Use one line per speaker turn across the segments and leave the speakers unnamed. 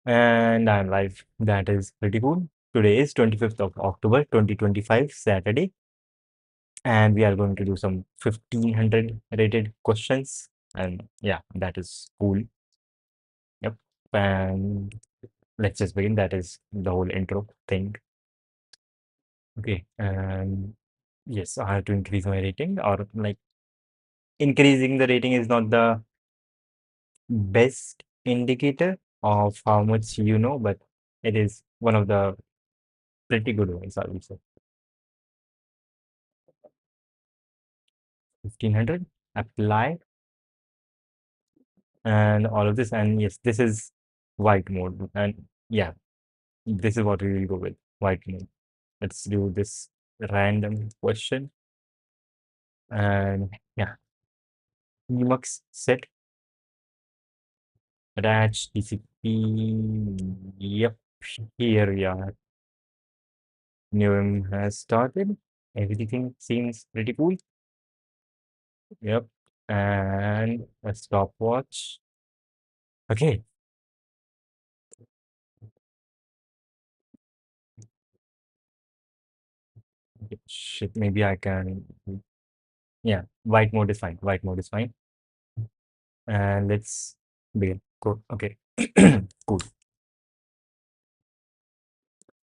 And I'm live. That is pretty cool. Today is 25th of October 2025, Saturday, and we are going to do some 1500 rated questions. And yeah, that is cool. Yep. And let's just begin. That is the whole intro thing. Okay. And yes, I have to increase my rating, or like increasing the rating is not the best indicator of how much you know, but it is one of the pretty good ones, I would say. 1500, apply, and all of this. And yes, this is white mode. And yeah, this is what we will go with, white mode. Let's do this random question. And yeah, Emacs set attach TCP. Yep, here we are. New has started. Everything seems pretty cool. Yep. And a stopwatch. Okay. Shit, maybe I can. Yeah, white mode is fine. White mode is fine. And let's begin. Cool. Okay. Cool.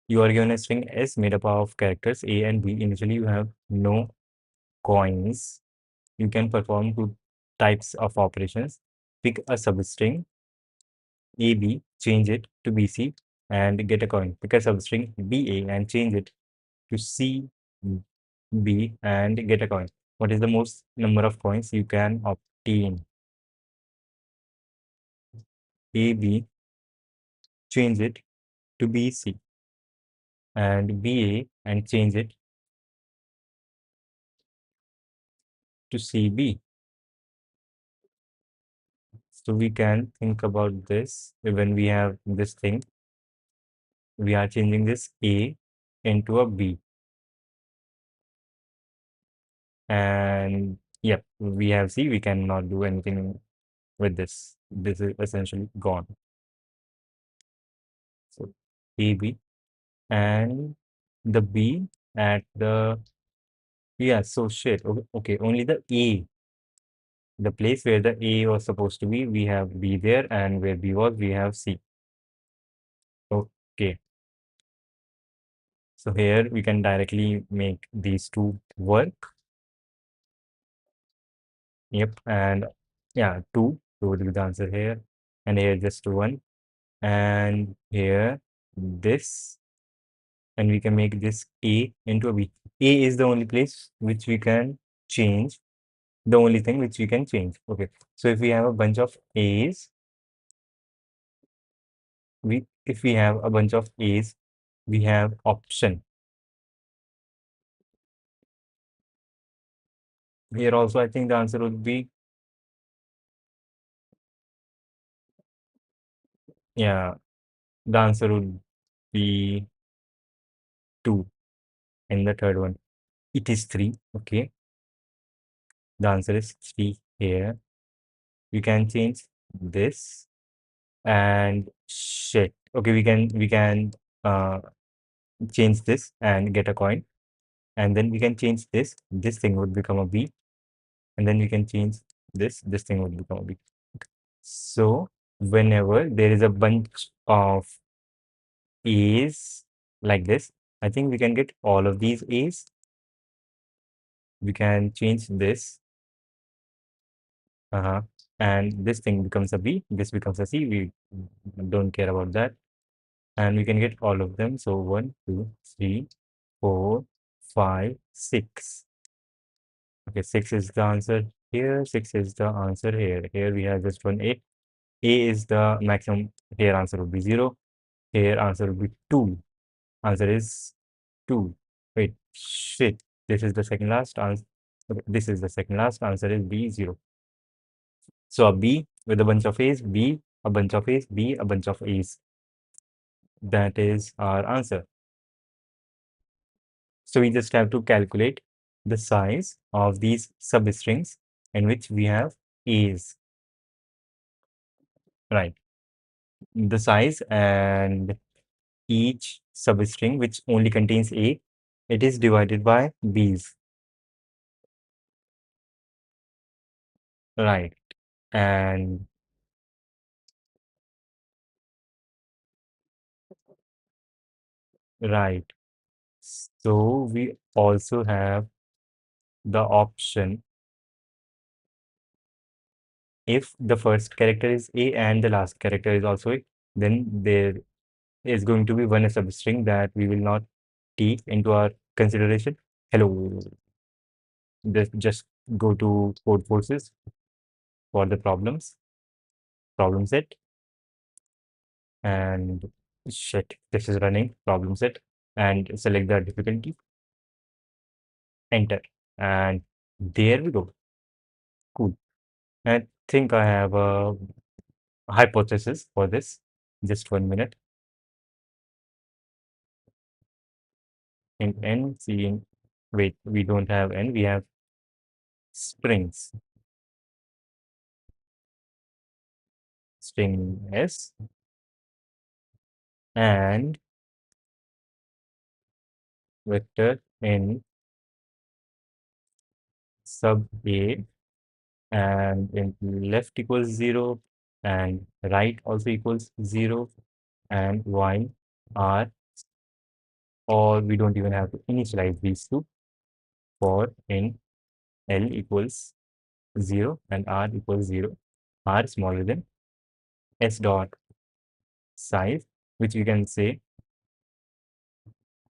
You are given a string S made up of characters A and B. Initially, you have no coins. You can perform two types of operations. Pick a substring AB, change it to BC, and get a coin. Pick a substring BA and change it to CB and get a coin. What is the most number of coins you can obtain? AB, change it to BC, and BA and change it to CB. So we can think about this when we have this thing. We are changing this A into a B. And yep, we have C. We cannot do anything with this. This is essentially gone. So AB and the B at the, yeah, so shit. Okay, okay, only the A, the place where the A was supposed to be, we have B there, and where B was, we have C. Okay. So here we can directly make these two work. Yep, and yeah, 2 would be the answer here, and here just 1, and here this, and we can make this A into a B. A is the only place which we can change, the only thing which we can change. Okay, so if we have a bunch of A's, if we have a bunch of A's, we have option. Here also, I think the answer would be, yeah, the answer would be 2 in the third one. It is 3. Okay, the answer is 3 here. We can change this and shit. Okay, we can uh change this and get a coin, and then we can change this. This thing would become a B, and then we can change this. This thing would become a B. So whenever there is a bunch of A's like this, I think we can get all of these A's. We can change this. And this thing becomes a B, this becomes a C. We don't care about that. And we can get all of them. So 1, 2, 3, 4, 5, 6. Okay, 6 is the answer here. 6 is the answer here. Here we have just one A. A is the maximum. Here answer would be 0. Here answer would be 2. Answer is 2. Wait, shit. This is the second last answer. Okay, this is the second last answer is B, 0. So a B with a bunch of A's, B, a bunch of A's, B, a bunch of A's. That is our answer. So we just have to calculate the size of these substrings in which we have A's. Right. the size, and each substring which only contains A, it is divided by B's. Right. And right. So we also have the option, if the first character is A and the last character is also A, then there is going to be one substring that we will not take into our consideration. Hello. Just go to code forces for the problem set, and shit, this is running problem set, and select the difficulty, enter, and there we go. Cool. I think I have a hypothesis for this. Just 1 minute. In n, c in, wait, we don't have n, we have strings. String s and vector in sub a, and in left equals 0 and right also equals 0, and while r, or we don't even have to initialize these two, for in L equals 0 and R equals 0, R smaller than S dot size, which we can say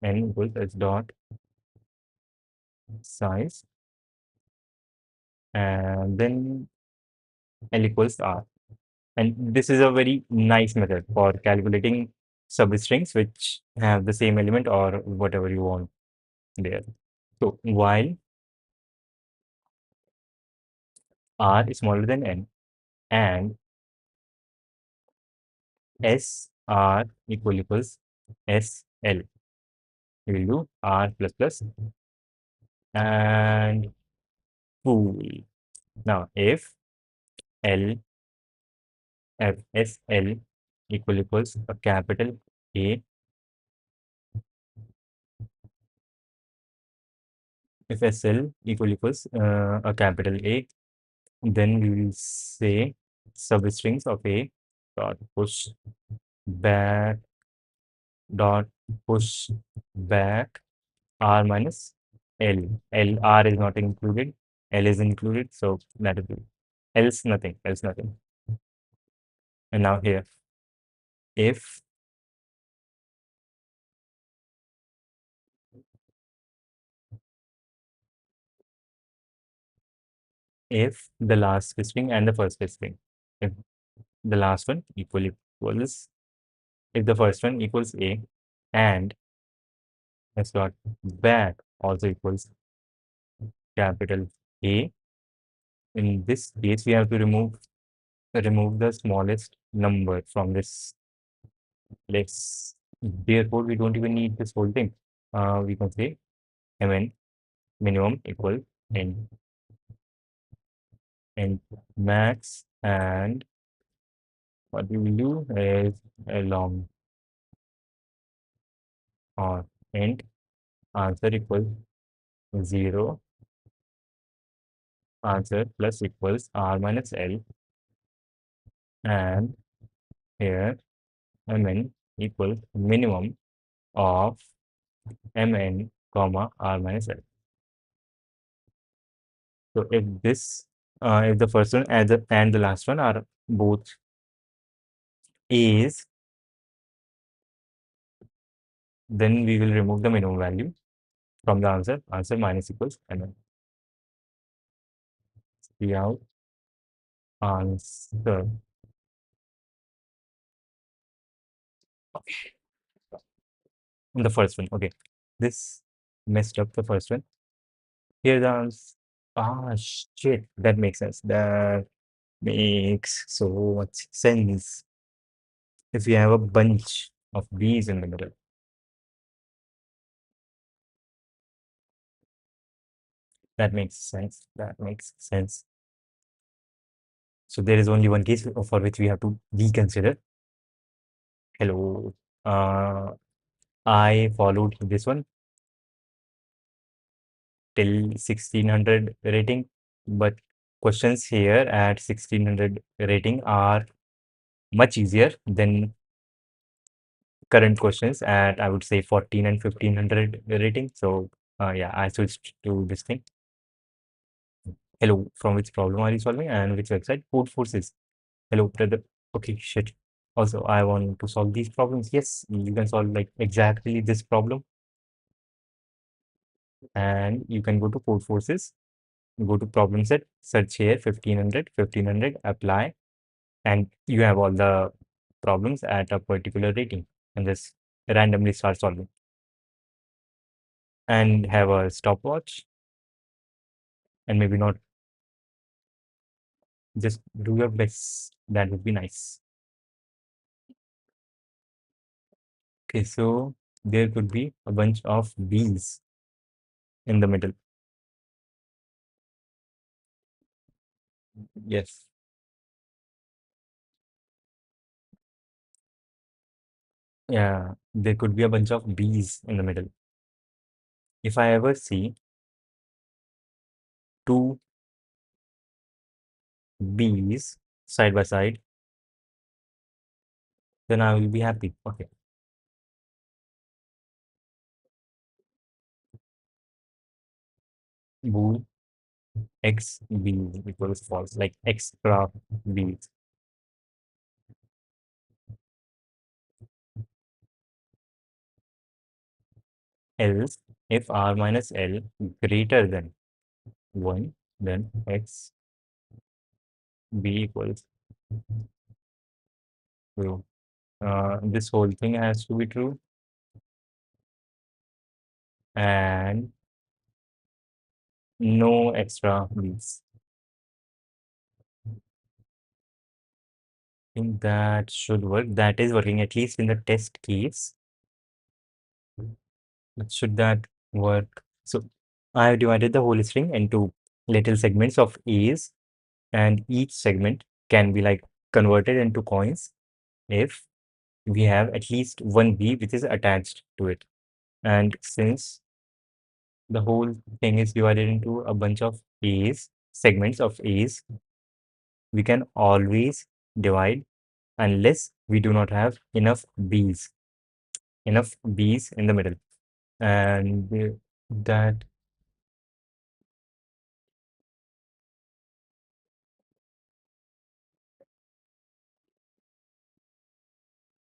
N equals S dot size, and then L equals R. And this is a very nice method for calculating substrings which have the same element or whatever you want there. So while R is smaller than N and S R equals S L, we will do R plus plus and cool. Now if L F S L equals a capital A, if SL equals a capital A, then we will say substrings of A dot push back dot push back R minus L. L R is not included. L is included, so that is it. Else nothing. Else nothing. And now here, if the last string and the first string, if the last one equals, if the first one equals A and s dot back also equals capital A, in this case we have to remove the smallest number from this list. Therefore, we don't even need this whole thing. We can say mn minimum equal n, and max, and what we will do is a long or int answer equals 0, answer plus equals r minus l, and here mn equals minimum of mn comma r minus l. So if this if the first one and the last one are both a's, then we will remove the minimum value from the answer minus equals mn. See out answer. Okay. The first one, okay, this messed up the first one. Here the answer. Ah, shit, that makes sense. That makes so much sense. If you have a bunch of bees in the middle, that makes sense. That makes sense. So there is only one case for which we have to reconsider. Hello. Uh, I followed this one till 1600 rating, but questions here at 1600 rating are much easier than current questions at, I would say, 14 and 1500 rating. So yeah, I switched to this thing. Hello, from which problem are you solving and which website? Code Forces. Hello, brother. Okay, shit. Also, I want to solve these problems. Yes, you can solve like exactly this problem, and you can go to Code Forces, go to problem set, search here 1500, 1500, apply, and you have all the problems at a particular rating, and just randomly start solving. And have a stopwatch, and maybe not, just do your best. That would be nice. Okay, so there could be a bunch of bees in the middle. Yes. Yeah, there could be a bunch of bees in the middle. If I ever see two bees side by side, then I will be happy. Okay. Bool X B equals false, like extra bees. Else, if R minus L greater than 1, then X B equals true. This whole thing has to be true, and no extra bees. I think that should work. That is working, at least in the test case. But should that work? So I have divided the whole string into little segments of A's, and each segment can be like converted into coins if we have at least one B which is attached to it. And since the whole thing is divided into a bunch of A's, segments of A's, we can always divide unless we do not have enough B's in the middle. And that,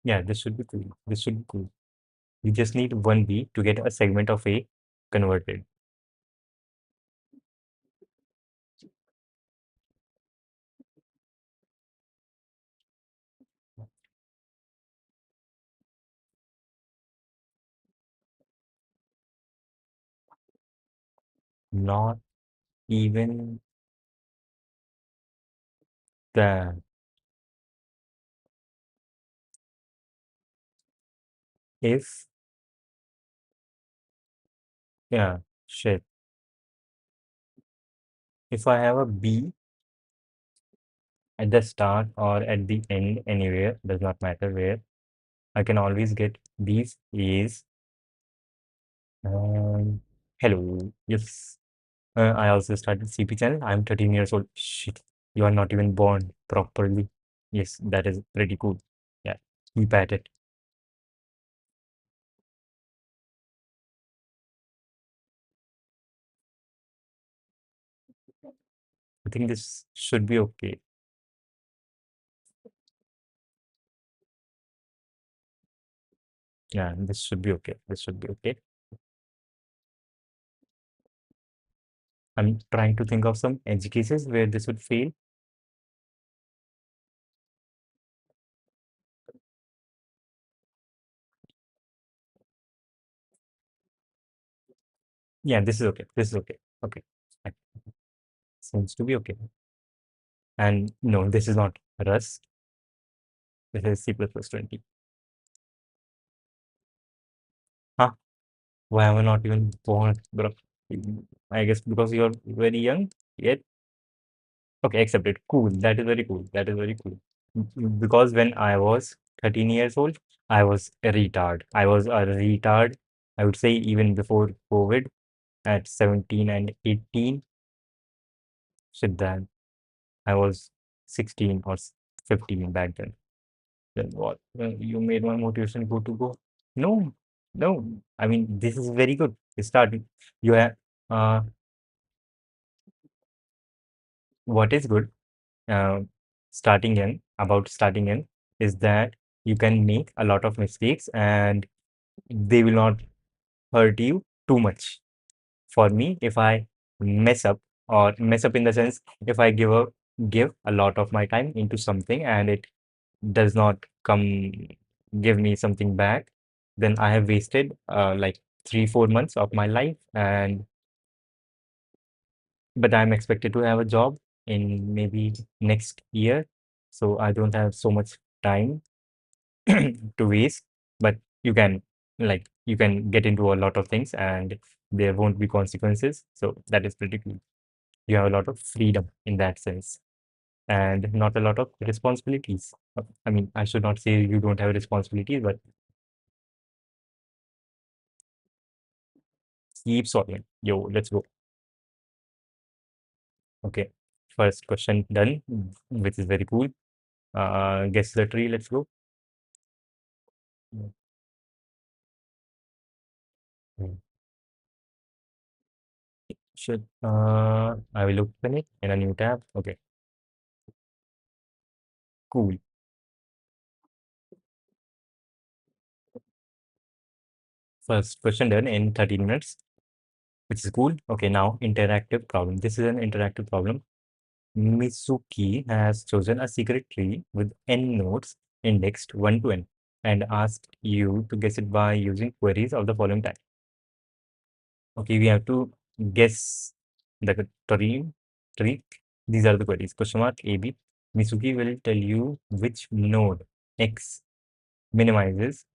yeah, this should be cool. This should be cool. You just need one B to get a segment of A converted. Not even the, if, yeah, shit. If I have a B at the start or at the end, anywhere, does not matter where, I can always get these A's. Um, hello, yes. I also started CP channel. I'm 13 years old. Shit, you are not even born properly. Yes, that is pretty cool. Yeah, keep at it. I think this should be okay. Yeah, this should be okay. This should be okay. I'm trying to think of some edge cases where this would fail. Yeah, this is okay. This is okay. Okay. Fine. Seems to be okay. And no, this is not Rust. This is C++20. Huh? Why am I not even born, bro? I guess because you're very young yet. Okay, accepted. Cool. That is very cool. That is very cool. Because when I was 13 years old, I was a retard. I was a retard. I would say even before COVID at 17 and 18. Shit, that I was 16 or 15 back then. Then what? You made my motivation go to go. No, no. I mean, this is very good. It's starting. You have uh, what is good uh, starting in about starting in is that you can make a lot of mistakes and they will not hurt you too much. For me, if I mess up or mess up in the sense if I give a lot of my time into something and it does not come give me something back, then I have wasted like 3 4 months of my life. And but I'm expected to have a job in maybe next year, so I don't have so much time to waste. But you can you can get into a lot of things and there won't be consequences, so that is pretty cool. You have a lot of freedom in that sense and not a lot of responsibilities. I mean, I should not say you don't have responsibilities, but keep solving. Yo, let's go. Okay, first question done, which is very cool. Guess the tree. Let's go. Mm, mm. Should I will open it in a new tab. Okay, cool. First question done in 13 minutes, which is cool. Okay, now interactive problem. This is an interactive problem. Mitsuki has chosen a secret tree with n nodes indexed 1 to n and asked you to guess it by using queries of the following type. Okay, we have to guess the tree. These are the queries. Question mark AB. Mitsuki will tell you which node X minimizes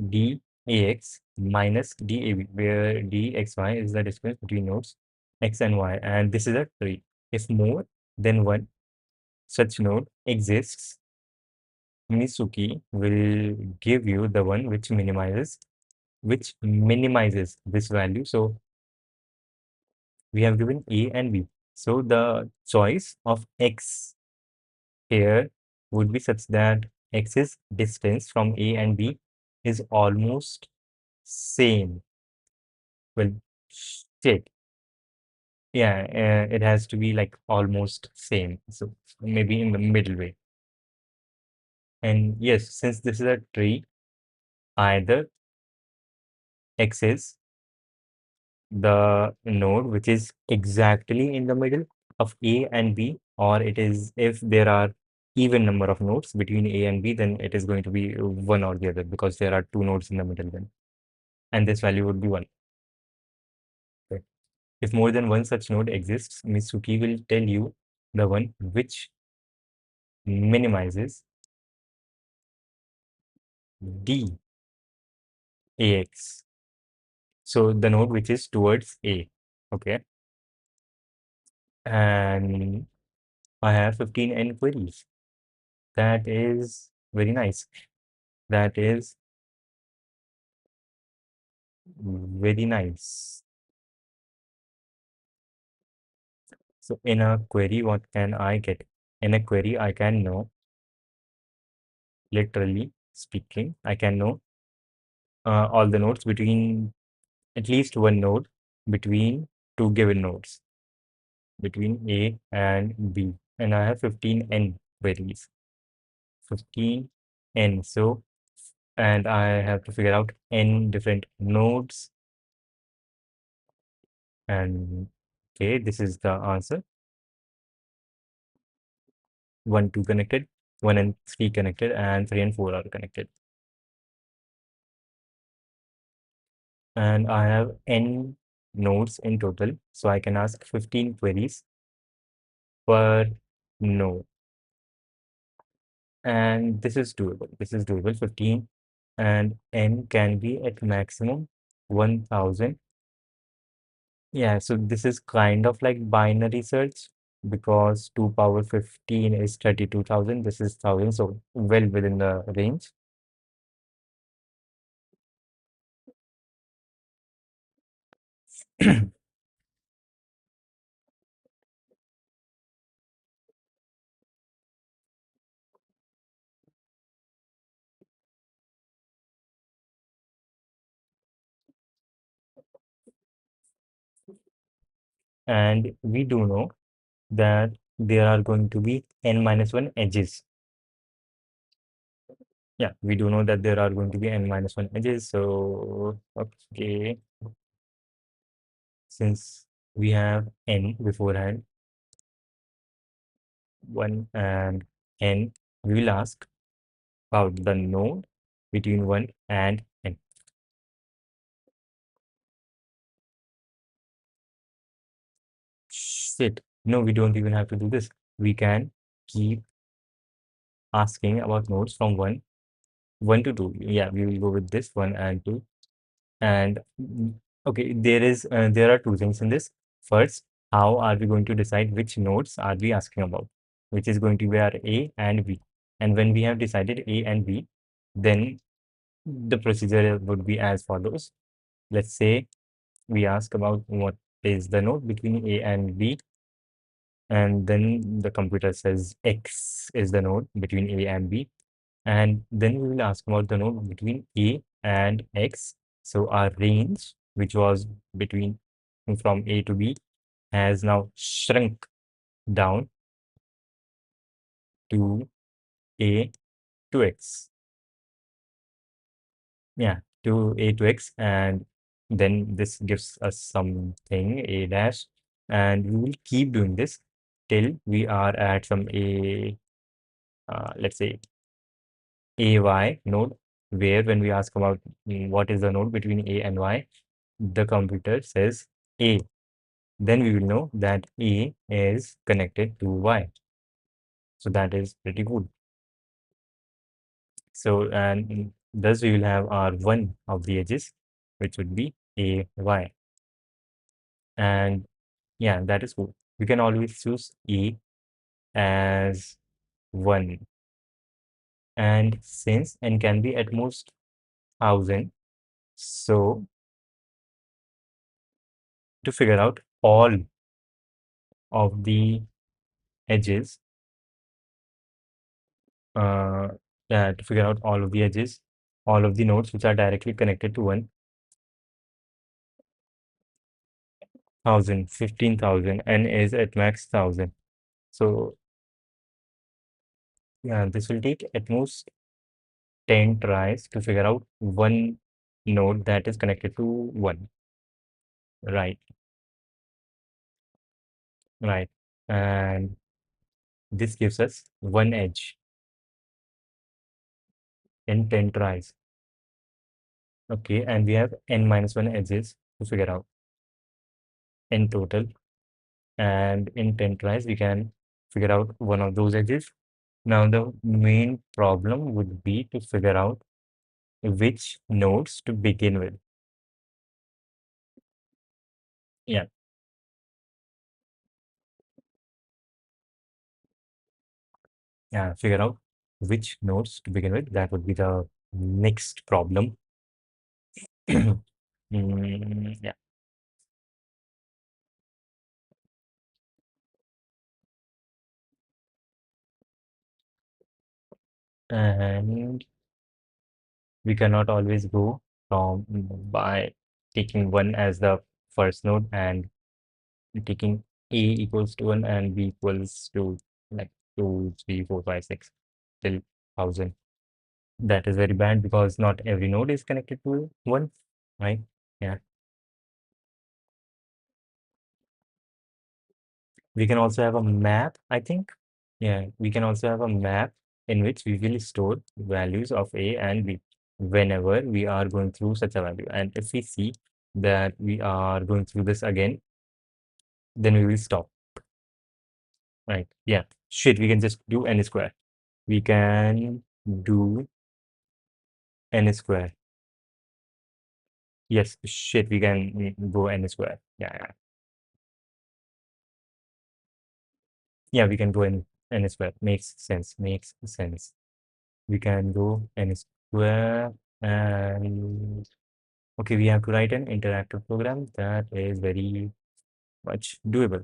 DAX minus DAB, where DXY is the distance between nodes X and Y, and this is a tree. If more than one such node exists, Mitsuki will give you the one which minimizes this value. So we have given A and B. So the choice of X here would be such that X's distance from A and B is almost same. Well, shit. Yeah, it has to be like almost same. So maybe in the middle way. And yes, since this is a tree, either X is the node which is exactly in the middle of A and B, or it is if there are even number of nodes between A and B, then it is going to be one or the other because there are two nodes in the middle then, and this value would be one. Okay. If more than one such node exists, Mitsuki will tell you the one which minimizes DAX. So the node which is towards A. Okay. And I have 15 n queries. That is very nice. That is very nice. So in a query, what can I get? In a query, I can know, literally speaking, I can know all the nodes between at least one node between two given nodes between A and B. And I have 15 n queries. 15 n. So, and I have to figure out n different nodes. And okay, this is the answer. 1 2 connected, 1 and 3 connected, and 3 and 4 are connected. And I have n nodes in total, so I can ask 15 queries per node. And this is doable. This is doable. 15 and n can be at maximum 1000. Yeah, so this is kind of like binary search because 2 power 15 is 32,000. This is 1000, so well within the range. And we do know that there are going to be n minus 1 edges. Yeah, we do know that there are going to be n minus 1 edges. So, okay, since we have n beforehand, 1 and n, we will ask about the node between 1 and n. Shit. No, we don't even have to do this. We can keep asking about nodes from 1 to 2. Yeah, we will go with this 1 and 2. And okay, there are two things in this. First, how are we going to decide which nodes are we asking about, which is going to be our A and B. And when we have decided A and B, then the procedure would be as follows. Let's say we ask about what is the node between A and B, and then the computer says X is the node between A and B. And then we will ask about the node between A and X. So our range, which was between from A to B, has now shrunk down to A to X. Yeah, to A to X. And then this gives us something, A dash. And we will keep doing this till we are at some A, let's say AY node, where when we ask about what is the node between A and Y, the computer says A. Then we will know that A is connected to Y. So that is pretty cool. So, and thus we will have our one of the edges, which would be AY. And yeah, that is cool. We can always choose A as 1. And since n can be at most 1000, so to figure out all of the edges, uh, to figure out all of the edges, all of the nodes which are directly connected to 1,000, 15,000, and is at max 1,000. So yeah, this will take at most 10 tries to figure out one node that is connected to 1. Right, right. And this gives us one edge in 10 tries. Okay, and we have n minus 1 edges to figure out in total. And in 10 tries, we can figure out one of those edges. Now, the main problem would be to figure out which nodes to begin with. Yeah, yeah, figure out which nodes to begin with. That would be the next problem. Yeah, and we cannot always go from by taking 1 as the first node and taking A equals to 1 and B equals to like 2, 3, 4, 5, 6 till 1,000. That is very bad because not every node is connected to 1, right? Yeah. We can also have a map, I think. Yeah, we can also have a map in which we will store values of A and B whenever we are going through such a value. And if we see that we are going through this again, then we will stop, right? Yeah. Shit, we can just do n square. We can do n square. Yes, shit, we can go n square. Yeah, yeah. Yeah, we can go n square. Makes sense. Makes sense. We can go n square and Okay, we have to write an interactive program that is very much doable.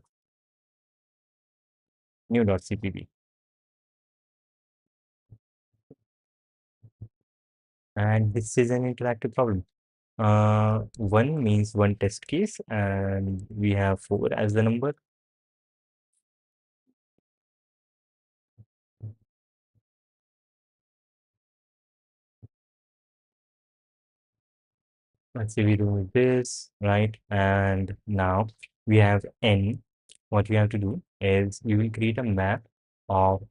New.cpp. And this is an interactive problem. One means one test case, and we have 4 as the number. Let's say we do this, right? And now we have n. What we have to do is we will create a map of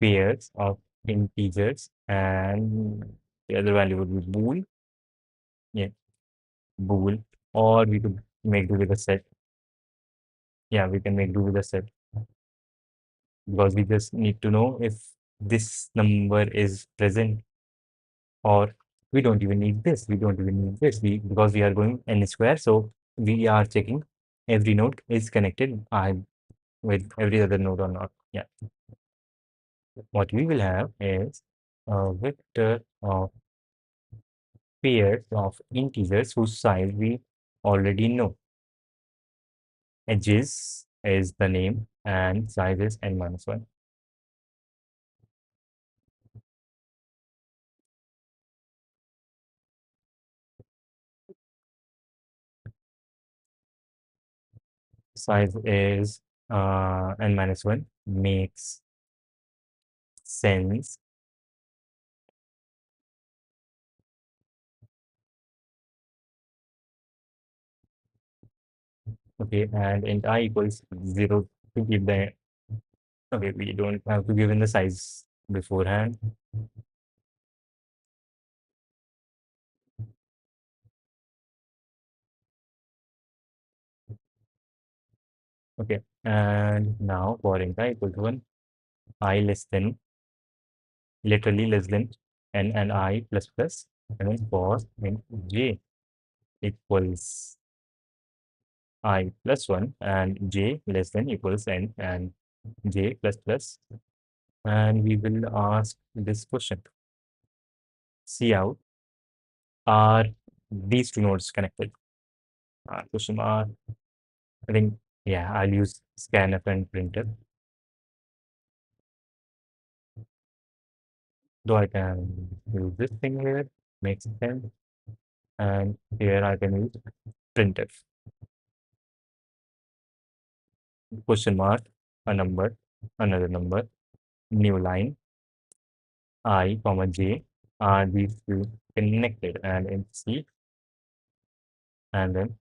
pairs of integers, and the other value would be bool. Yeah, bool. Or we could make do with a set. Yeah, we can make do with a set because we just need to know if this number is present, or we don't even need this. We don't even need this. Because we are going n square, so we are checking every node is connected with every other node or not. Yeah. What we will have is a vector of pairs of integers whose size we already know. Edges is the name and size is n minus 1. Size is n minus 1 makes sense. Okay, and int I equals 0 to give the, okay, we don't have to give in the size beforehand. Okay, and now for int I equals 1, I less than, literally less than n and I plus plus, and then for int j equals I plus 1 and j less than equals n and j plus plus. And we will ask this question. See out, are these two nodes connected? Question mark. I think, yeah, I'll use scanf and printer. Though I can use this thing here, makes sense. And here I can use printf. Question mark, a number, another number, new line, I, comma j, are these two connected? And in C, and then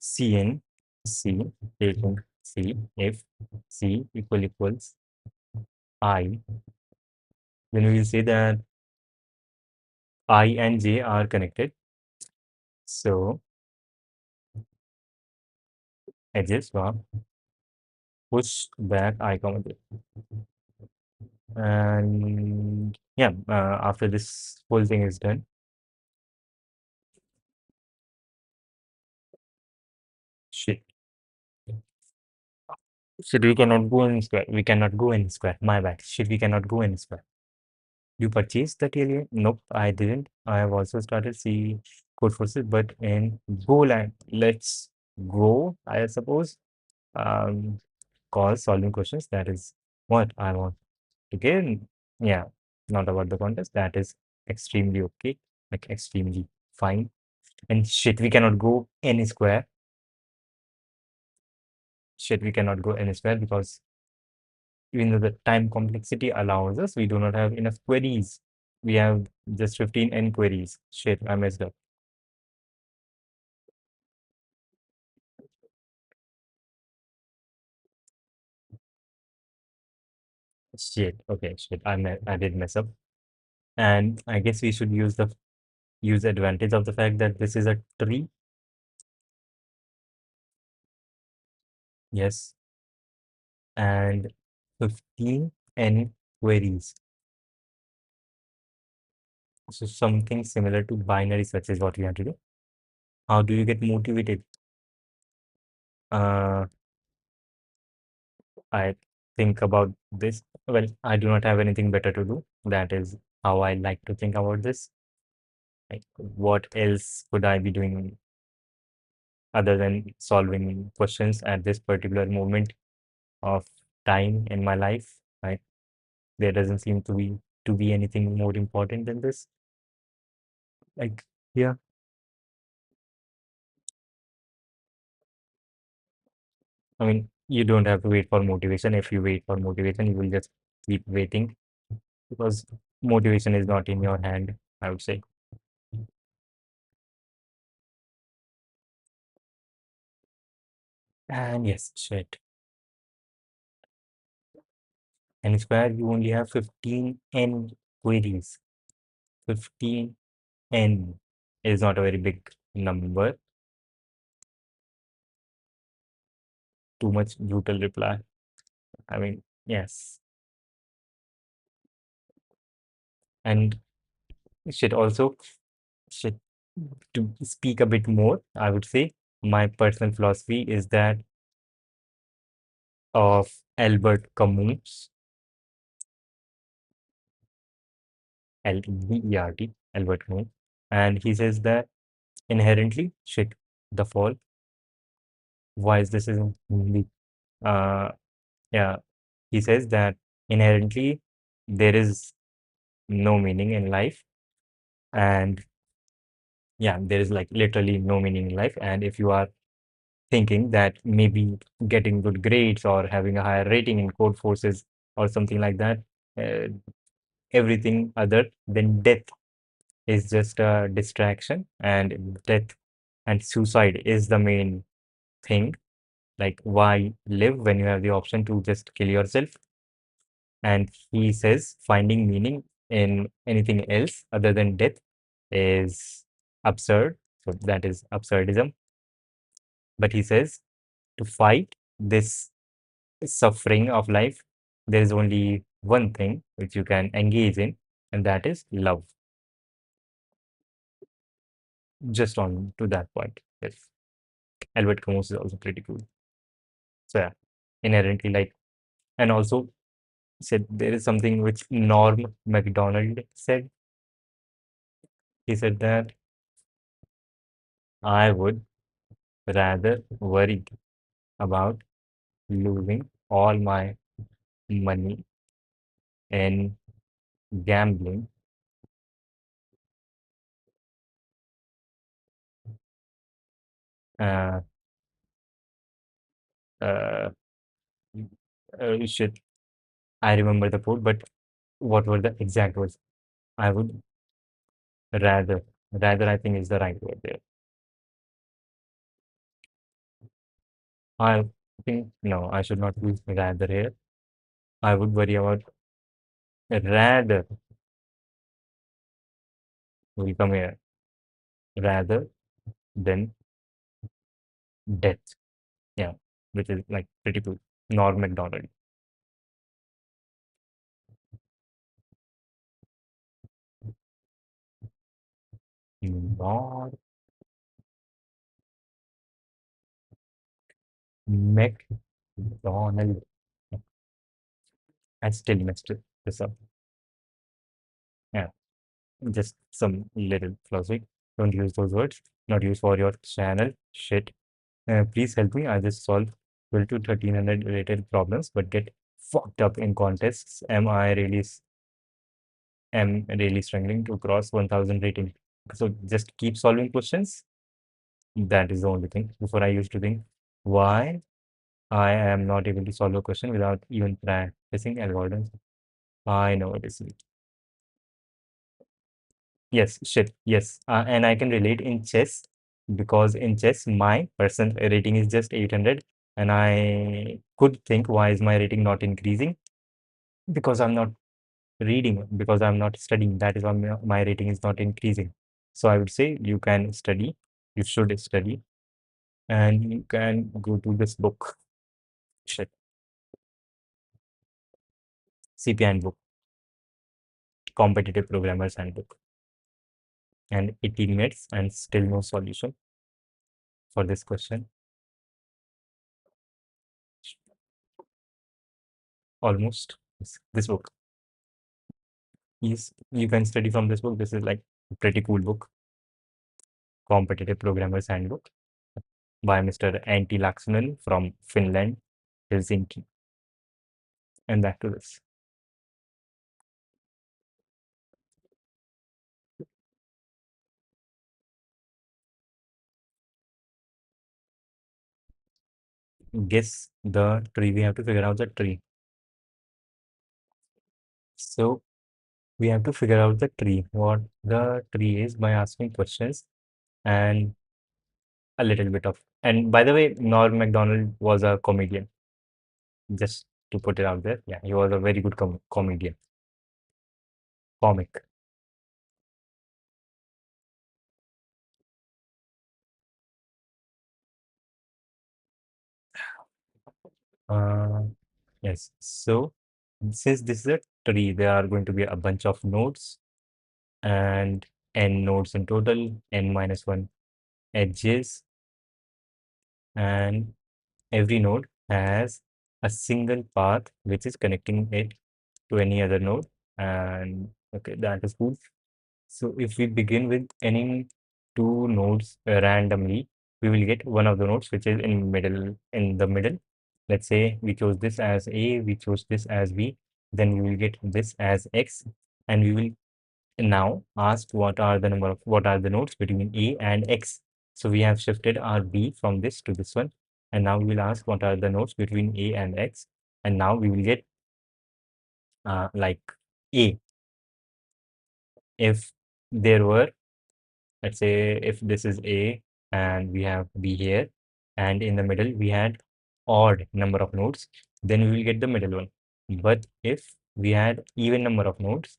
Cn, C, taking C, if C equals I, then we will say that I and j are connected. So edges, push back I, comma j. And yeah, after this whole thing is done, shit, shit, we cannot go in square. We cannot go in square. My bad. Shit, we cannot go in square. You purchased that alien? Nope, I didn't. I have also started C code forces, but in Golang. Let's go, I suppose. Um, cause solving questions. That is what I want to get. Yeah, not about the contest. That is extremely okay. Like extremely fine. And shit, we cannot go any square. Shit, we cannot go any square because even though the time complexity allows us, we do not have enough queries. We have just 15 n queries. Shit, I messed up. Shit. Okay, shit. I did mess up. And I guess we should use advantage of the fact that this is a tree. Yes. And 15 n queries. So something similar to binary search is what we have to do. How do you get motivated? Uh, I think about this. Well, I do not have anything better to do. That is how I like to think about this. Like, what else could I be doing other than solving questions at this particular moment of time in my life? Right? There doesn't seem to be anything more important than this. Like, yeah, I mean, you don't have to wait for motivation. If you wait for motivation, you will just keep waiting because motivation is not in your hand, I would say. And yes, shit. And Square, you only have 15n queries. 15n is not a very big number. Too much brutal reply. I mean, yes. And shit, also, shit, to speak a bit more, I would say my personal philosophy is that of Albert Camus, L-E-B-E-R-T, Albert Camus. And he says that inherently, shit, the fall. Why is this in Hindi? Uh, yeah, he says that inherently there is no meaning in life. And yeah, there is like literally no meaning in life. And if you are thinking that maybe getting good grades or having a higher rating in code forces or something like that, uh, everything other than death is just a distraction, and death and suicide is the main thing. Like, why live when you have the option to just kill yourself? And he says finding meaning in anything else other than death is absurd. So that is absurdism. But he says to fight this suffering of life, there is only one thing which you can engage in, and that is love. Just on to that point. Yes. Albert Camus is also pretty cool. So yeah, inherently like, and also said there is something which Norm Macdonald said. He said that I would rather worry about losing all my money in gambling uh, uh, shit. I remember the quote, but what were the exact words? I would rather, I think is the right word there. I think, no, I should not use rather here. I would worry about rather, will come here, rather than death. Yeah, which is like pretty cool. Norm MacDonald. Norm MacDonald. I still messed this up. Yeah, just some little philosophy. Don't use those words. Not used for your channel. Shit. Please help me. I just solved 12 to 1300 related problems, but get fucked up in contests. Am really struggling to cross 1000 rating. So just keep solving questions. That is the only thing. Before I used to think why I am not able to solve a question without even practicing algorithms. I know it is. Yes, shit. Yes. And I can relate in chess because in chess, my person rating is just 800. And I could think, why is my rating not increasing? Because I'm not reading, because I'm not studying. That is why my rating is not increasing. So I would say you can study, you should study, and you can go to this book, shit, CP Handbook, Competitive Programmers Handbook, and 18 minutes and still no solution for this question. Almost. This book. Yes, you can study from this book. This is like a pretty cool book. Competitive Programmer's Handbook by Mr. Antti Laaksonen from Finland, Helsinki. And back to this. Guess the tree. We have to figure out the tree. So we have to figure out the tree, what the tree is, by asking questions and a little bit of. And by the way, Norm Macdonald was a comedian. Just to put it out there, yeah, he was a very good comedian, comic. Uh, yes. So since this is a tree, there are going to be a bunch of nodes and n nodes in total, n minus one edges, and every node has a single path which is connecting it to any other node. And okay, that is cool. So if we begin with any two nodes randomly, we will get one of the nodes which is in the middle. Let's say we chose this as A, we chose this as B, then we will get this as X, and we will now ask what are the nodes between A and X. So we have shifted our B from this to this one, and now we will ask what are the nodes between A and X, and now we will get like A. If there were, let's say if this is A and we have B here, and in the middle we had odd number of nodes, then we will get the middle one. But if we had even number of nodes,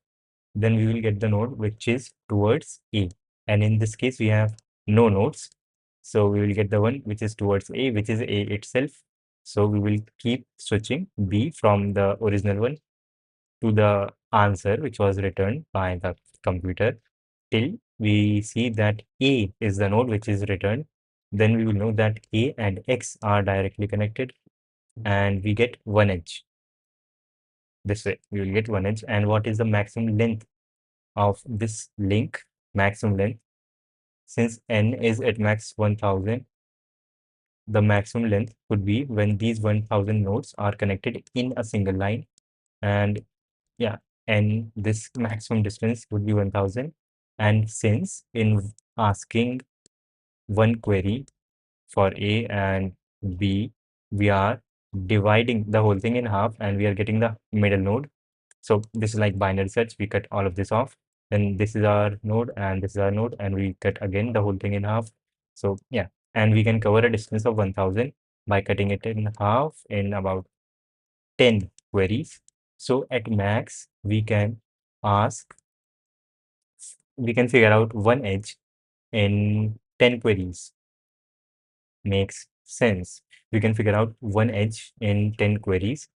then we will get the node which is towards A. And in this case, we have no nodes. So we will get the one which is towards A, which is A itself. So we will keep switching B from the original one to the answer which was returned by the computer till we see that A is the node which is returned. Then we will know that A and X are directly connected, and we get one edge. This way, we will get one edge. And what is the maximum length of this link? Maximum length, since n is at max 1000, the maximum length could be when these 1000 nodes are connected in a single line. And yeah, and this maximum distance would be 1000. And since in asking one query for A and B, we are dividing the whole thing in half and we are getting the middle node. So this is like binary search. We cut all of this off. Then this is our node and this is our node, and we cut again the whole thing in half. So yeah, and we can cover a distance of 1000 by cutting it in half in about 10 queries. So at max, ask, we can figure out one edge in 10 queries. Makes sense. We can figure out one edge in 10 queries.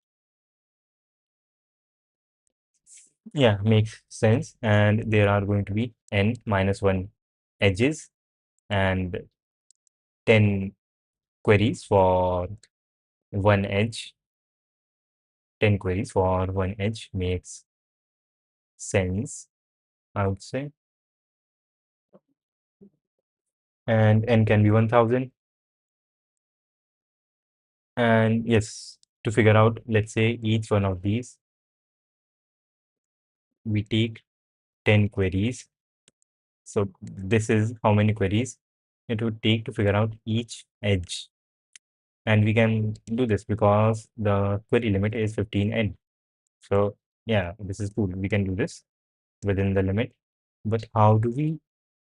Yeah, makes sense. And there are going to be n minus 1 edges and 10 queries for one edge. 10 queries for one edge makes sense, I would say. And n can be 1000. And yes, to figure out, let's say each one of these, we take 10 queries. So this is how many queries it would take to figure out each edge. And we can do this because the query limit is 15n. So yeah, this is cool. We can do this within the limit. But how do we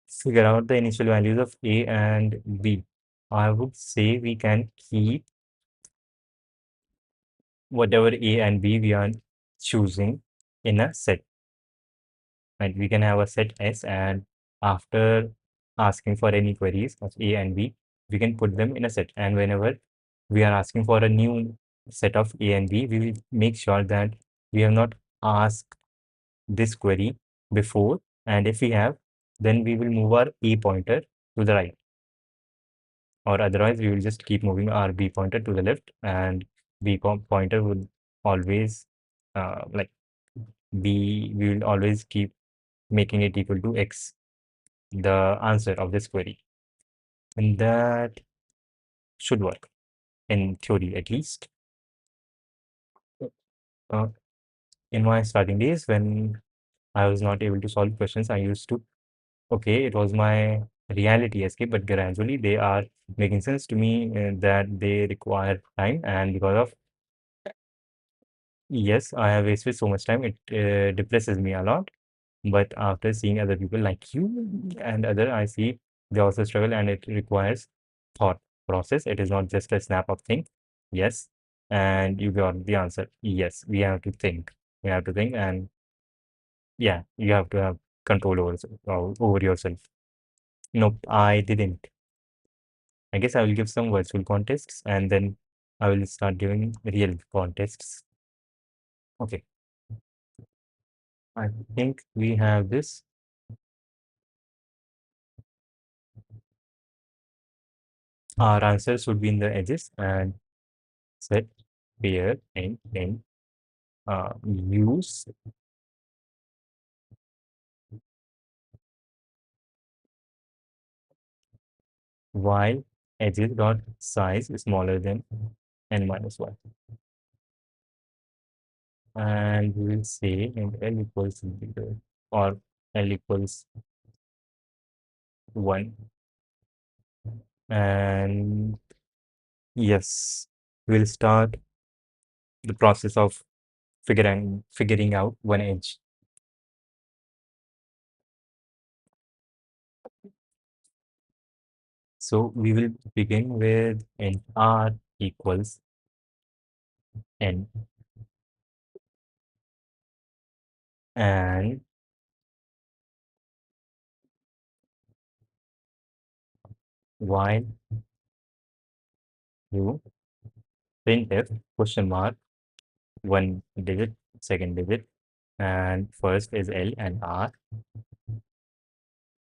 figure out the initial values of A and B? I would say we can keep whatever A and B we are choosing in a set. Right? We can have a set S, and after asking for any queries of A and B, we can put them in a set. And whenever we are asking for a new set of A and B, we will make sure that we have not asked this query before. And if we have, then we will move our A pointer to the right. Or otherwise, we will just keep moving our B pointer to the left, and pointer will always like we will always keep making it equal to X, the answer of this query. And that should work, in theory at least. Uh, in my starting days, when I was not able to solve questions, I used to, okay, it was my reality escape, but gradually they are making sense to me that they require time. And because of, yes, I have wasted so much time, it depresses me a lot. But after seeing other people like you and other, I see they also struggle and it requires thought process. It is not just a snap of thing. Yes. And you got the answer. Yes, we have to think. We have to think, and yeah, you have to have control over yourself. Nope, I didn't. I guess I will give some virtual contests and then I will start giving real contests. Okay. I think we have this. Our answers should be in the edges and set, pair, and use while edges dot size is smaller than n minus 1. And we will say and L equals 0 or L equals 1. And yes, we'll start the process of figuring out one edge. So we will begin with n r equals n, and while you printf question mark one digit, second digit, and first is L and R,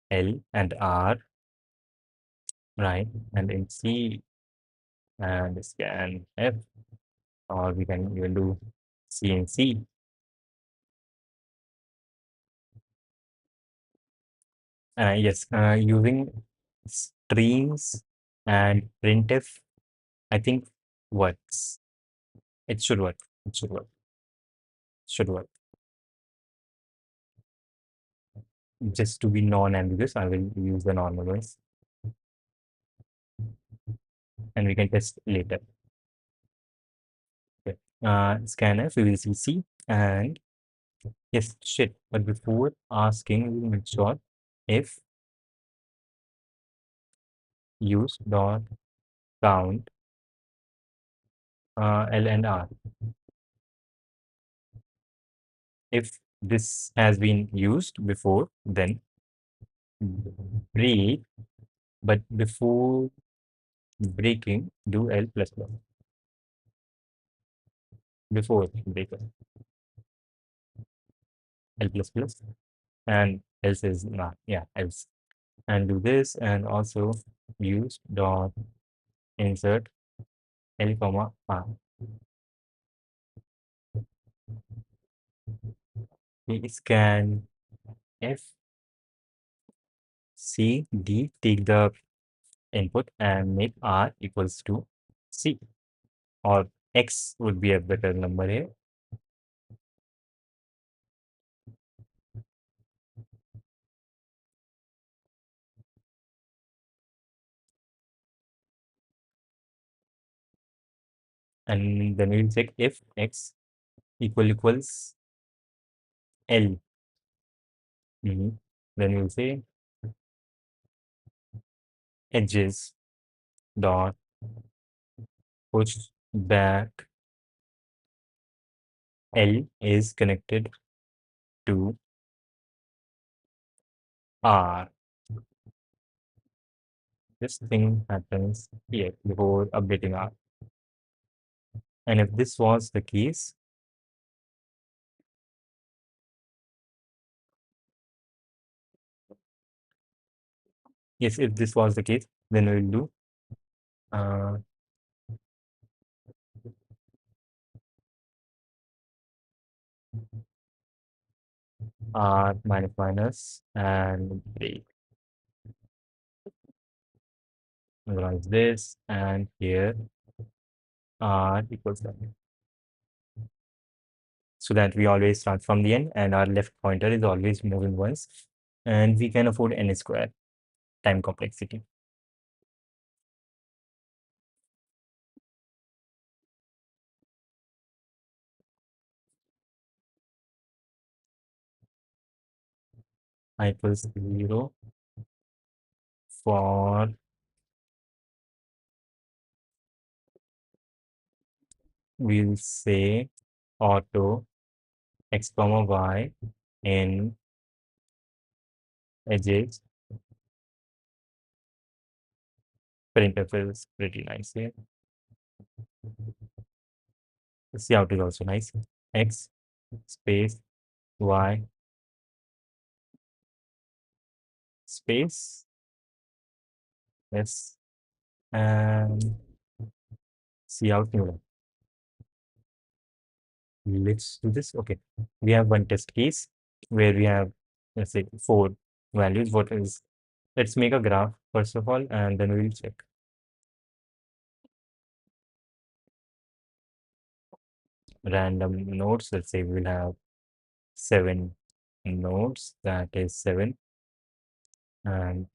L and R, right? And in C and scan F, or we can even do C and C. Yes, using streams and printf, I think works. It should work. It should work. Should work. Just to be non-ambiguous, I will use the normal ones, and we can test later. Okay. Scanf, we will see C, and yes, shit. But before asking, we will make sure if use dot count L and R. If this has been used before, then break, but before breaking, do L plus plus. Before break L plus plus, and else is not, yeah, else. And do this, and also use dot insert L comma R. We scan F, C, D, take the input and make R equals to C, or X would be a better number here. And then we'll check if X equals L. Then we'll say edges dot push back L is connected to R. This thing happens here before updating R. And if this was the case, yes, if this was the case, then we'll do uh, R minus minus and break. Otherwise this, and here r equals that. So that we always start from the end and our left pointer is always moving once, and we can afford n square time complexity. I equals 0 for we'll say auto x comma y in edges. Printf is pretty nice here. See out is also nice. X space y space yes, and see out new line. Let's do this. Okay, we have one test case where we have, let's say, 4 values. What is, let's make a graph first of all, and then we will check. Random nodes, let's say we'll have 7 nodes, that is 7, and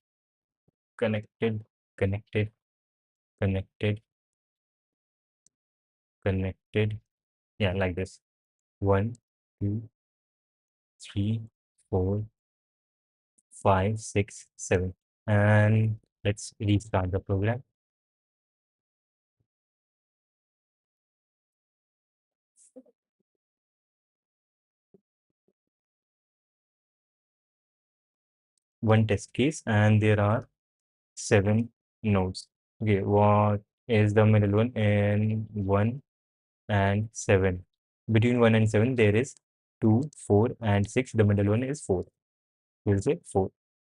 connected, connected, connected, connected. Yeah, like this. 1, 2, 3, 4, 5, 6, 7. And let's restart the program. One test case, and there are 7 nodes. Okay, what is the middle one in 1 and 7? Between 1 and 7, there is 2, 4, and 6. The middle one is 4. We'll say 4.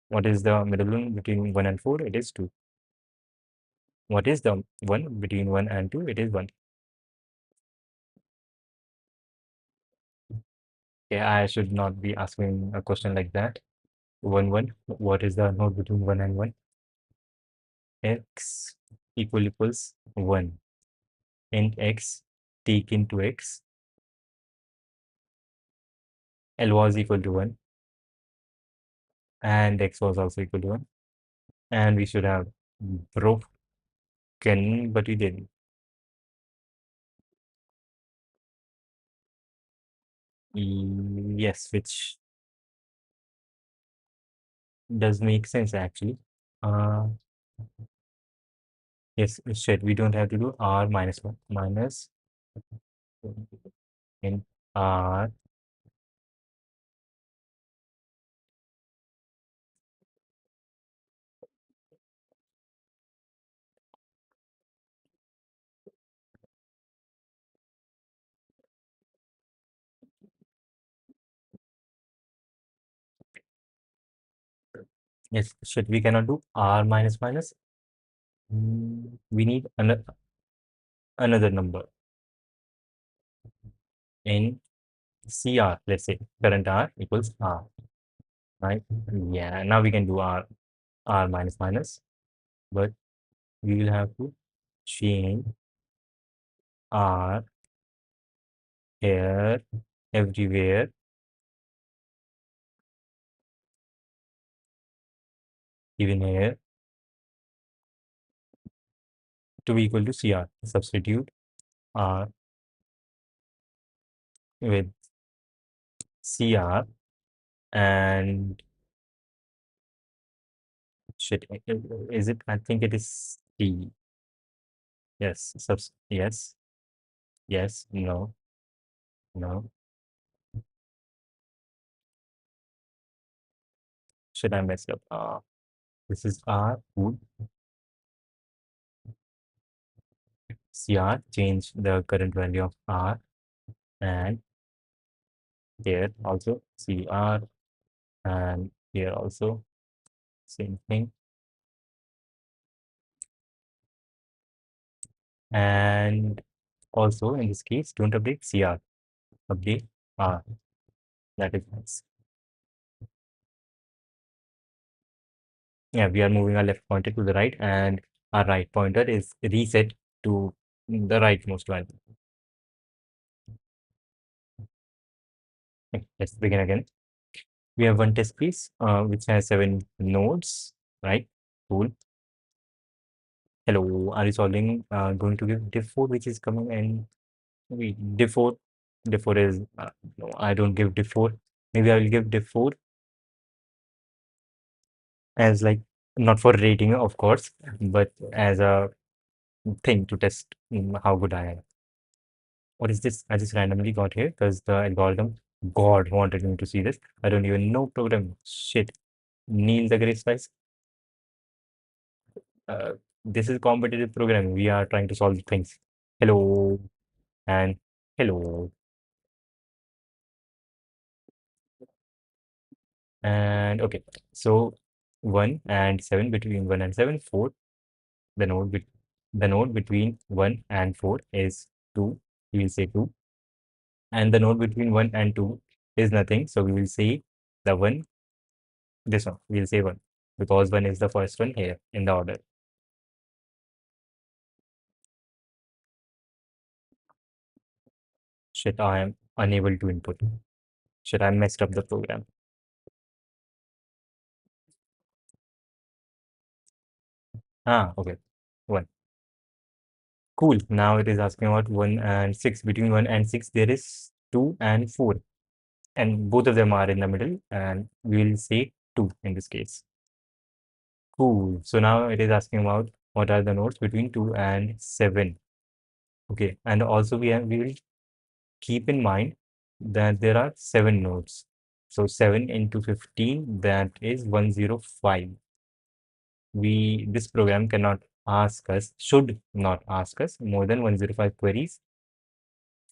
What is the middle one between 1 and 4? It is 2. What is the one between 1 and 2? It is 1. Okay, I should not be asking a question like that. 1, 1. What is the node between 1 and 1? X equals 1. And x take into x. L was equal to 1. And x was also equal to 1. And we should have broken, but we didn't. Yes, which does make sense actually. Uh, yes, shit, we don't have to do r minus 1 minus in r. Yes, shit, we cannot do r minus minus. We need another number in CR, let's say current R equals R, right? Yeah, now we can do R minus minus, but we will have to change R here, everywhere, even here, to be equal to CR. Substitute R with CR, and shit, is it? I think it is T. Yes, yes, yes, no, no. Should I mess up? This is R, would CR, change the current value of R, and here also CR, and here also same thing. And also in this case, don't update CR, update R. That is nice. Yeah, we are moving our left pointer to the right, and our right pointer is reset to the rightmost value. Okay, let's begin again. We have one test piece which has 7 nodes, right? Cool. Hello, are you solving? Going to give diff 4, which is coming, and wait, diff 4 is no, I don't give diff 4. Maybe I will give diff 4 as like not for rating, of course, but as a thing to test how good I am. What is this? I just randomly got here because the algorithm God wanted me to see this. I don't even know program. Shit. Neil the Grey Spice. Uh, this is competitive programming. We are trying to solve things. Hello and hello. And okay. So 1 and 7, between 1 and 7, 4. The node bet the node between 1 and 4 is 2. We will say 2. And the node between 1 and 2 is nothing. So we will say the 1, this one. We will say 1 because 1 is the first one here in the order. Shit, I am unable to input. Shit, I messed up the program. Ah, okay. 1. Cool. Now it is asking about 1 and 6. Between 1 and 6, there is 2 and 4. And both of them are in the middle. And we will say 2 in this case. Cool. So now it is asking about what are the nodes between 2 and 7. Okay. And also we will keep in mind that there are 7 nodes. So 7 into 15, that is 105. This program cannot ask us, should not ask us more than 105 queries.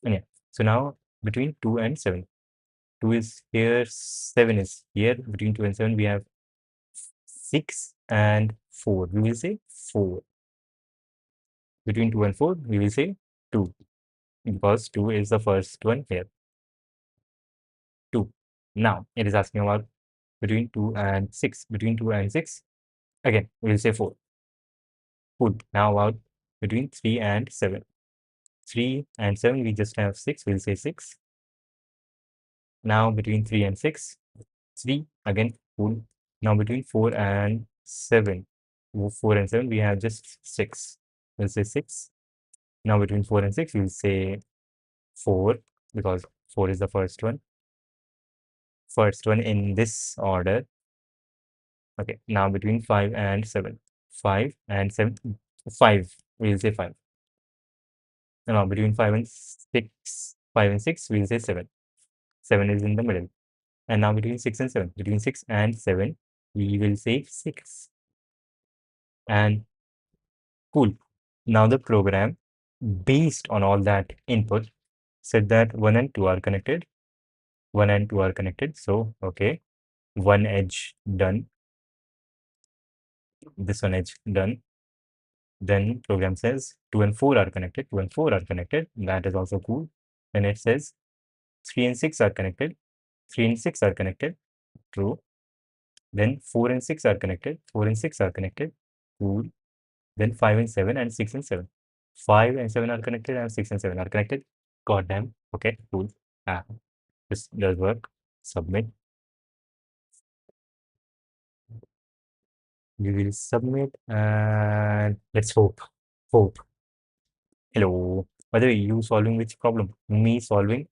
And yeah. So now between 2 and 7. 2 is here, 7 is here. Between 2 and 7, we have 6 and 4. We will say 4. Between 2 and 4, we will say 2 because 2 is the first one here. 2. Now it is asking about between 2 and 6. Between 2 and 6, again, we will say 4. Cool. Now about between 3 and 7. 3 and 7, we just have 6. We'll say 6. Now between 3 and 6, 3 again. Cool. Now between 4 and 7, 4 and 7, we have just 6. We'll say 6. Now between 4 and 6, we'll say 4 because 4 is the first one. First one in this order. Okay. Now between 5 and 7. 5 and 7. 5. We'll say 5. Now between 5 and 6. 5 and 6, we'll say 7. 7 is in the middle. And now between 6 and 7. Between 6 and 7, we will say 6. And cool. Now the program, based on all that input, said that 1 and 2 are connected. 1 and 2 are connected. So, okay. One edge done. This one edge done. Then program says 2 and 4 are connected. 2 and 4 are connected. That is also cool. Then it says 3 and 6 are connected. 3 and 6 are connected. True. Then 4 and 6 are connected. 4 and 6 are connected. Cool. Then 5 and 7 and 6 and 7. 5 and 7 are connected and 6 and 7 are connected. Goddamn. Okay, cool. Ah, this does work. Submit. We will submit and let's hope. Hope. Hello. By the way, you solving which problem? Me solving.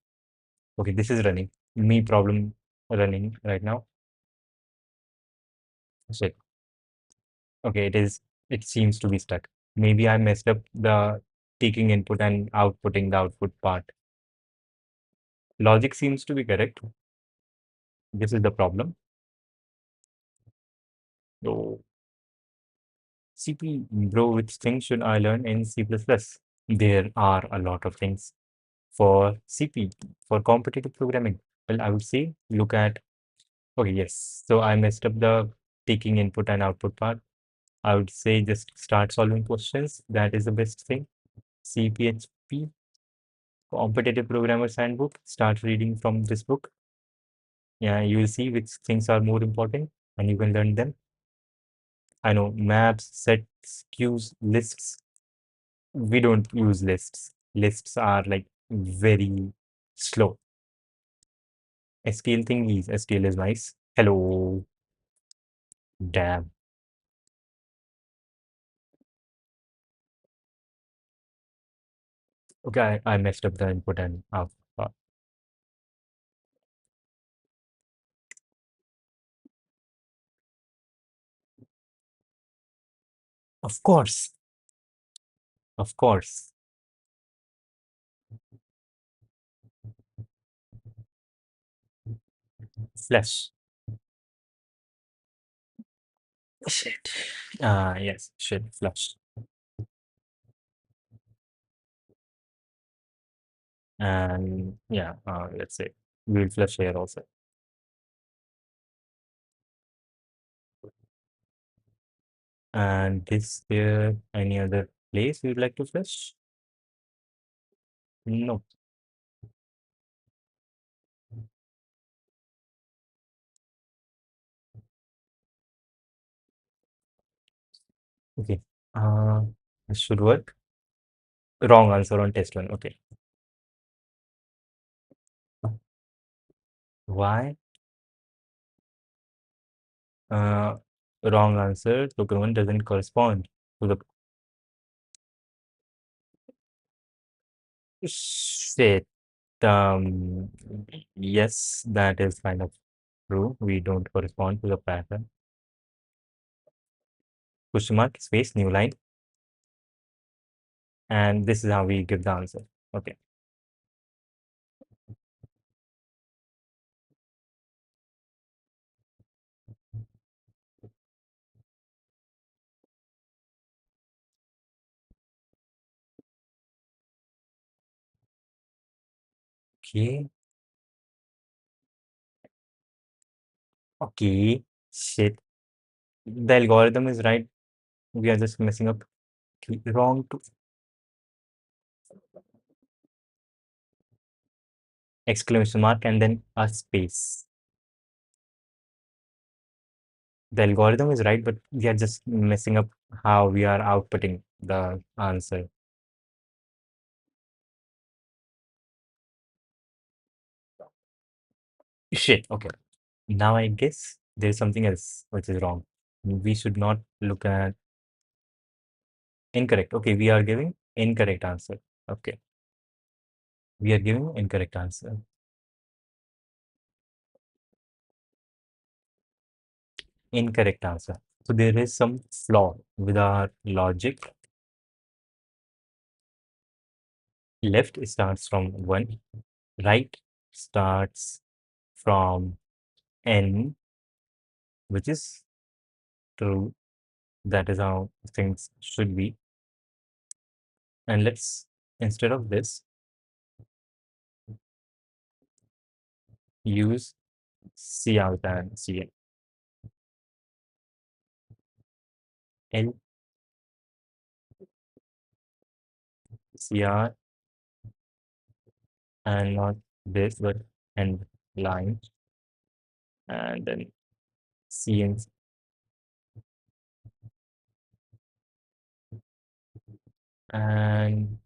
Okay, this is running. Me problem running right now. Shit. Okay, it seems to be stuck. Maybe I messed up the taking input and outputting the output part. Logic seems to be correct. This is the problem. So CP, bro, which thing should I learn in C++? There are a lot of things for CP, for competitive programming. Well, I would say look at, okay, yes. So I messed up the taking input and output part. I would say just start solving questions. That is the best thing. CPHP, Competitive Programmer's Handbook. Start reading from this book. Yeah, you will see which things are more important and you can learn them. I know maps, sets, queues, lists. We don't use lists. Lists are like very slow. STL thingies. STL is nice. Hello. Damn. Okay, I messed up the input and output. Of course. Of course. Flush. Shit. Yes, shit, flush. And yeah, let's say we'll flush here also. And is there any other place you'd like to flush? No. Okay. Uh, this should work. Wrong answer on test one. Okay. Why? Uh, Wrong answer. Token one doesn't correspond to the shit. Um, yes, that is kind of true. We don't correspond to the pattern. Question mark, space, new line. And this is how we give the answer. Okay. Okay. Okay. Shit. The algorithm is right. We are just messing up. Wrong to exclamation mark and then a space. The algorithm is right, but we are just messing up how we are outputting the answer. Shit. Okay. Now I guess there's something else which is wrong. We should not look at incorrect. Okay, we are giving incorrect answer. Okay. We are giving incorrect answer. Incorrect answer. So there is some flaw with our logic. Left starts from 1, right starts from n, which is true. That is how things should be. And let's, instead of this, use C out and C in. L, C R, and not this, but end line, and then C in. And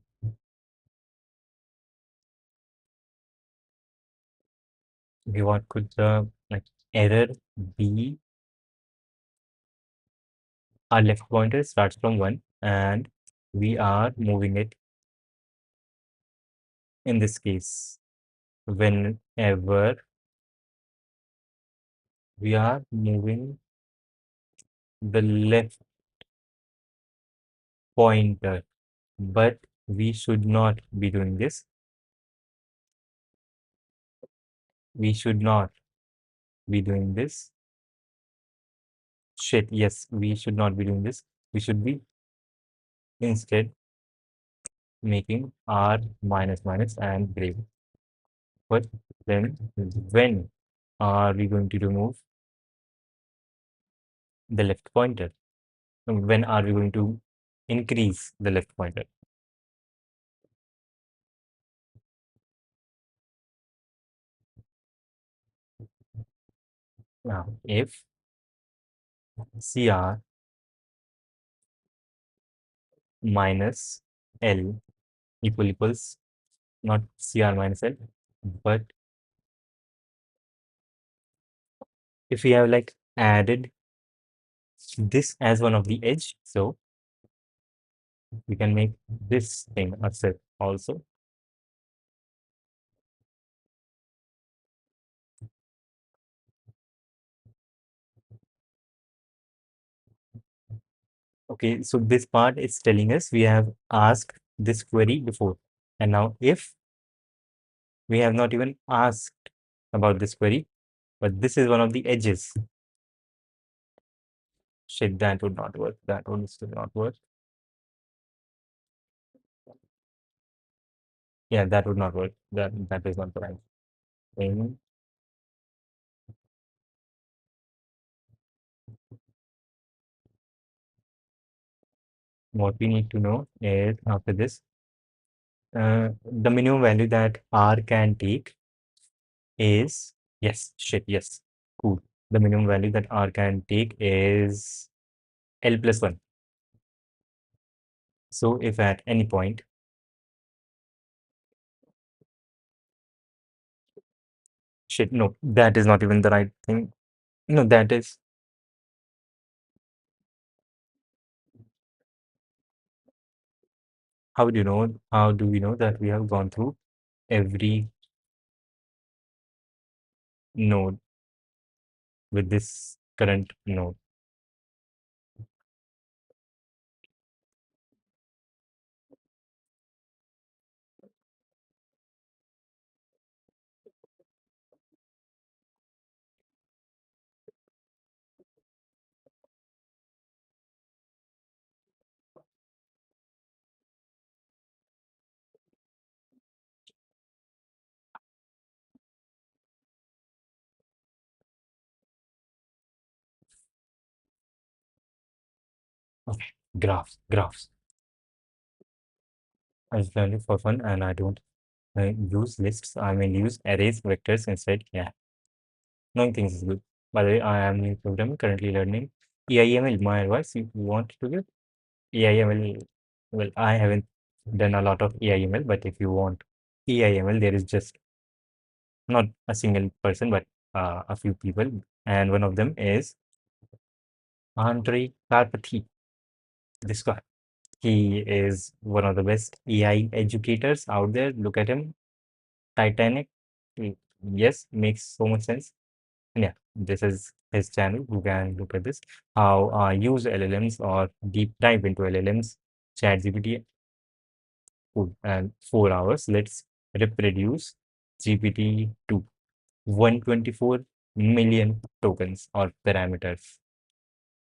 what could the like error be? Our left pointer starts from 1 and we are moving it in this case whenever we are moving the left pointer, but we should not be doing this. We should not be doing this. Shit, yes, we should not be doing this. We should be instead making r minus minus and grave. But then when are we going to remove the left pointer? When are we going to increase the left pointer? Now, if CR minus L equals not CR minus L, but if we have like added this as one of the edge, so we can make this thing a set also. Okay, so this part is telling us we have asked this query before. And now if we have not even asked about this query, but this is one of the edges. Shit, that would not work. That would still not work. Yeah, that would not work. That is not the right thing. What we need to know is after this, the minimum value that R can take is yes, shit, yes, cool. The minimum value that R can take is L plus 1. So if at any point, shit, no, that is not even the right thing. No, that is, how do you know? How do we know that we have gone through every node with this current node? Okay, graphs. I just learned it for fun and I don't use lists. I may use arrays, vectors instead. Yeah, knowing things is good. By the way, I am new programming, currently learning EIML. My advice, if you want to give EIML, well, I haven't done a lot of EIML, but if you want EIML, there is just not a single person, but a few people, and one of them is Andre Karpathy. This guy, he is one of the best AI educators out there. Look at him, Titanic. Mm, yes, makes so much sense. And yeah, this is his channel. You can look at this. How use LLMs or deep dive into LLMs, ChatGPT, cool. And 4 hours. Let's reproduce GPT-2. 124 million tokens or parameters.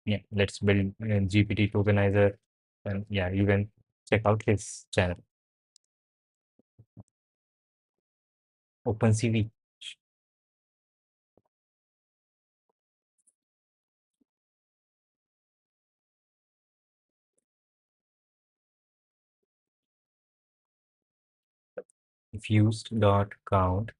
Yeah, let's build GPT tokenizer. And yeah, you can check out his channel. OpenCV. Fused.count.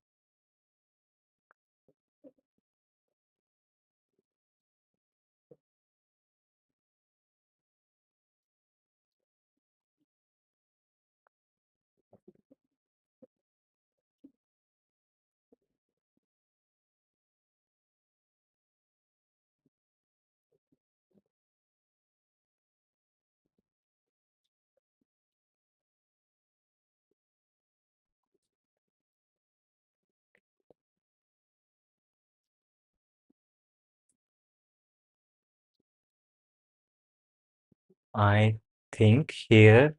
I think here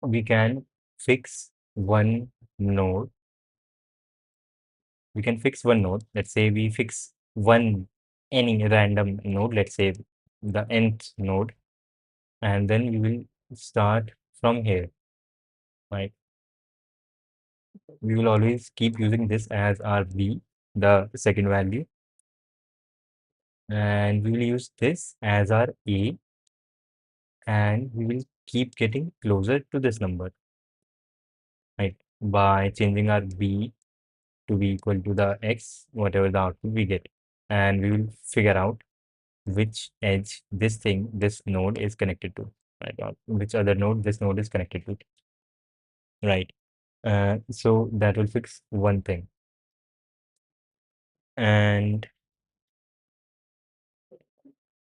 we can fix one node. We can fix one node. Let's say we fix one any random node, let's say the nth node, and then we will start from here, right? We will always keep using this as our B, the second value, and we will use this as our A, and we will keep getting closer to this number, right? By changing our B to be equal to the X, whatever the output we get. And we will figure out which edge this node is connected to. right? Or which other node this node is connected to, right? So that will fix one thing. And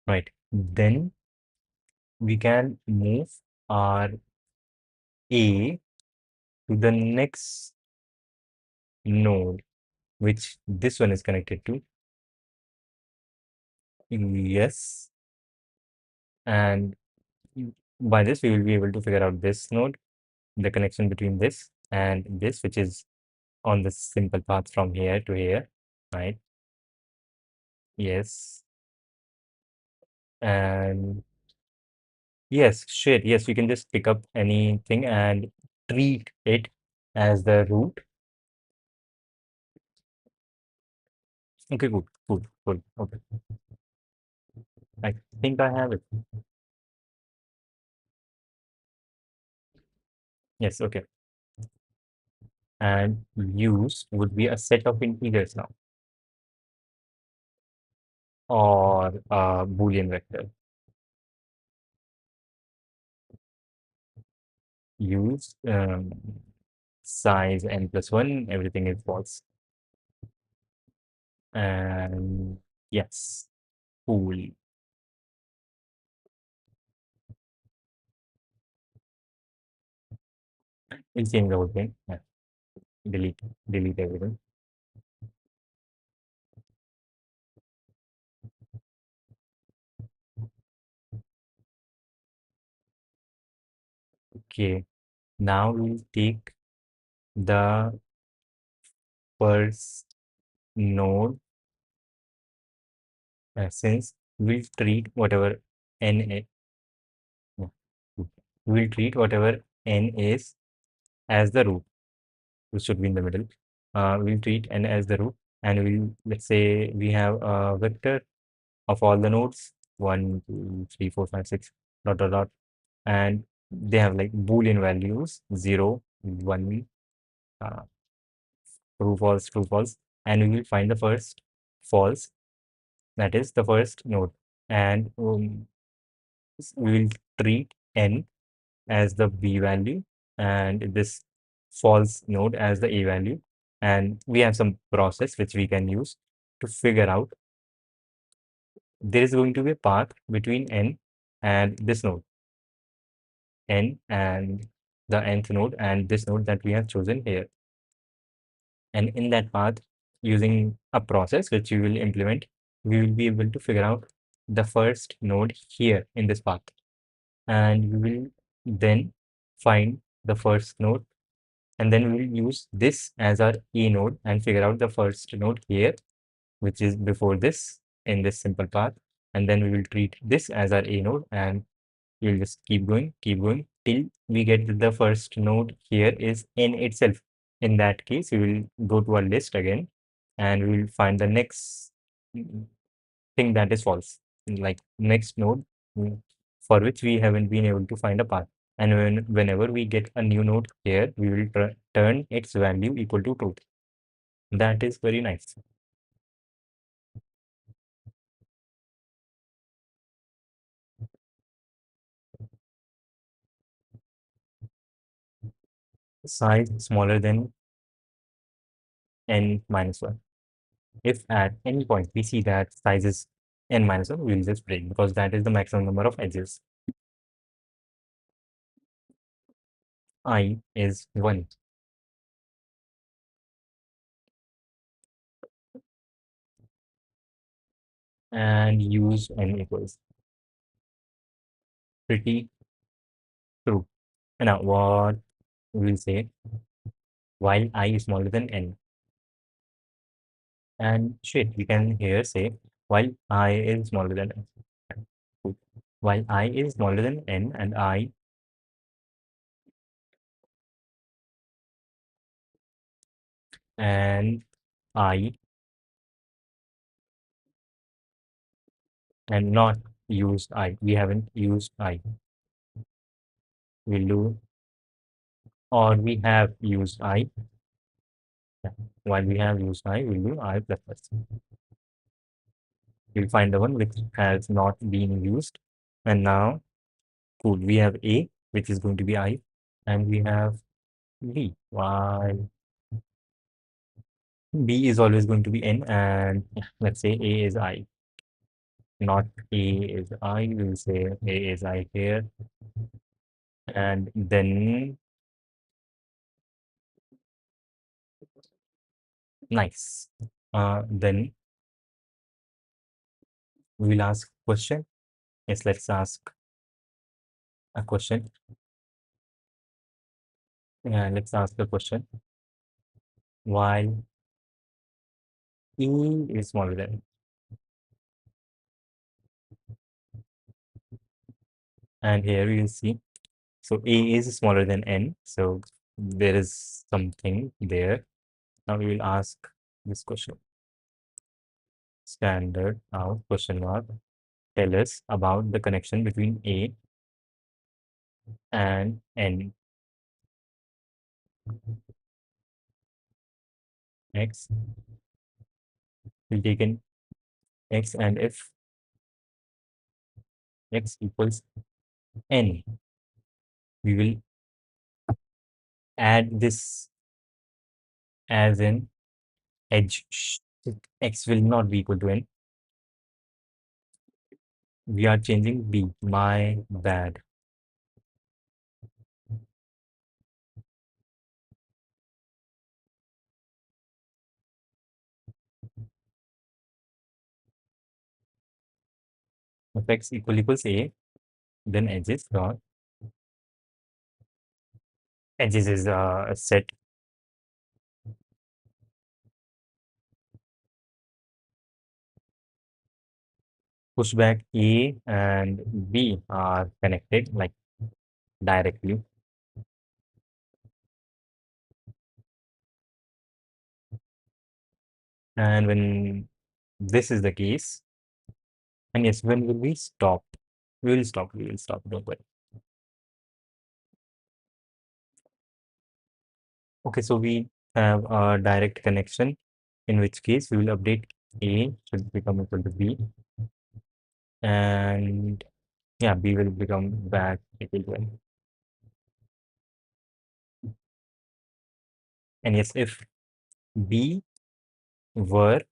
right, then we can move our A to the next node, which this one is connected to. Yes. And by this, we will be able to figure out this node, the connection between this and this, which is on the simple path from here to here, right? Yes. And yes, shit. Yes, we can just pick up anything and treat it as the root. Okay, good, cool, cool. Okay. I think I have it. Yes, okay. And use would be a set of integers now, or a Boolean vector. Use size n plus 1, everything is false. And yes, cool. We'll change the whole thing. Yeah. Delete everything. Okay, now we'll take the first node, since we'll treat whatever n is, yeah, we'll treat whatever n is as the root, which should be in the middle. We'll treat n as the root, and let's say we have a vector of all the nodes 1, 2, 3, 4, 5, 6, dot dot dot, and they have like Boolean values 0, 1, uh, true, false, and we will find the first false, that is the first node, and we will treat n as the b value and this false node as the a value, and we have some process which we can use to figure out there is going to be a path between n and this node, n and the nth node and this node that we have chosen here. And in that path, using a process which we will implement, we will be able to figure out the first node here in this path. And we will then find the first node, and then we will use this as our E node and figure out the first node here, which is before this in this simple path. And then we will treat this as our A node, and we'll just keep going till we get the first node here is n itself. In that case, we will go to our list again and we will find the next thing that is false, like next node, for which we haven't been able to find a path. And whenever we get a new node here, we will turn its value equal to truth. That is very nice. Size smaller than n minus 1. If at any point we see that size is n minus 1, we'll just break because that is the maximum number of edges. I is 1. And use n equals. Pretty true. Now, what we'll say, while I is smaller than n. And shit, we can here say, while I is smaller than n. While I is smaller than n and and I and not used I. We haven't used I. We'll do, or we have used I. While we have used I, we'll do I plus plus. We'll find the one which has not been used. And now Cool. We have A, which is going to be I, and we have B. While B is always going to be N, and let's say A is I. Not A is I. We will say A is I here, and then nice. Then we will ask question. Yes, let's ask a question. Yeah, let's ask the question. While E is smaller than, and here we will see. So A is smaller than N. So there is something there. Now we will ask this question. Standard out question mark. Tell us about the connection between A and N. X. We'll take in X, and if X equals N, we will add this as an edge. X will not be equal to N. We are changing B. My bad. If X equals A, then edges dot edges is a set. Pushback A and B are connected like directly. And when this is the case, and yes, when will we stop? We will stop. We will stop. Don't worry. Okay, so we have a direct connection, in which case we will update A should become equal to B, and yeah, B will become back equal to N. And yes, if B were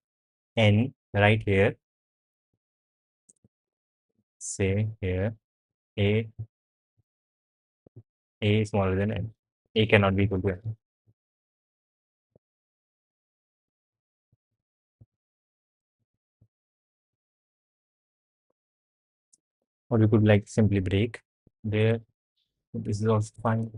N right here, say here, A is smaller than N. A cannot be equal to N. Or we could like simply break there. This is also fine.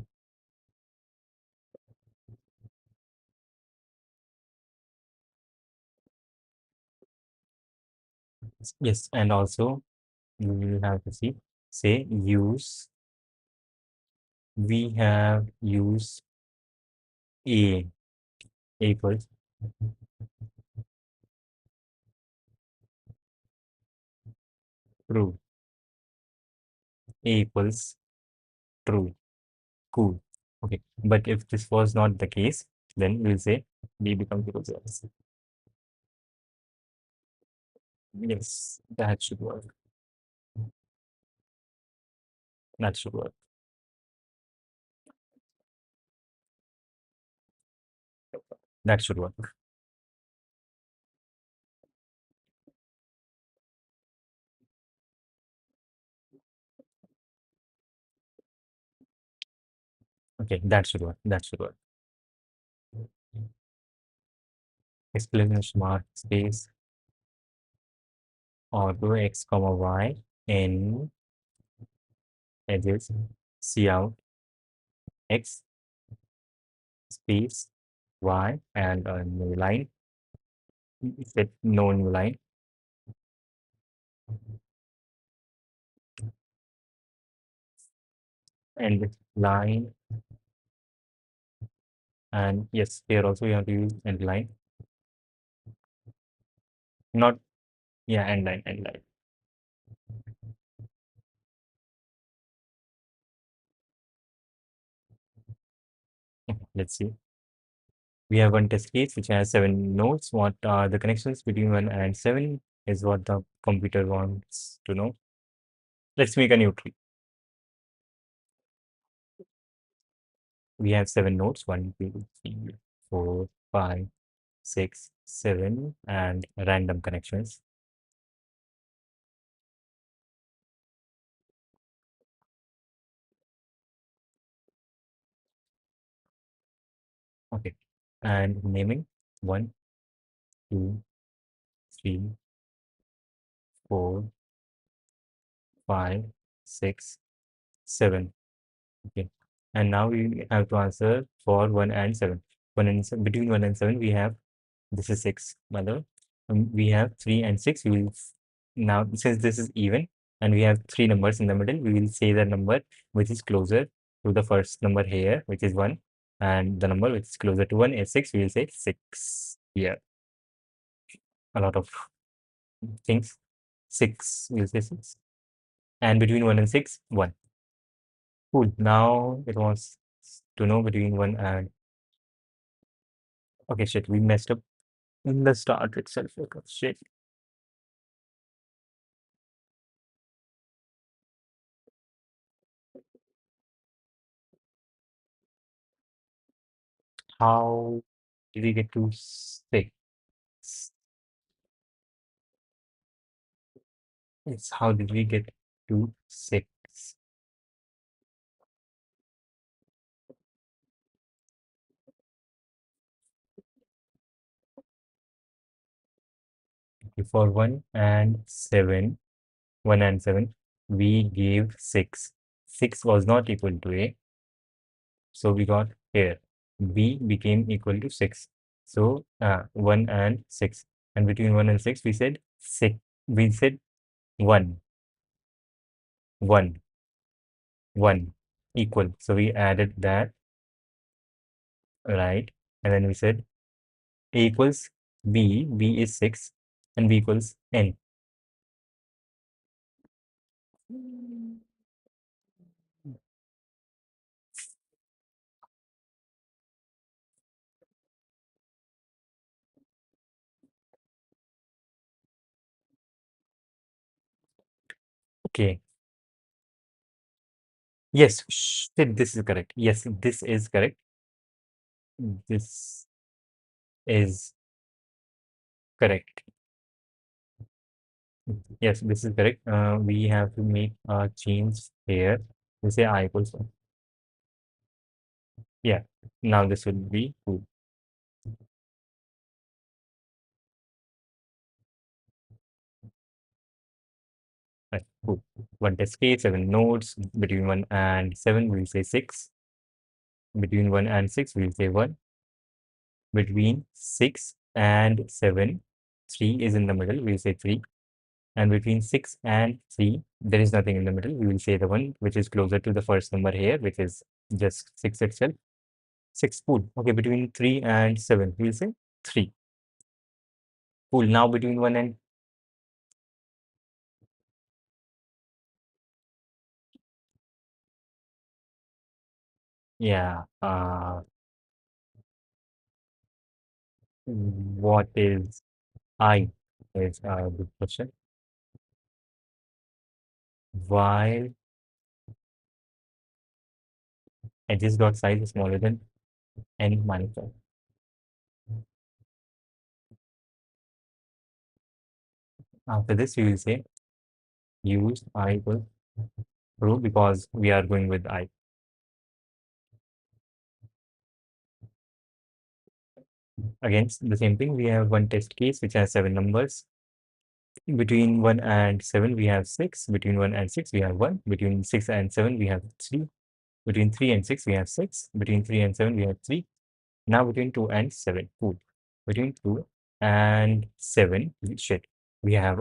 Yes, and also we will have to see, say use, we have use A equals true. A equals true. Cool. Okay. But if this was not the case, then we'll say B becomes equal to S. Yes, that should work. That should work. That should work. Okay, that should work. That should work. Exclamation mark space auto x comma y in edges C out x space y and a new line. Set no new line. And line, and yes, here also you have to use end line. Not, yeah, end line, end line. Okay, let's see. We have one test case which has 7 nodes. What are the connections between 1 and 7 is what the computer wants to know. Let's make a new tree. We have 7 nodes, 1, 2, 3, 4, 5, 6, 7, and random connections. Okay. And naming 1, 2, 3, 4, 5, 6, 7. Okay. And now we have to answer for 1 and 7. 1 and 7, between 1 and 7, we have this is 6, mother. We have 3 and 6. We will now, since this is even and we have three numbers in the middle, we will say the number which is closer to the first number here, which is 1, and the number which is closer to 1 is 6. We will say 6 here. A lot of things. 6, we will say 6. And between 1 and 6, 1. Cool. Now it wants to know between 1 and. Okay, shit, we messed up in the start itself. Okay, shit. How did we get to 6? It's how did we get to 6? For 1 and 7, we gave 6. 6 was not equal to A, so we got here. B became equal to 6. So 1 and 6. And between 1 and 6, we said 6. We said 1, 1, 1 equal. So we added that, right? And then we said A equals B, B is 6, and B equals N. Okay. Yes, shit, this is correct. Yes, this is correct. This is correct. Yes, this is correct. We have to make a change here. We say I equals 1. Yeah, now this would be 2. Right, cool. One test case, 7 nodes. Between 1 and 7, we'll say 6. Between 1 and 6, we'll say 1. Between 6 and 7, 3 is in the middle, we'll say 3. And between 6 and 3, there is nothing in the middle. We will say the one which is closer to the first number here, which is just 6 itself. 6, cool. Okay, between 3 and 7, we'll say 3. Cool. Now between 1 and yeah, what is I is a good question. While edges dot size is smaller than n minus 1. After this, we will say use I equals true because we are going with I. Again, the same thing. We have one test case which has 7 numbers. Between 1 and 7, we have 6. Between 1 and 6, we have 1. Between 6 and 7, we have 3. Between 3 and 6, we have 6. Between 3 and 7, we have 3. Now between 2 and 7, cool. Between 2 and 7, shit, we have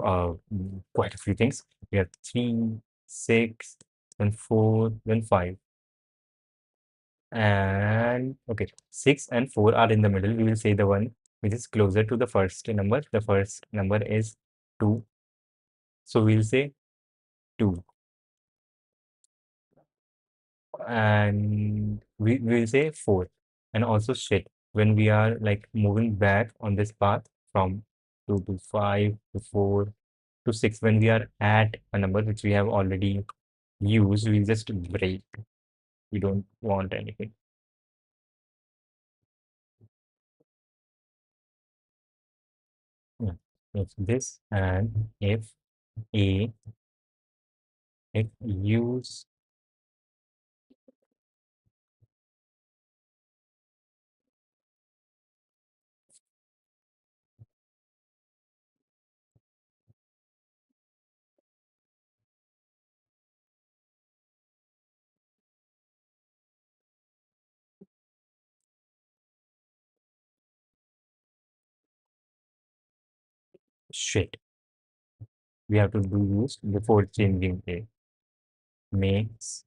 quite a few things. We have 3, 6, then 4, then 5. And okay, 6 and 4 are in the middle. We will say the one which is closer to the first number. The first number is 2. So we'll say 2. And we will say 4. And also shit, when we are like moving back on this path from 2 to 5 to 4 to 6, when we are at a number which we have already used, we just break. We don't want anything. if this and a if use shit, we have to do use before changing a makes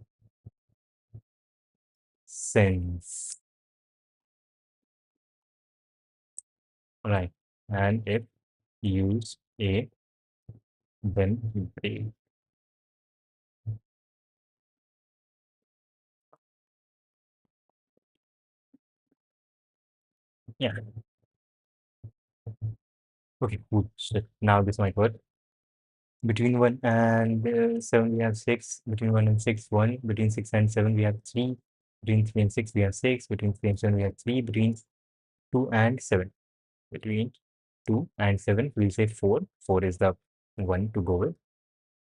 sense, right? And if use a then break. Yeah. Okay, cool. Shit. Now this might work. Between 1 and 7, we have 6. Between 1 and 6, 1. Between 6 and 7, we have 3. Between 3 and 6, we have 6. Between 3 and 7, we have 3. Between 2 and 7. Between 2 and 7, we'll say 4. 4 is the one to go with.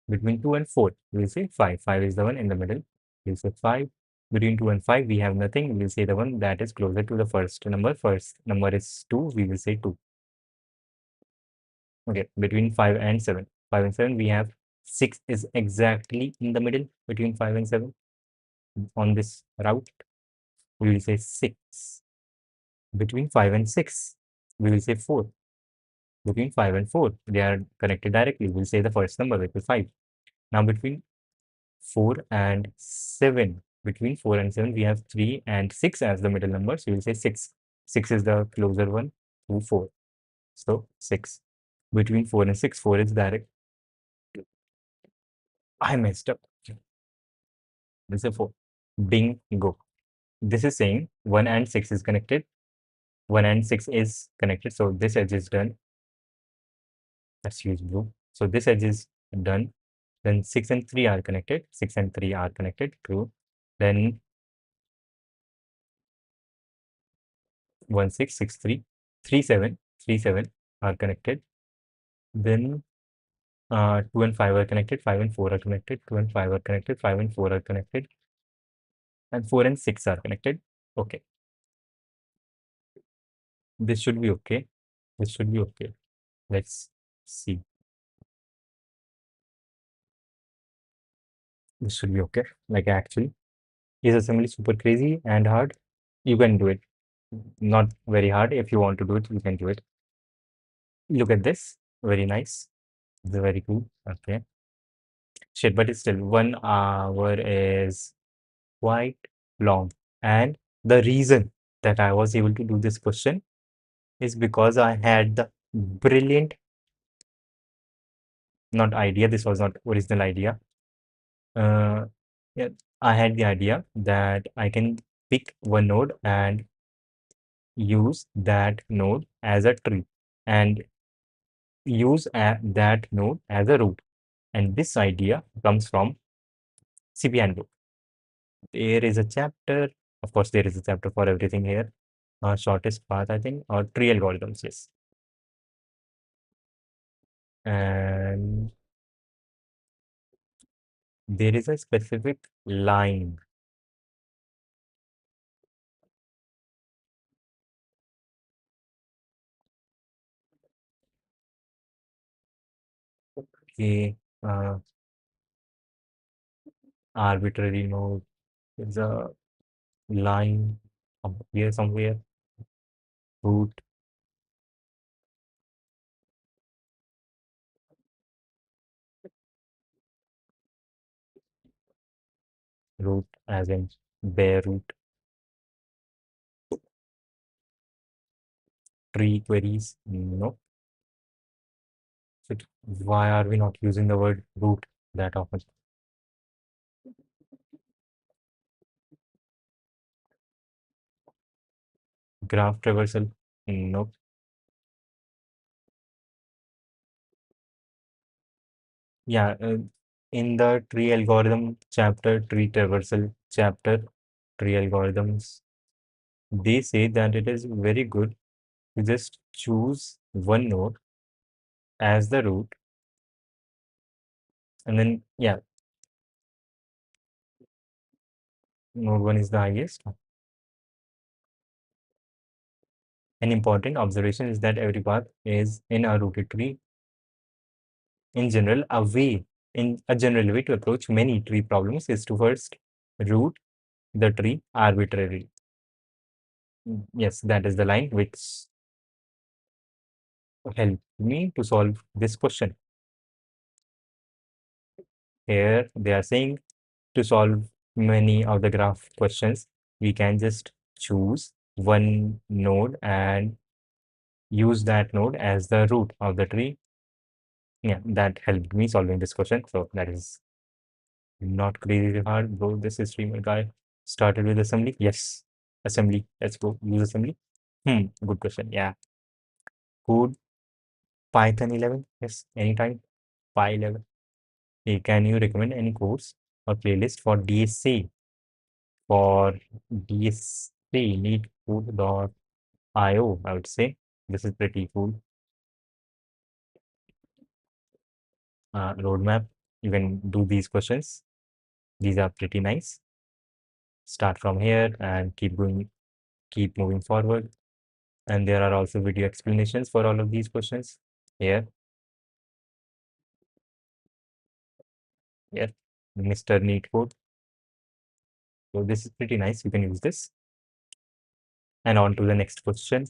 Between 2 and 4, we'll say 5. 5 is the one in the middle. We'll say 5. Between 2 and 5, we have nothing. We'll say the one that is closer to the first number. First number is 2. We will say 2. Okay, between 5 and 7. 5 and 7, we have 6 is exactly in the middle between 5 and 7. On this route, we will say 6. Between 5 and 6, we will say 4. Between 5 and 4, they are connected directly. We'll say the first number, which is 5. Now, between 4 and 7, between 4 and 7, we have 3 and 6 as the middle number. So, we'll say 6. 6 is the closer one to 4. So, 6. Between 4 and 6, 4 is direct. I messed up. This is 4. Bingo. This is saying 1 and 6 is connected. 1 and 6 is connected. So this edge is done. Let's use blue. So this edge is done. Then 6 and 3 are connected. 6 and 3 are connected. True. Then 1, 6, 6, 3. 3, 7. 3, 7 are connected. Then 2 and 5 are connected. 5 and 4 are connected. 2 and 5 are connected. 5 and 4 are connected. And 4 and 6 are connected. Okay. This should be okay. This should be okay. Let's see. This should be okay. Like actually, is assembly super crazy and hard? You can do it. Not very hard. If you want to do it, you can do it. Look at this. Very nice. This is very cool. Okay. Shit, but it's still 1 hour is quite long. And the reason that I was able to do this question is because I had the brilliant, not idea, this was not original idea. Uh, yeah, I had the idea that I can pick one node and use that node as a tree and use that node as a root. And this idea comes from CP handbook. There is a chapter, of course, there is a chapter for everything here. Shortest path, I think, or tree algorithms, yes. And there is a specific line. Okay, arbitrary node. There's a line up here somewhere. Root, root as in bare root. Tree queries. No. So why are we not using the word root that often? Graph traversal. No. Yeah, in the tree algorithm chapter, tree traversal chapter, tree algorithms, they say that it is very good to just choose one node as the root, and then yeah, node 1 is the highest. An important observation is that every path is in a rooted tree. In general, a general way to approach many tree problems is to first root the tree arbitrarily. Yes, that is the line which helped me to solve this question. Here they are saying to solve many of the graph questions, we can just choose one node and use that node as the root of the tree. Yeah, that helped me solving this question. So that is not crazy hard, bro. This is streamer guy started with assembly. Yes, assembly. Let's go use assembly. Good question. Yeah. Code Python 11. Yes, anytime. Py 11. Hey, can you recommend any course or playlist for DSA? For DSA, need code.io, I would say. This is pretty cool. Roadmap. You can do these questions. These are pretty nice. Start from here and keep going, keep moving forward. And there are also video explanations for all of these questions here. Here, Mr. Neat Code. So this is pretty nice. You can use this. And on to the next question.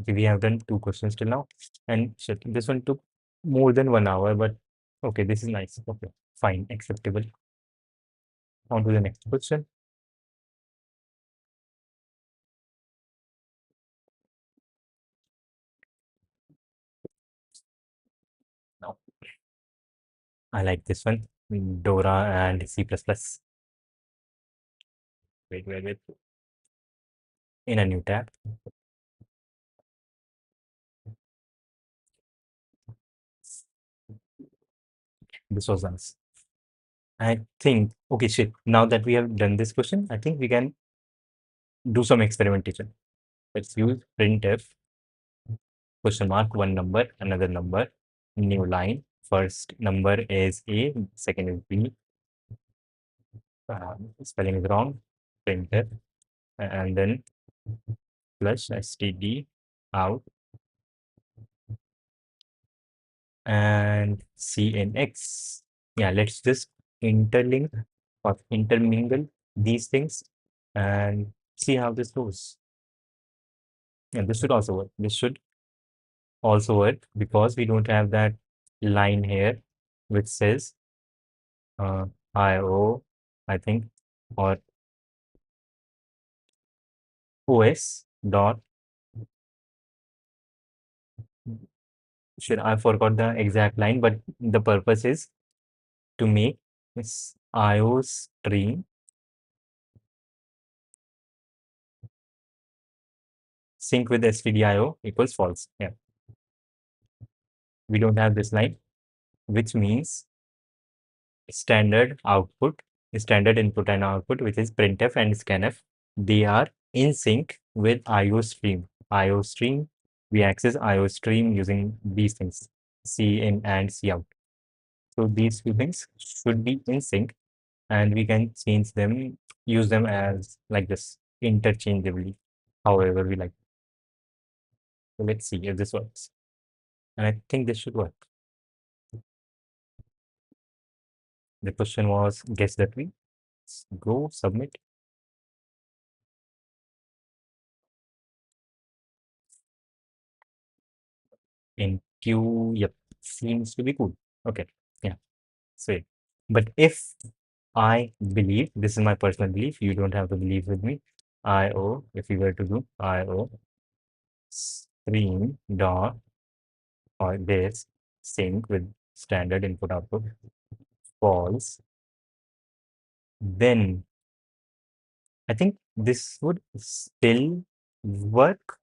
Okay, we have done 2 questions till now. And shit, this one took more than 1 hour, but okay, this is nice. Okay, fine, acceptable. On to the next question. Now, I like this one. Dora and C++. Wait. In a new tab. This was nice. I think, okay, shit. Now that we have done this question, I think we can do some experimentation. Let's use printf question mark one number, another number, new line. First number is A, second is B. Spelling is wrong. Printf, and then plus std out and cnx. Yeah, let's just interlink or intermingle these things and see how this goes. Yeah, this should also work. This should also work because we don't have that line here which says IO, I think, or OS dot. Should I forgot the exact line, but the purpose is to make this IO stream sync with stdio equals false. Yeah, we don't have this line, which means standard output, standard input and output, which is printf and scanf, they are in sync with IO stream. IO stream, we access IO stream using these things, C in and C out. So these two things should be in sync, and we can change them, use them as like this interchangeably, however we like. So let's see if this works. And I think this should work. The question was guess the tree. Go submit. In Q, yep, seems to be cool. Okay, yeah, sweet. But if I believe, this is my personal belief, you don't have to believe with me. IO, if you were to do IO stream dot or this sync with standard input output false, then I think this would still work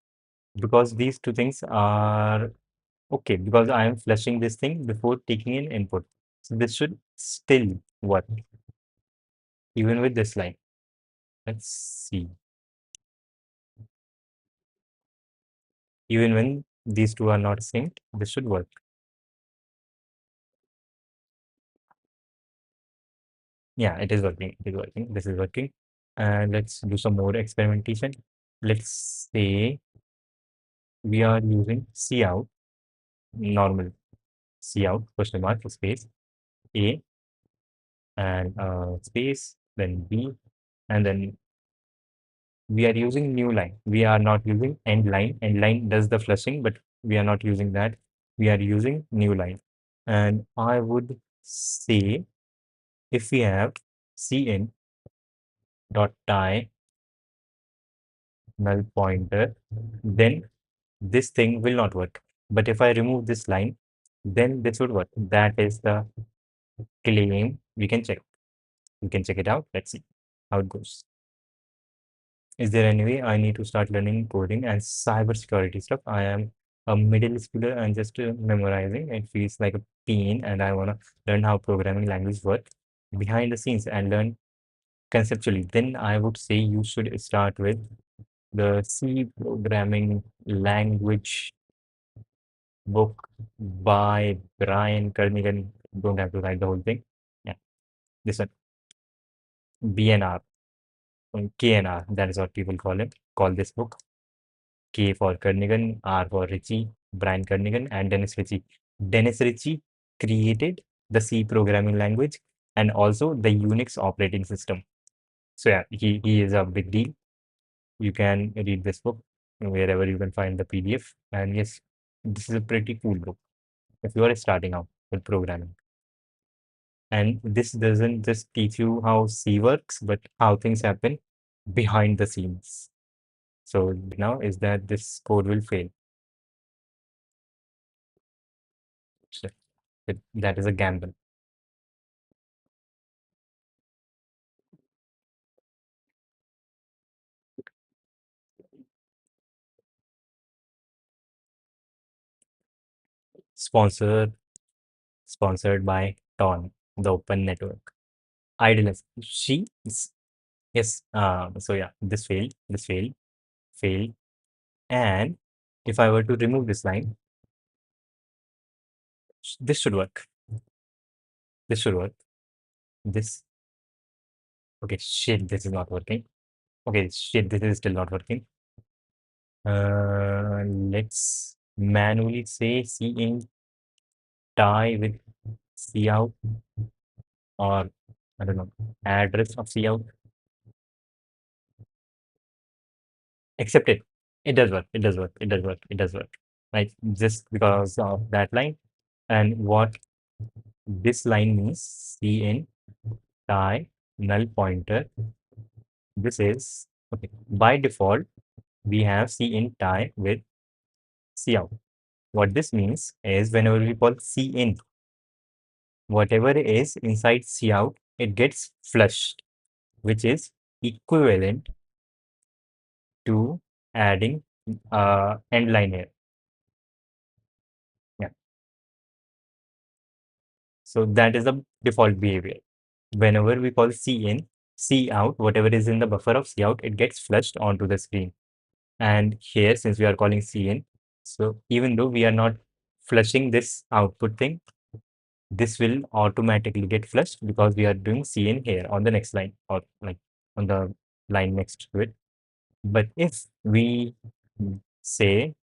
because these two things are okay, because I am flushing this thing before taking in input. So this should still work even with this line. Let's see. Even when these two are not synced, this should work. Yeah, it is working. It is working. This is working. And let's do some more experimentation. Let's say we are using cout, normal cout, question mark, space, A, and space, then B, and then we are using new line. We are not using end line. End line does the flushing, but we are not using that. We are using new line. And I would say if we have cin dot tie null pointer, then this thing will not work. But if I remove this line, then this would work. That is the claim. We can check. We can check it out. Let's see how it goes. Is there any way I need to start learning coding and cybersecurity stuff? I am a middle schooler and just memorizing. It feels like a pain, and I want to learn how programming language work behind the scenes and learn conceptually. Then I would say you should start with the C programming language book by Brian Kernighan. Don't have to write the whole thing. Yeah, this one, BNR, KNR. That is what people call it. Call this book. K for Kernighan, R for Ritchie, Brian Kernighan, and Dennis Ritchie. Dennis Ritchie created the C programming language and also the Unix operating system. So yeah, he is a big deal. You can read this book wherever you can find the PDF. And yes, this is a pretty cool book if you are starting out with programming. And this doesn't just teach you how C works, but how things happen behind the scenes. So now is that this code will fail. So that is a gamble. Sponsored sponsored by Ton, the open network. Idleness. Yes. So yeah, this failed. And if I were to remove this line, this should work. This should work. This okay, shit, this is not working. Okay, shit, this is still not working. Let's manually say C in tie with C out, or I don't know, address of C out. Accept it. It does work. It does work. It does work. It does work. Right? Just because of that line. And what this line means, cin tie null pointer. This is okay. By default, we have cin tie with cout. What this means is whenever we call cin, whatever is inside cout, it gets flushed, which is equivalent to adding end line here. Yeah. So that is the default behavior. Whenever we call cin, cout, whatever is in the buffer of cout, it gets flushed onto the screen. And here, since we are calling cin, so even though we are not flushing this output thing, this will automatically get flushed because we are doing cin here on the next line, or like on the line next to it. But if we say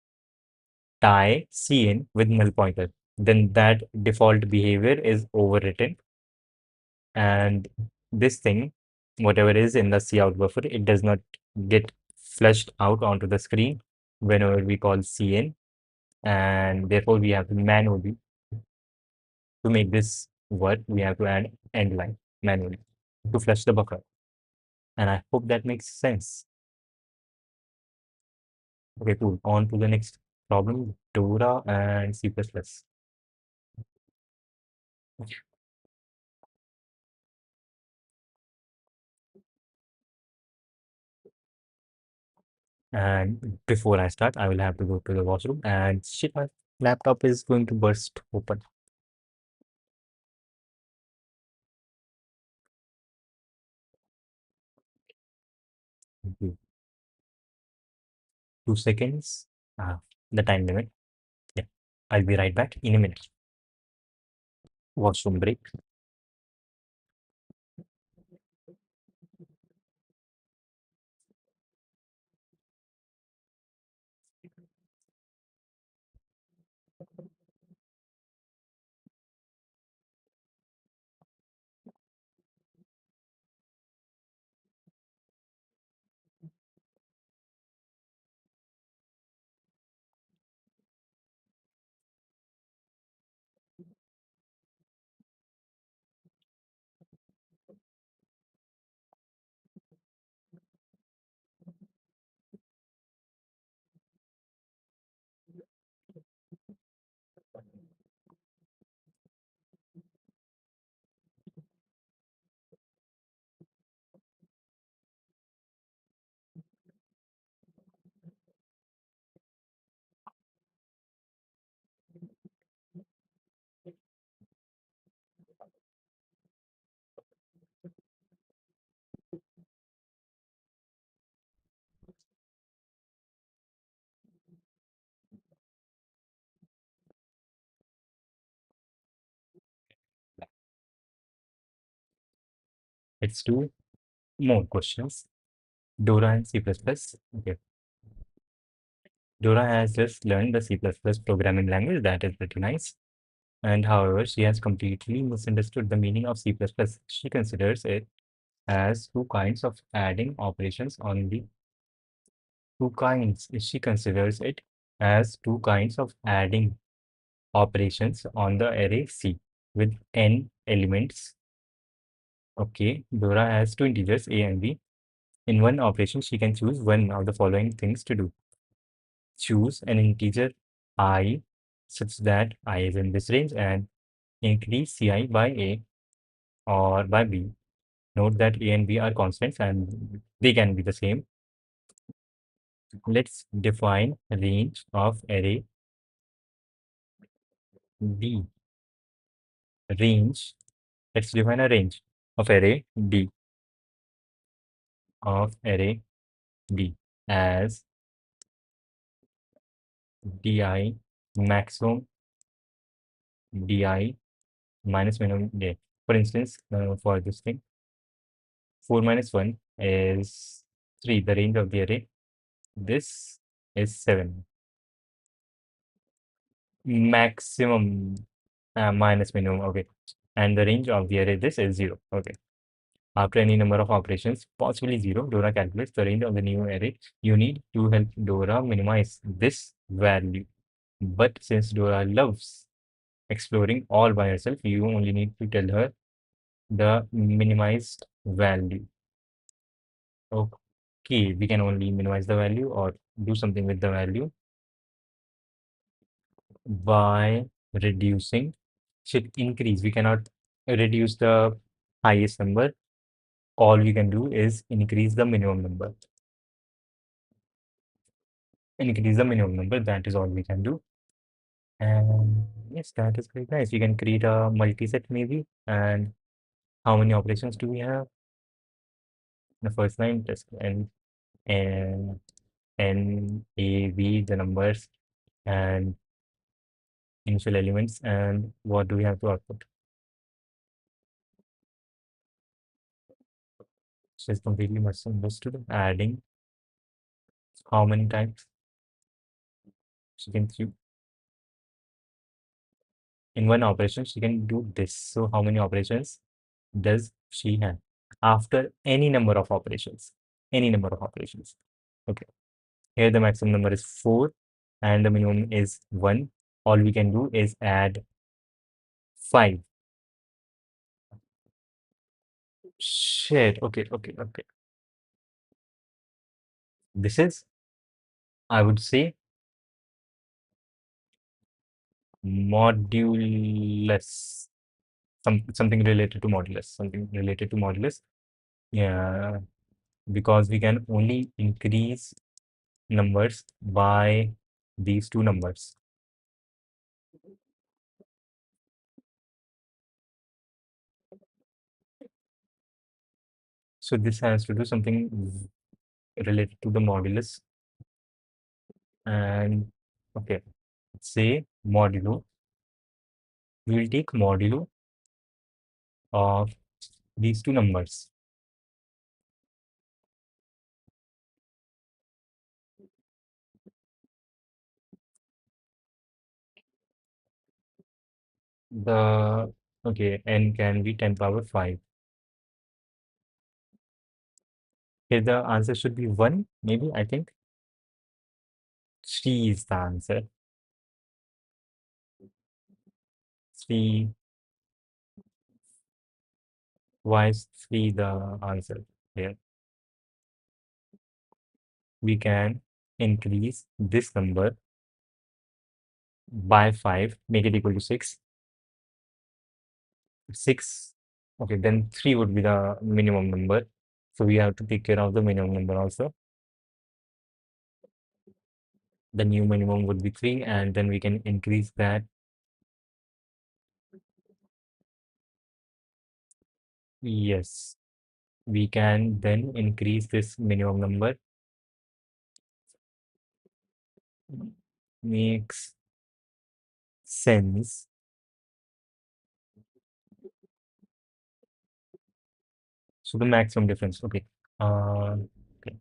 tie cin with null pointer, then that default behavior is overwritten, and this thing, whatever is in the cout buffer, it does not get flushed out onto the screen whenever we call cin, and therefore we have to manually, to make this work, we have to add end line manually to flush the buffer. And I hope that makes sense. Okay, cool. On to the next problem, Dora and C++. And before I start, I will have to go to the washroom, and shit, my laptop is going to burst open. Okay, 2 seconds, the time limit. I'll be right back in a minute. Washroom break. Let's do more questions. Dora and C++. Okay. Dora has just learned the C++ programming language. That is pretty nice. And however, she has completely misunderstood the meaning of C++. She considers it as two kinds of adding operations on the two kinds. She considers it as two kinds of adding operations on the array C with n elements. Okay, Dora has two integers A and B. In one operation, she can choose one of the following things to do. Choose an integer I such that I is in this range and increase Ci by A or by B. Note that A and B are constants and they can be the same. Let's define range of array D. Range. Let's define a range of array D as di maximum di minus minimum day. For instance, for this thing, 4 minus 1 is 3, the range of the array. This is 7. Maximum minus minimum, okay. And the range of the array, this is 0, okay. After any number of operations, possibly 0, Dora calculates the range of the new array. You need to help Dora minimize this value. But since Dora loves exploring all by herself, you only need to tell her the minimized value. Okay, we can only minimize the value or do something with the value by reducing, should increase. We cannot reduce the highest number. All we can do is increase the minimum number. Increase the minimum number, that is all we can do. And yes, that is very nice. We can create a multi-set maybe. And how many operations do we have? The first line, just and N, A, B, the numbers and initial elements. And what do we have to output? So it's completely misunderstood. Adding how many times? She can do in one operation, she can do this. So how many operations does she have? After any number of operations. Any number of operations. Okay. Here the maximum number is 4 and the minimum is 1. All we can do is add 5. Shit. Okay, okay, okay. This is, I would say, modulus. Something related to modulus. Something related to modulus. Yeah, because we can only increase numbers by these two numbers. So this has to do something related to the modulus. And okay, say modulo. We will take modulo of these two numbers. The okay, n can be 10 power 5. Here the answer should be 1, maybe, I think. 3 is the answer. 3. Why is 3 the answer here? We can increase this number by 5, make it equal to 6. 6, okay, then 3 would be the minimum number. So we have to take care of the minimum number also. The new minimum would be 3, and then we can increase that. Yes, we can then increase this minimum number. Makes sense. So the maximum difference. Okay. Okay.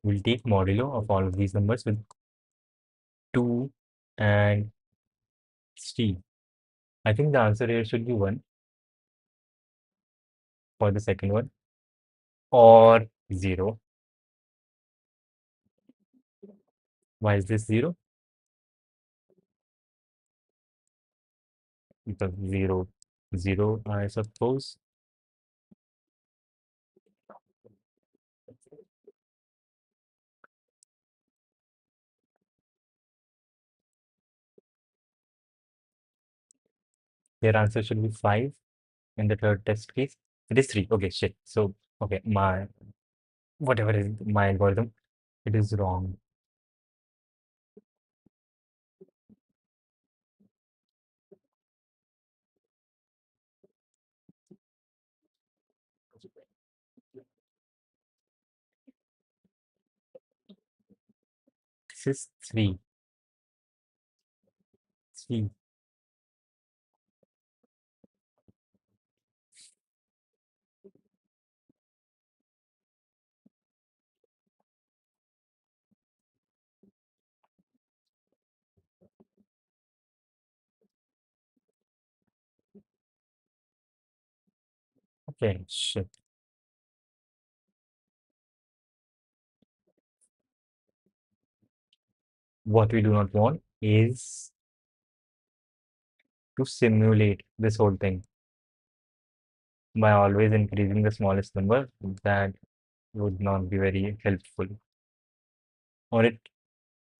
We'll take modulo of all of these numbers with 2 and 3. I think the answer here should be 1 for the second one, or 0. Why is this 0? Because 0, 0, I suppose. Their answer should be 5 in the third test case. It is 3. Okay, shit. So, okay, my whatever is my algorithm, it is wrong. This is 3. 3. Okay, shit. What we do not want is to simulate this whole thing by always increasing the smallest number. That would not be very helpful. Or it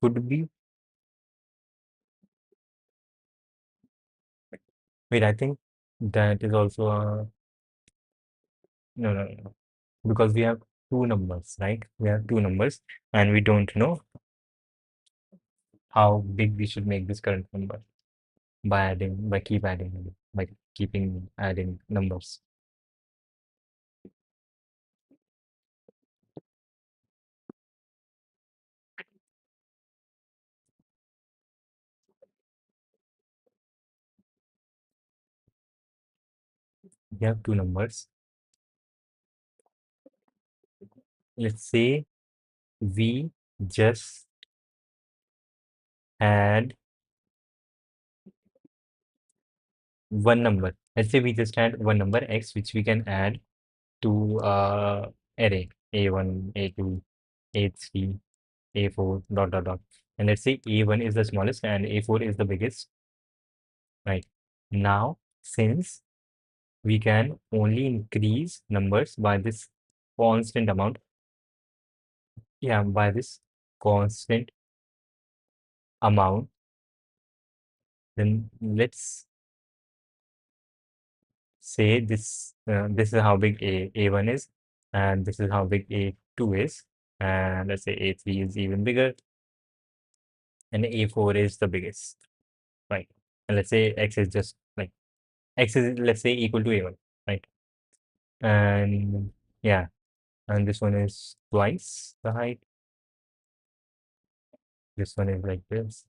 could be. Wait, I think that is also a no, no, no, no. Because we have two numbers, right? We have two numbers, and we don't know how big we should make this current number by adding, by keeping adding numbers. We have two numbers. Let's say we just add one number. Let's say we just add one number x, which we can add to array a1, a2, a3, a4, dot dot dot. And let's say a1 is the smallest and a4 is the biggest, right? Now, since we can only increase numbers by this constant amount, yeah, by this constant amount, then let's say this is how big a1 is, and this is how big a2 is, and let's say a3 is even bigger, and a4 is the biggest, right? And let's say x is just like x is, let's say, equal to a1, right? And yeah, and this one is twice the height. This one is like this.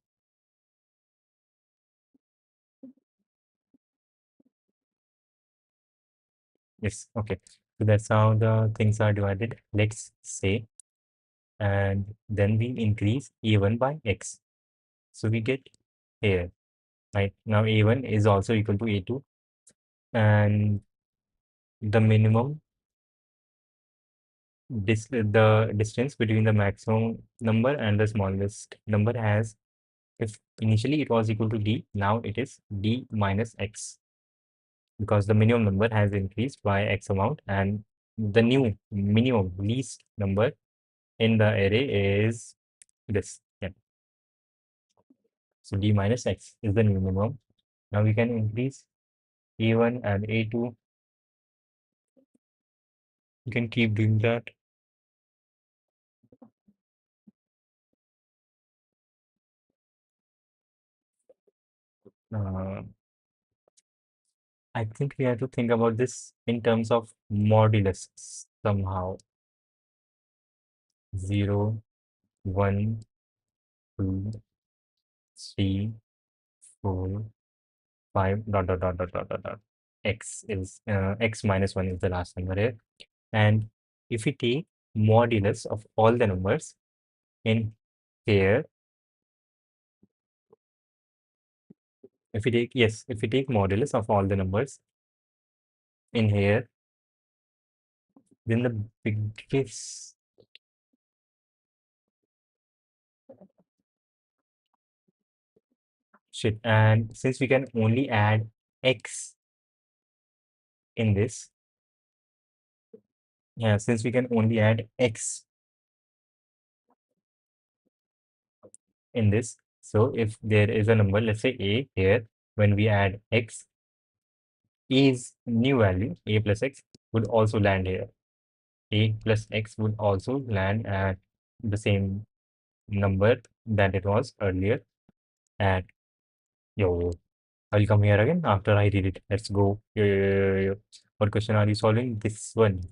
Yes, okay. So that's how the things are divided. Let's say, and then we increase a1 by x. So we get here, right? Now a1 is also equal to a2, and the minimum the distance between the maximum number and the smallest number has, if initially it was equal to d, now it is d minus x, because the minimum number has increased by x amount, and the new minimum least number in the array is this. Yeah. So d minus x is the new minimum. Now we can increase a1 and a2. You can keep doing that. Uh, I think we have to think about this in terms of modulus somehow. 0, 1, 2, 3, 4, 5, dot, dot, dot, dot, dot, dot, dot. X is x minus 1 is the last number here. And if we take modulus of all the numbers in here, if we take modulus of all the numbers in here, then the biggest shit. And since we can only add x in this, yeah, since we can only add x in this, so if there is a number, let's say a here, when we add x, a's new value, a plus x, would also land here. A plus x would also land at the same number that it was earlier at. Yo, I'll come here again after I read it. Let's go. Yo, yo, yo, yo, yo. What question are you solving? This one.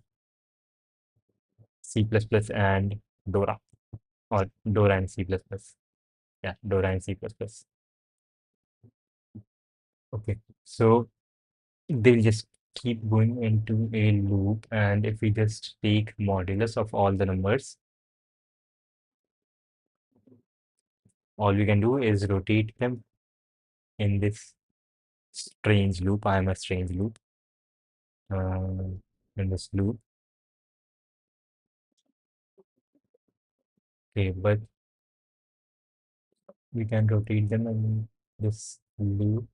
C++ and Dora, or Dora and C++. Yeah, Dora and C++. Okay, so they'll just keep going into a loop, and if we just take modulus of all the numbers, all we can do is rotate them in this strange loop. I am a strange loop. In this loop. Okay, but we can rotate them in this loop.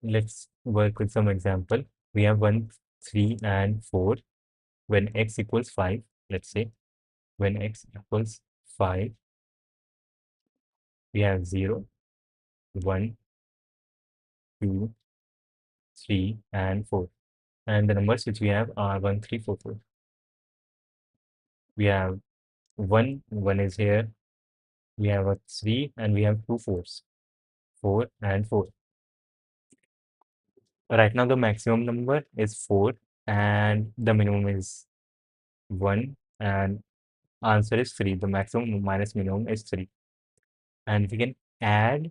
Let's work with some example. We have 1, 3, and 4. When x equals 5, let's say, when x equals 5, we have 0, 1, 2, 3, and 4. And the numbers which we have are 1, 3, 4, 4. We have 1 is here. We have a 3, and we have 2 4s, 4 and 4. Right now, the maximum number is 4, and the minimum is 1, and answer is 3. The maximum minus minimum is 3. And we can add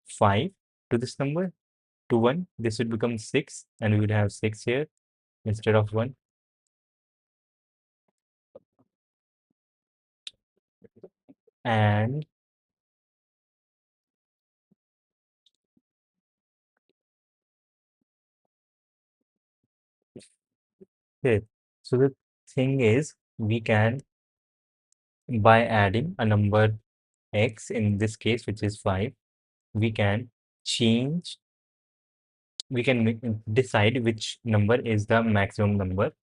5 to this number, to 1. This would become 6, and we would have 6 here instead of 1. And okay, so the thing is, we can, by adding a number x in this case, which is 5, we can change, we can decide which number is the maximum number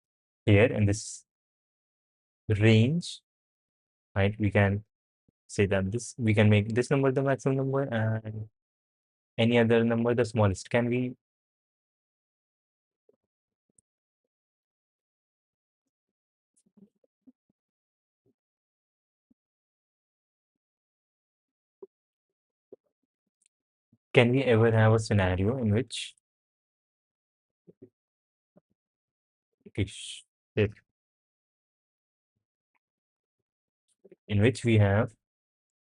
here in this range, right? We can say that this, we can make this number the maximum number and any other number the smallest. Can we ever have a scenario in which ish, if- in which we have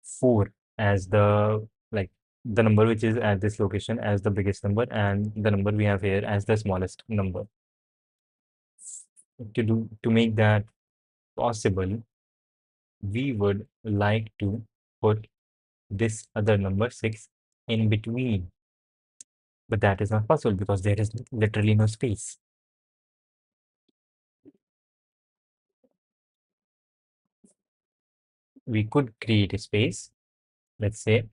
4 as the, like, the number which is at this location as the biggest number, and the number we have here as the smallest number? To make that possible, we would like to put this other number 6 in between, but that is not possible because there is literally no space. We could create a space. Let's say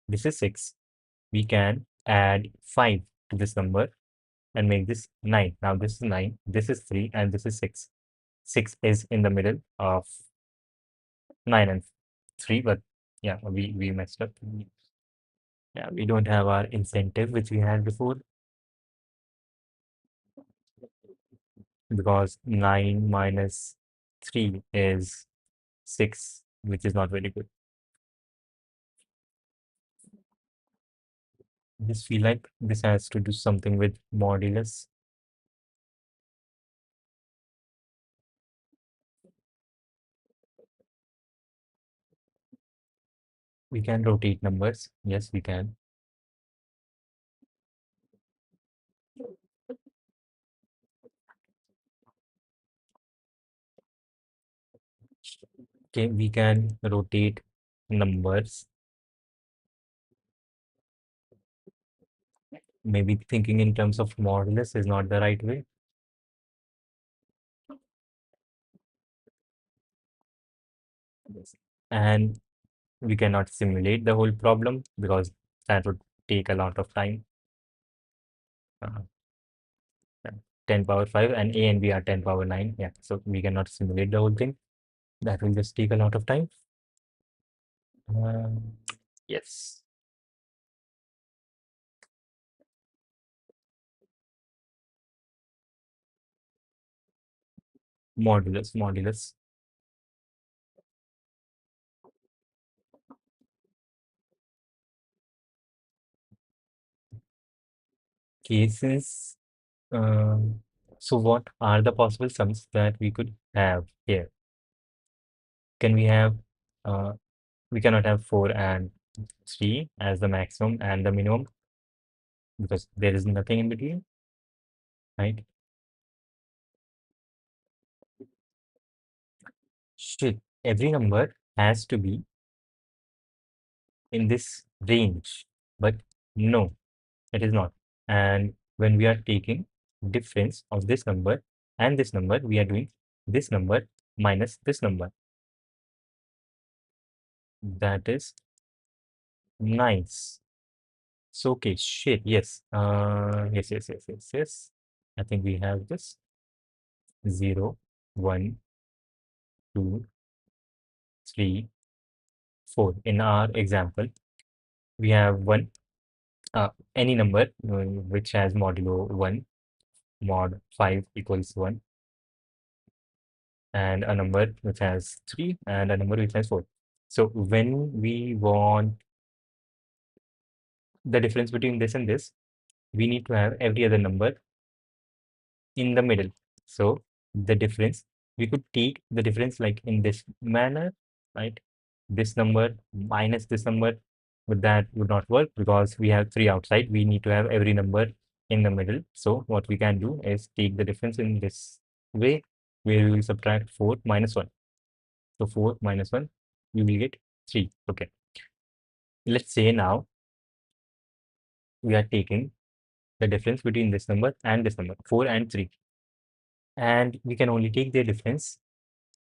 this is 6. We can add 5 to this number and make this 9. Now this is 9, this is 3, and this is 6. 6 is in the middle of 9 and 3, but yeah, we messed up. Yeah, we don't have our incentive which we had before, because 9 minus 3 is 6, which is not very good. I just feel like this has to do something with modulus. We can rotate numbers. Yes, we can. Okay, we can rotate numbers. Maybe thinking in terms of modulus is not the right way. Yes. And we cannot simulate the whole problem because that would take a lot of time. Uh, yeah, 10 power 5 and a and b are 10 power 9. Yeah, so we cannot simulate the whole thing. That will just take a lot of time. Um, yes. Modulus. Cases. Um, so what are the possible sums that we could have here? Can we have, uh, we cannot have 4 and 3 as the maximum and the minimum because there is nothing in between, right? Shit, every number has to be in this range, but no, it is not. And when we are taking difference of this number and this number, we are doing this number minus this number. That is nice. So, okay, shit, yes. Yes. I think we have this 0, 1, 2, 3, 4. In our example, we have one, any number which has modulo 1, mod 5 equals 1, and a number which has 3, and a number which has 4. So when we want the difference between this and this, we need to have every other number in the middle. So the difference, we could take the difference like in this manner, right? This number minus this number, but that would not work because we have 3 outside. We need to have every number in the middle. So what we can do is take the difference in this way, where we will subtract 4 minus 1. So 4 minus 1, we will get 3. Okay. Let's say now we are taking the difference between this number and this number, 4 and 3. And we can only take their difference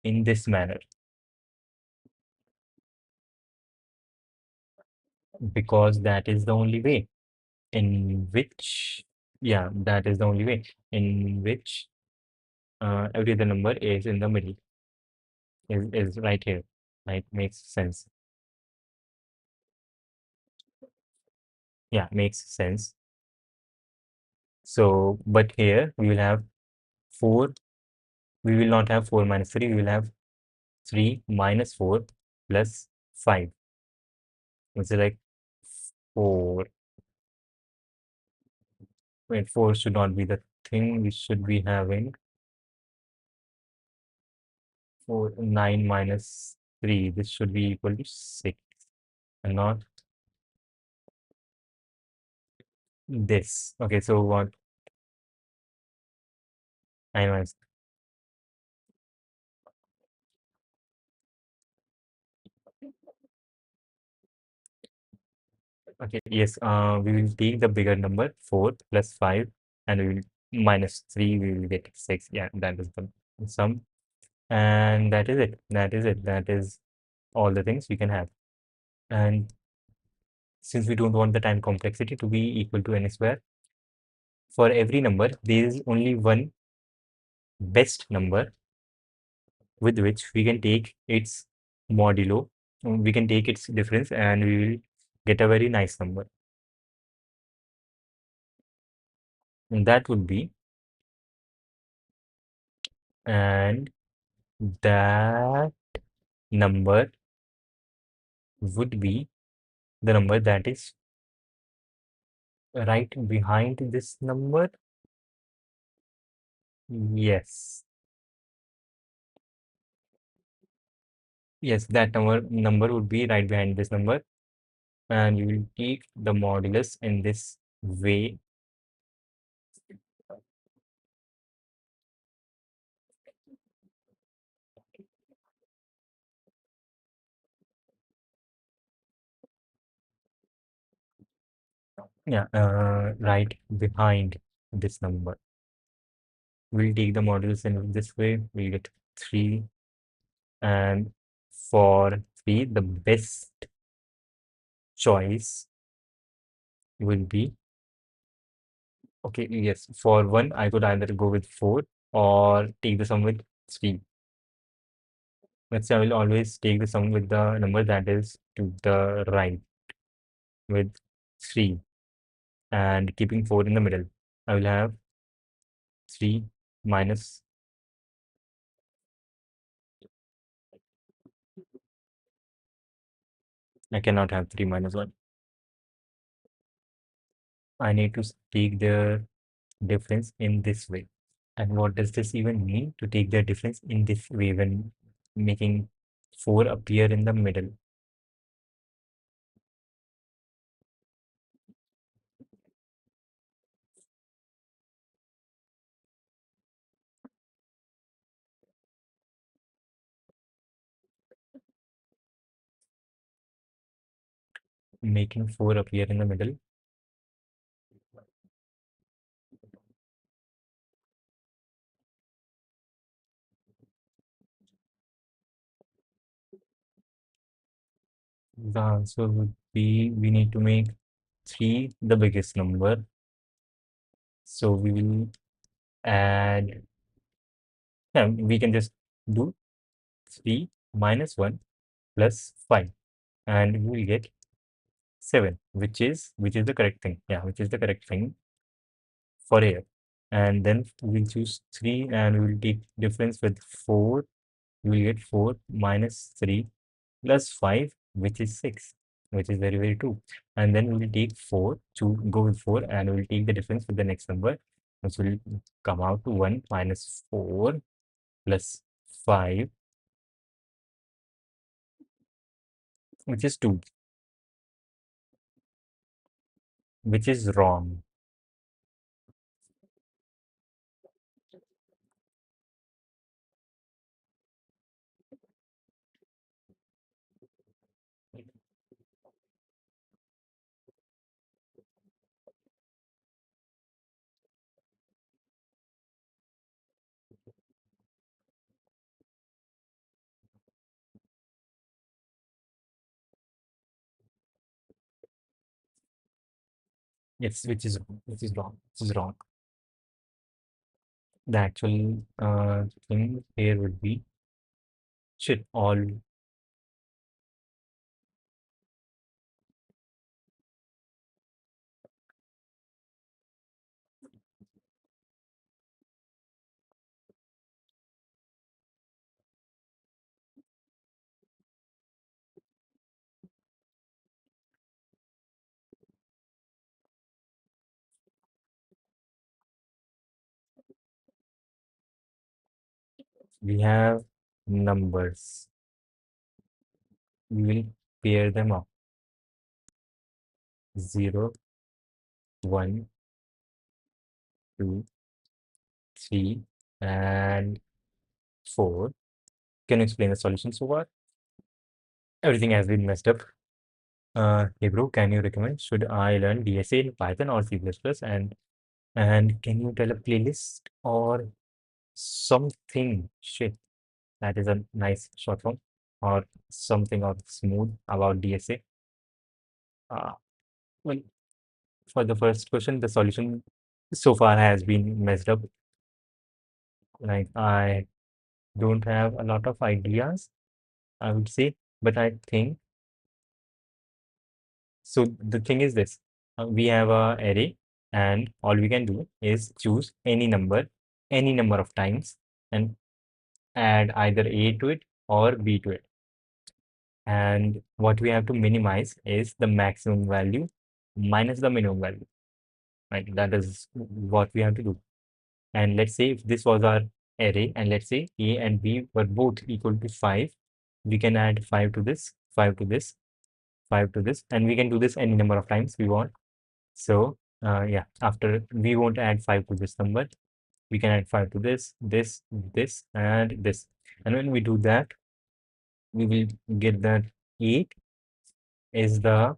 in this manner because that is the only way in which, yeah, that is the only way in which every other number is in the middle, is right here, right? Makes sense. Yeah, makes sense. So, but here we will have 4, we will not have 4 minus 3, we will have 3 minus 4 plus 5, which is like 4. Wait, 4 should not be the thing we should be having. 4, 9 minus 3, this should be equal to 6 and not this. Okay, so what? 9 minus Okay, yes, we will take the bigger number 4 plus 5 and we will minus 3, we will get 6. Yeah, that is the sum. And that is it. That is it. That is all the things we can have. And since we don't want the time complexity to be equal to n square, for every number, there is only one best number with which we can take its modulo. We can take its difference and we will get a very nice number. And that would be, and that number would be the number that is right behind this number. Yes. Yes, that number would be right behind this number. And you will take the modulus in this way. Yeah, right behind this number. We'll take the modulus in this way. We'll get 3. And for 3, the best choice will be, okay, yes, for 1, I could either go with 4 or take the sum with 3. Let's say I will always take the sum with the number that is to the right with 3 and keeping 4 in the middle. I will have 3 minus, I cannot have 3 minus 1. I need to take the difference in this way. And what does this even mean, to take the difference in this way when making 4 appear in the middle? Making 4 appear in the middle. The answer would be, we need to make 3 the biggest number. So we will add, yeah, we can just do 3 minus 1 plus 5 and we will get 7, which is the correct thing. Yeah, which is the correct thing for here. And then we'll choose 3 and we'll take difference with 4. We will get 4 minus 3 plus 5, which is 6, which is very, very true. And then we will take 4 to go with 4 and we will take the difference with the next number, which will come out to 1 minus 4 plus 5, which is 2, which is wrong. Yes, which is wrong. Which is wrong. The actual thing here would be, should all, we have numbers. We will pair them up: 0, 1, 2, 3, and 4. Can you explain the solution so far? Everything has been messed up. Hey bro, can you recommend should I learn DSA in Python or C++? And can you tell a playlist or something? Shit, that is a nice short form or something or smooth about DSA. Uh, well, for the first question, the solution so far has been messed up. Like I don't have a lot of ideas, I would say, but I think so. The thing is this: we have a array, and all we can do is choose any number of times, and add either a to it or b to it. And what we have to minimize is the maximum value minus the minimum value. Right? That is what we have to do. And let's say if this was our array, and let's say a and b were both equal to 5, we can add 5 to this, 5 to this, 5 to this, and we can do this any number of times we want. So yeah, after we won't add 5 to this number, we can add 5 to this, and this. And when we do that, we will get that 8 is the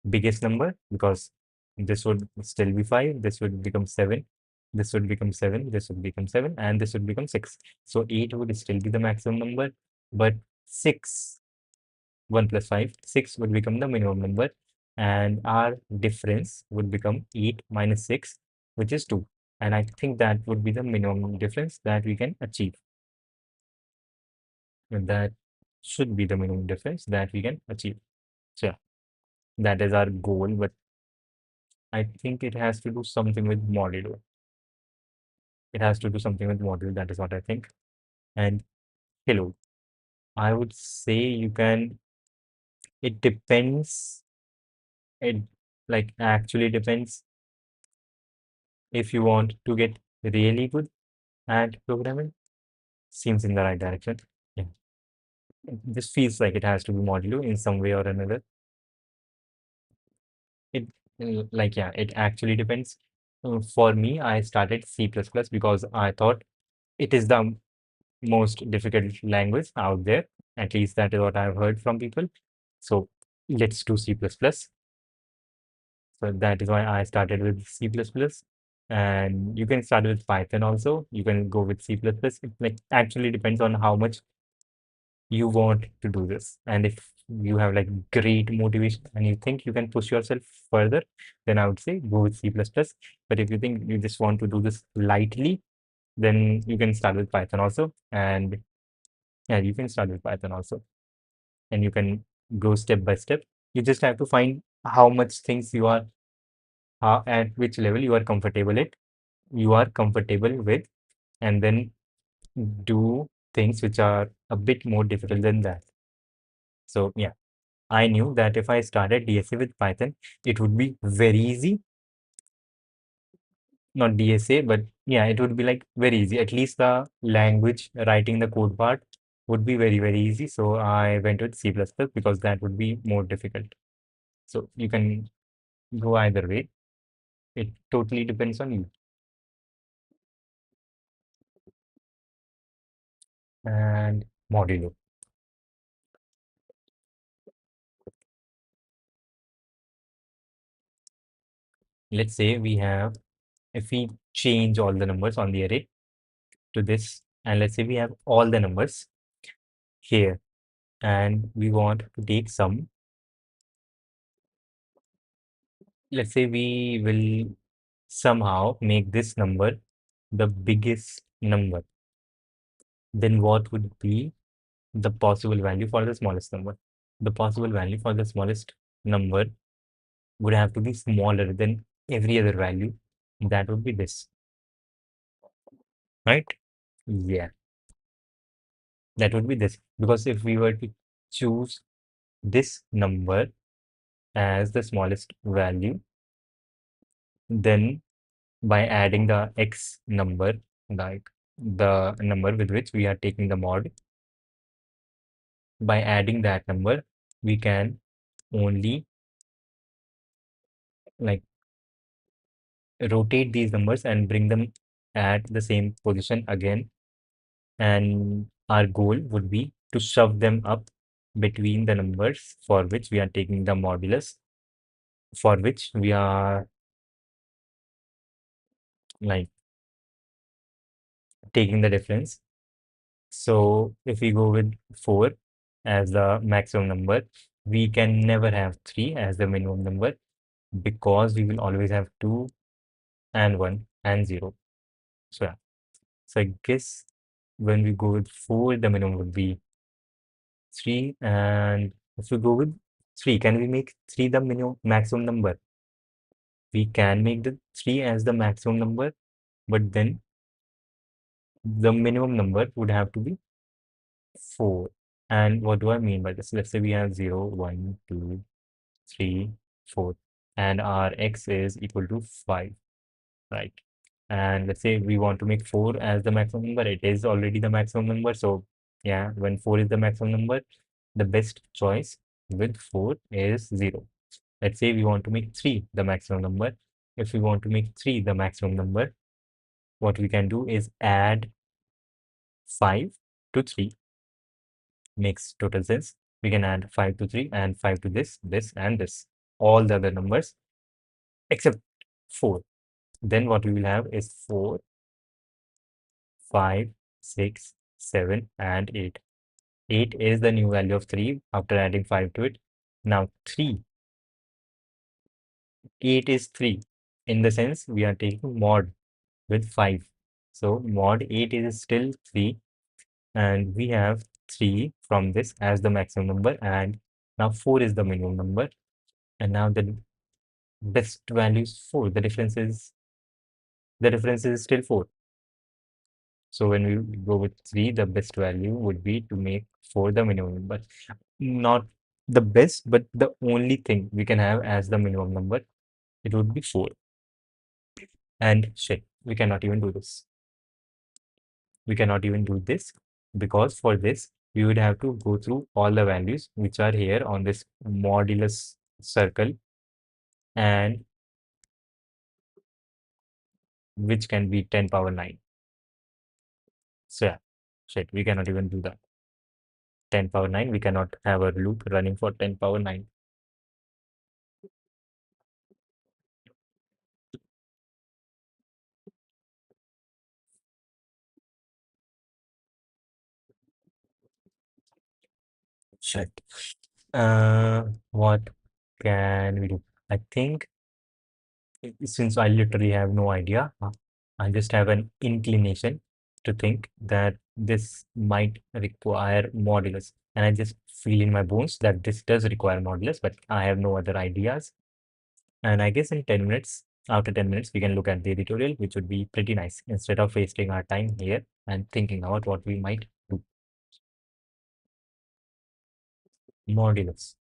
biggest number because this would still be 5, this would become 7, this would become 7, this would become 7, and this would become 6. So 8 would still be the maximum number, but 6, 1 plus 5, 6 would become the minimum number, and our difference would become 8 minus 6, which is 2. And I think that would be the minimum difference that we can achieve. And that should be the minimum difference that we can achieve. So yeah, that is our goal, but I think it has to do something with modulo. It has to do something with modulo. That is what I think. And hello, I would say you can. It depends. It like actually depends if you want to get really good at programming. Seems in the right direction. Yeah, this feels like it has to be modulo in some way or another. It like yeah, it actually depends. For me, I started C++ because I thought it is the most difficult language out there. At least that is what I've heard from people. So let's do C++. So that is why I started with C++. And you can start with Python also. You can go with C++. It like actually depends on how much you want to do this. And if you have like great motivation and you think you can push yourself further, then I would say go with C++. But if you think you just want to do this lightly, then you can start with Python also. And yeah, you can start with Python also, and you can go step by step. You just have to find how much things you are, at which level you are comfortable with, and then do things which are a bit more difficult than that. So yeah, I knew that if I started DSA with Python, it would be very easy. Not DSA, but yeah, it would be like very easy. At least the language writing the code part would be very, very easy. So I went with C++ because that would be more difficult. So you can go either way. It totally depends on you. And modulo. Let's say we have, if we change all the numbers on the array to this, and let's say we have all the numbers here, and we want to take some, let's say we will somehow make this number the biggest number, then what would be the possible value for the smallest number? The possible value for the smallest number would have to be smaller than every other value. That would be this, right? Yeah, that would be this. Because if we were to choose this number as the smallest value, then by adding the x number, like the number with which we are taking the mod, by adding that number, we can only like rotate these numbers and bring them at the same position again. And our goal would be to shove them up between the numbers for which we are taking the modulus, for which we are like taking the difference. So if we go with 4 as the maximum number, we can never have 3 as the minimum number because we will always have 2 and 1 and 0. So yeah. So I guess when we go with 4, the minimum would be 3. And if we go with 3, can we make 3 the minimum maximum number? We can make the 3 as the maximum number, but then the minimum number would have to be 4. And what do I mean by this? Let's say we have 0, 1, 2, 3, 4, and our x is equal to 5, right? And let's say we want to make 4 as the maximum number. It is already the maximum number. So yeah, when 4 is the maximum number, the best choice with 4 is 0. Let's say we want to make 3 the maximum number. If we want to make 3 the maximum number, what we can do is add 5 to 3. Makes total sense. We can add 5 to 3 and 5 to this, and this. All the other numbers except 4. Then what we will have is 4, 5, 6, 7, and 8. 8 is the new value of 3 after adding 5 to it. Now 3, 8 is 3. In the sense we are taking mod with 5. So mod 8 is still 3, and we have 3 from this as the maximum number, and now 4 is the minimum number, and now the best value is 4. The difference is still 4. So when we go with 3, the best value would be to make 4 the minimum number. Not the best, but the only thing we can have as the minimum number, it would be 4. And shit, we cannot even do this. We cannot even do this because for this, we would have to go through all the values which are here on this modulus circle, and which can be 10 power 9. So yeah, shit, we cannot even do that. 10 power 9, we cannot have a loop running for 10 power 9. Shit. What can we do? I think since I literally have no idea, I just have an inclination to think that this might require modulus. And I just feel in my bones that this does require modulus, but I have no other ideas. And I guess in 10 minutes, after 10 minutes, we can look at the tutorial, which would be pretty nice instead of wasting our time here and thinking about what we might do. Modulus.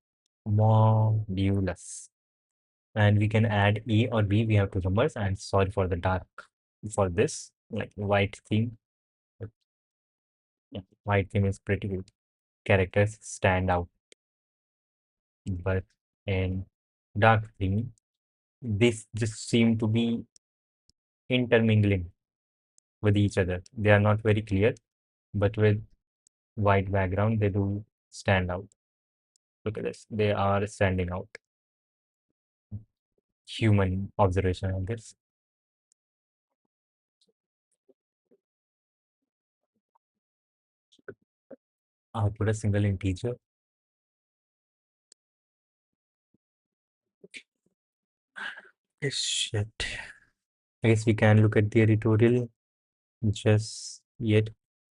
Modulus. And we can add A or B. We have two numbers, and sorry for the dark for this, like white theme. But yeah, white theme is pretty good. Characters stand out, but in dark theme, this just seem to be intermingling with each other. They are not very clear, but with white background, they do stand out. Look at this. They are standing out. Human observation, I guess. Output a single integer. Shit. I guess we can look at the editorial just yet.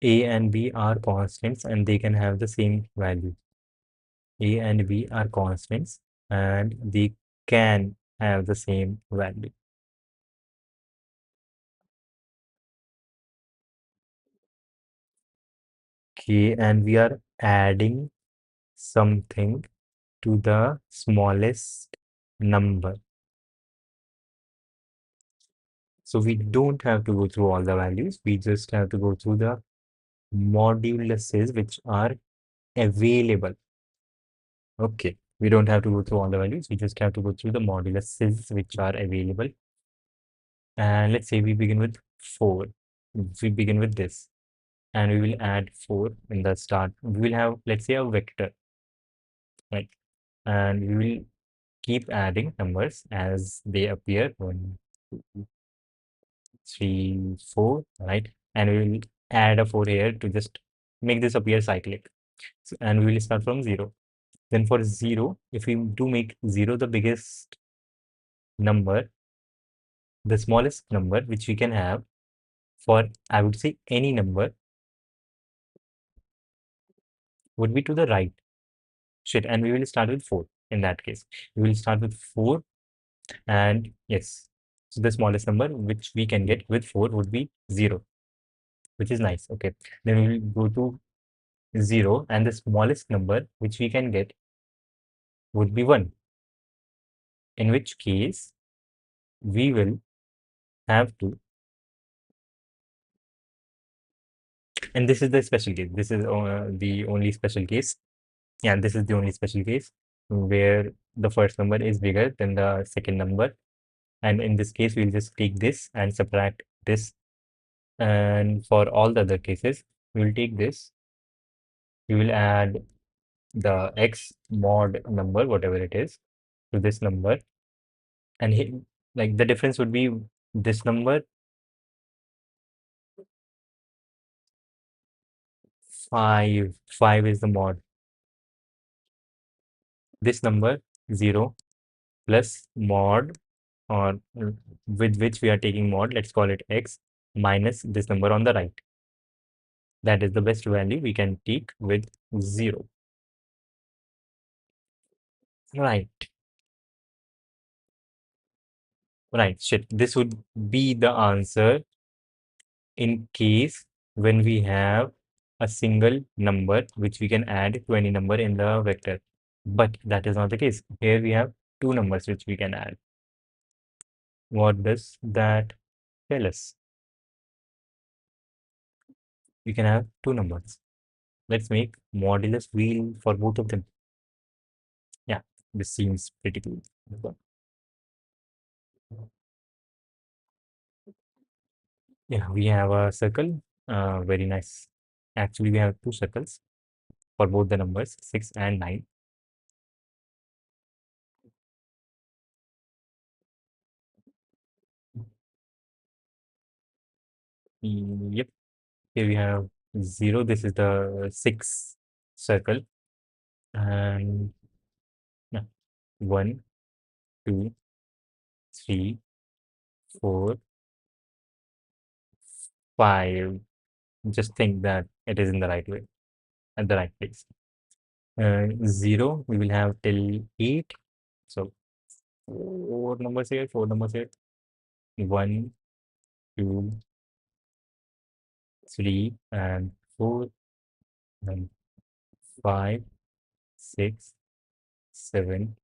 A and B are constants and they can have the same value. A and B are constants and they can have the same value. Okay, and we are adding something to the smallest number. So we don't have to go through all the values. We just have to go through the moduluses which are available. Okay, we don't have to go through all the values. We just have to go through the moduluses which are available. And let's say we begin with 4. We begin with this and we will add 4 in the start. We will have, let's say, a vector. right? And we will keep adding numbers as they appear. 1, 2, 3, 4, right? And we will add a 4 here to just make this appear cyclic. So, and we will start from 0. Then for 0, if we do make 0 the biggest number, the smallest number which we can have for, I would say, any number would be to the right. Shit, and we will start with 4 in that case. We will start with 4, and yes, so the smallest number which we can get with 4 would be 0, which is nice. Okay, then we will go to 0, and the smallest number which we can get would be 1, in which case we will have to, and this is the special case. This is the only special case. Yeah, this is the only special case where the first number is bigger than the second number. And in this case, we'll just take this and subtract this. And for all the other cases, we'll take this, we will add the x mod number, whatever it is, to this number. And like the difference would be this number 5. 5 is the mod. This number 0 plus mod, or with which we are taking mod, let's call it x, minus this number on the right. That is the best value we can take with 0. Right, right, shit. This would be the answer in case when we have a single number which we can add to any number in the vector. But that is not the case. Here we have two numbers which we can add. What does that tell us? We can have two numbers. Let's make modulus wheel for both of them. Yeah, this seems pretty cool. Yeah, we have a circle. Very nice. Actually, we have two circles for both the numbers 6 and 9. Yep. Here we have 0. This is the 6 circle. And yeah, 1, 2, 3, 4, 5. Just think that it is in the right way, at the right place. 0, we will have till 8. So 4 numbers here, 4 numbers here. 1, 2, 3, and 4, and 5, 6, 7,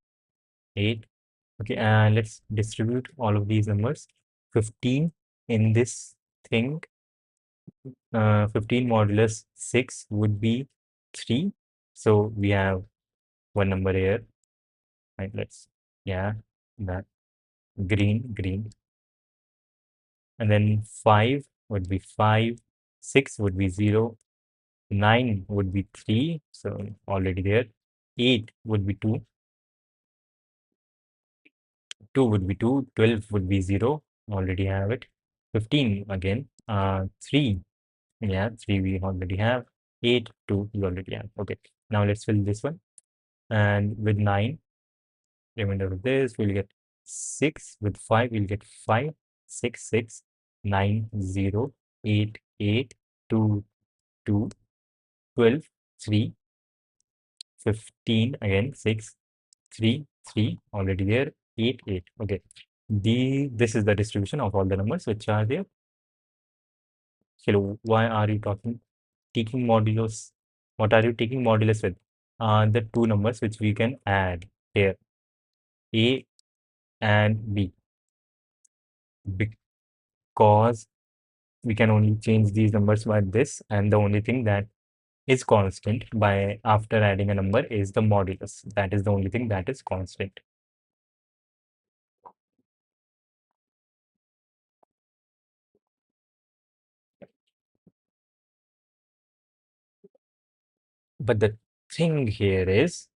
8. Okay, and let's distribute all of these numbers. 15 in this thing. 15 modulus 6 would be 3. So we have one number here. Right, let's, yeah, that green. And then 5 would be 5, 6 would be 0, 9 would be 3, so already there. 8 would be 2, 2 would be 2, 12 would be 0, already have it. 15 again, 3, yeah, 3 we already have. 8, 2 we already have. Okay, now let's fill this one. And with 9, remainder of this, we'll get 6. With 5, we'll get 5, 6, 6, 9, 0, 8, 8, 2, 2, 12, 3, 15 again, 6, 3, 3, already there, 8, 8. Okay. This is the distribution of all the numbers which are there. Hello, why are you taking modulus? What are you taking modulus with? The two numbers which we can add here, A and B, because we can only change these numbers by this, and the only thing that is constant by after adding a number is the modulus. That is the only thing that is constant. But the thing here is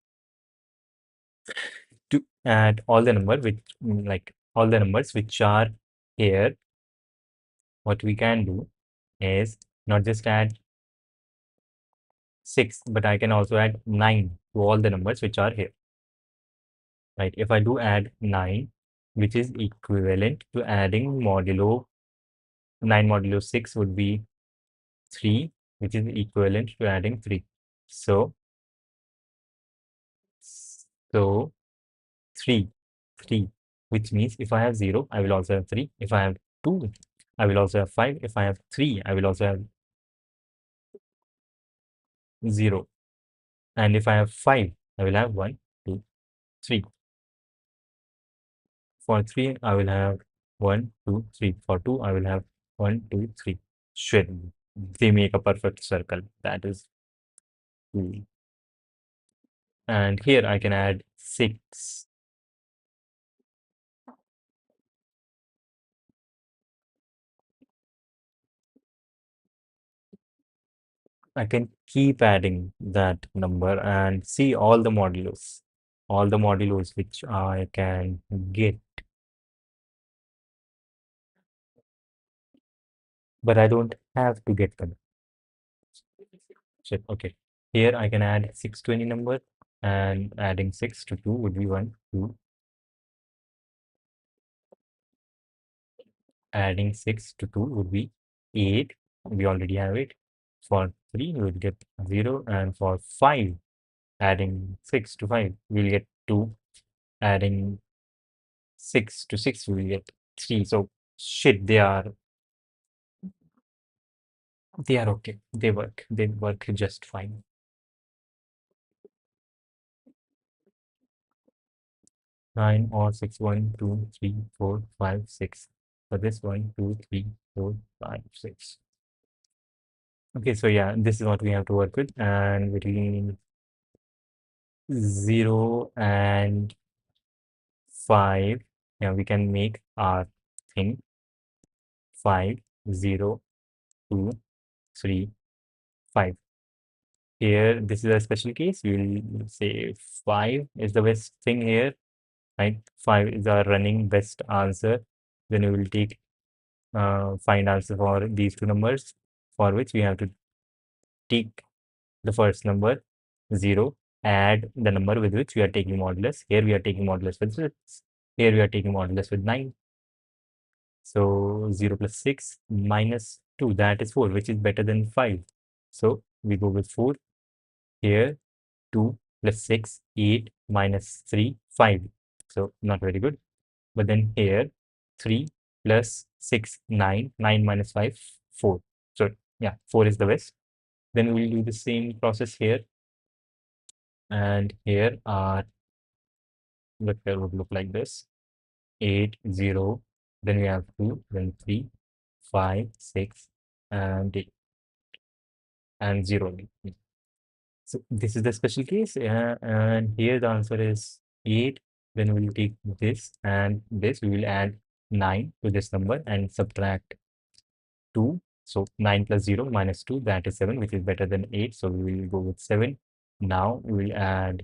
To add all the number which like all the numbers which are here, what we can do is not just add 6, but I can also add 9 to all the numbers which are here, right? If I do add 9, which is equivalent to adding modulo 9 modulo 6 would be 3, which is equivalent to adding 3. So, so 3, 3, which means if I have 0, I will also have 3. If I have 2, I will also have 5. If I have 3, I will also have 0. And if I have 5, I will have 1, 2, 3. For 3, I will have 1, 2, 3. For 2, I will have 1, 2, 3. Sure, they make a perfect circle. That is cool. And here I can add 6. I can keep adding that number and see all the modulos which I can get, but I don't have to get them. Shit, okay. Here I can add 6 to any number, and adding 6 to 2 would be 1, 2. Adding 6 to 2 would be 8. We already have it. For 3, we will get 0. And for 5, adding 6 to 5, we'll get 2. Adding 6 to 6, we will get 3. So, shit, they are okay. They work. They work just fine. 9 or 6, 1, 2, 3, 4, 5, 6. For this 1, 2, 3, 4, 5, 6. Okay, so yeah, this is what we have to work with. And between 0 and 5, yeah, we can make our thing 5, 0, 2, 3, 5. Here, this is a special case. We will say 5 is the best thing here, right? 5 is our running best answer. Then we will take find answer for these two numbers, for which we have to take the first number 0, add the number with which we are taking modulus. Here we are taking modulus with 6. Here we are taking modulus with 9. So 0 plus 6 minus 2, that is 4, which is better than 5. So we go with 4. Here 2 plus 6, 8 minus 3, 5. So not very good. But then here 3 plus 6, 9, 9 minus 5, 4. So yeah, 4 is the best. Then we'll do the same process here. And here our vector would look like this: 8, 0, then we have 2, then 3, 5, 6, and 8, and 0. So this is the special case, and here the answer is 8. Then we'll take this and this, we will add 9 to this number and subtract 2. So 9 plus 0 minus 2, that is 7, which is better than 8. So we will go with 7. Now we will add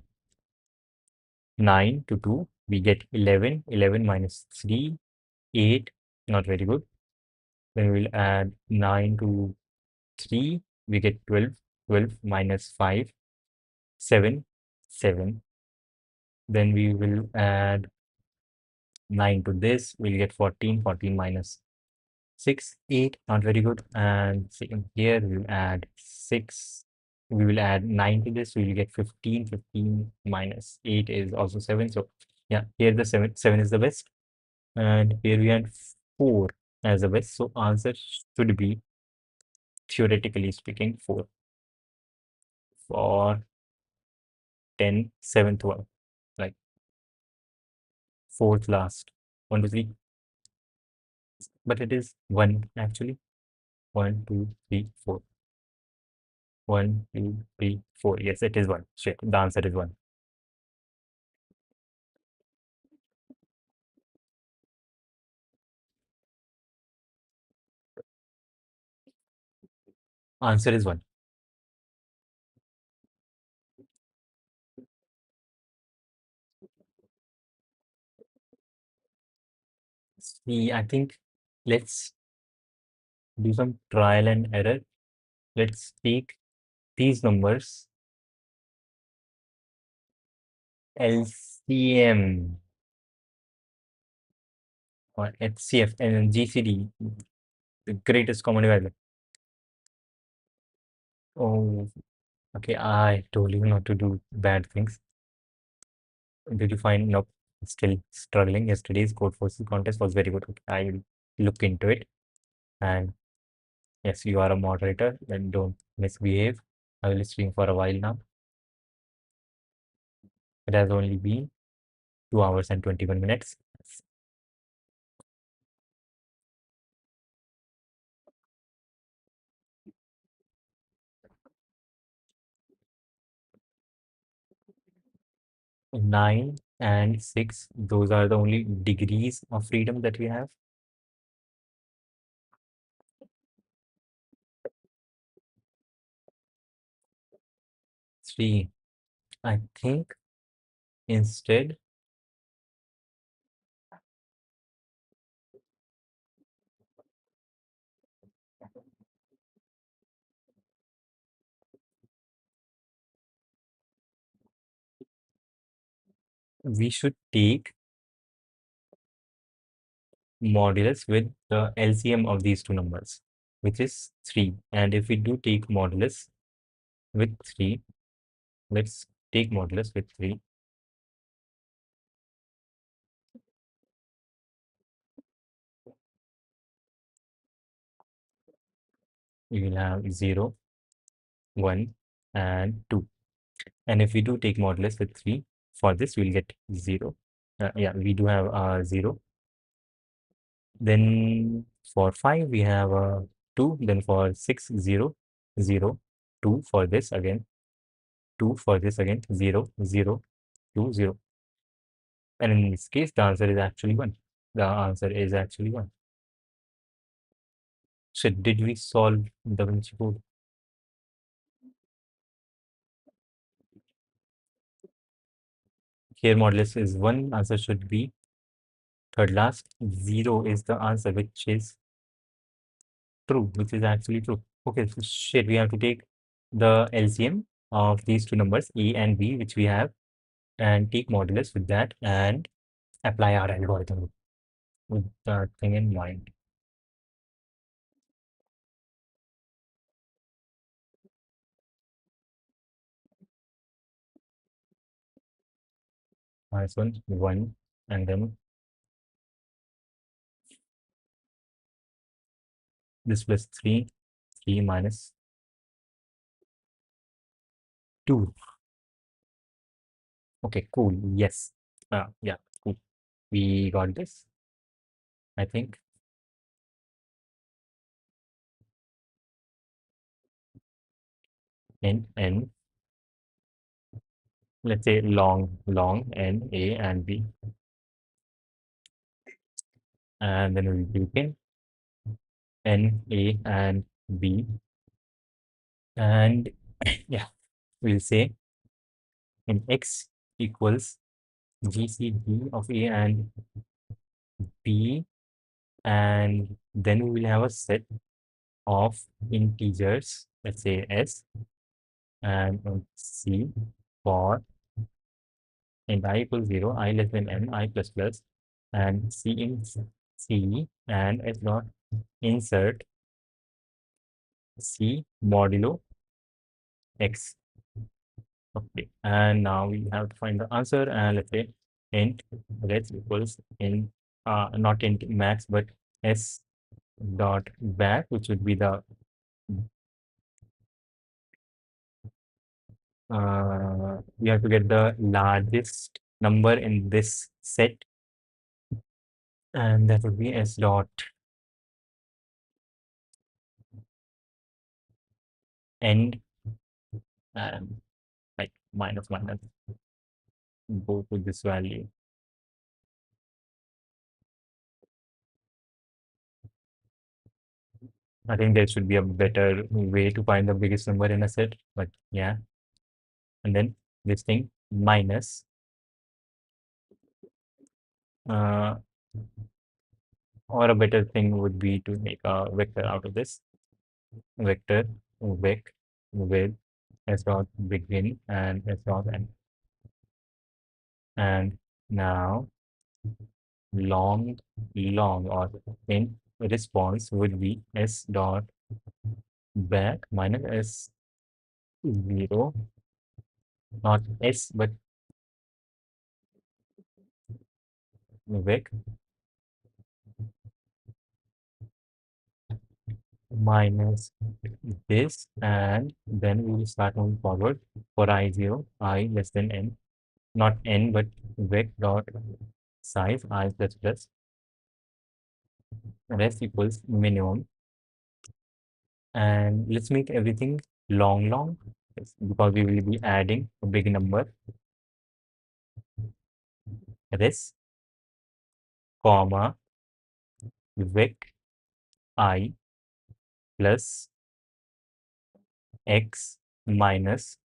9 to 2, we get 11. 11 minus 3, 8, not very good. Then we'll add 9 to 3, we get 12. 12 minus 5, 7. 7. Then we will add 9 to this, we'll get 14. 14 minus 6, 8, not very good. And here we will add 6. We will add 9 to this, we will get 15. 15 minus 8 is also 7. So yeah, here the 7 is the best. And here we had 4 as the best. So answer should be, theoretically speaking, 4 for 10, 7th one, like fourth last. 1, 2, 3. But it is 1 actually. 1, 2, 3, 4. 1, 2, 3, 4. Yes, it is 1. Shit, the answer is 1. Answer is 1. I think let's do some trial and error. Let's take these numbers LCM or HCF and then GCD, the greatest common divisor. Oh, okay. I told you not to do bad things. Did you find? Nope. Still struggling. Yesterday's code forces contest was very good. Okay, I will look into it. And yes, you are a moderator. Then don't misbehave. I will be streaming for a while now. It has only been 2 hours and 21 minutes. 9 and 6, those are the only degrees of freedom that we have. 3, I think instead we should take modulus with the LCM of these two numbers, which is 3. And if we do take modulus with 3, let's take modulus with 3. We will have 0, 1, and 2. And if we do take modulus with 3, for this we'll get 0. Yeah, we do have 0. Then for 5, we have 2. Then for 6, 0, 0, 2 for this again, 2 for this again, 0, 0, 2, 0. And in this case, the answer is actually 1. The answer is actually 1. So did we solve Da Vinci Code? Here modulus is 1. Answer should be third last. 0 is the answer, which is true, which is actually true. Okay, so shit, we have to take the LCM of these two numbers, A and B, which we have, and take modulus with that and apply our algorithm with that thing in mind. Minus 1, 1, and then this plus 3, 3 minus 2. Okay, cool. Yes. Yeah, cool. We got this, I think. N, let's say long N, A, and B. And then we begin N, A, and B. And yeah, we'll say in X equals GCD of A and B. And then we will have a set of integers, let's say S, and C for int I equals 0, I less than n, I plus plus, and C in C, and S dot insert C modulo X. Okay, and now we have to find the answer, and let's say int res equals in not int max but S dot back, which would be the we have to get the largest number in this set, and that would be S dot end, and like minus minus go to this value. I think there should be a better way to find the biggest number in a set, but yeah. And then this thing minus uh, Or a better thing would be to make a vector out of this. Vector vec with s dot begin and s dot end. And now long or in response would be s dot back minus s zero, not s but vec minus this, and then we will start moving forward for I0, I less than n, not n but vec dot size I plus plus rest equals minimum. And let's make everything long yes, because we will be adding a big number. Rest comma vec I plus x minus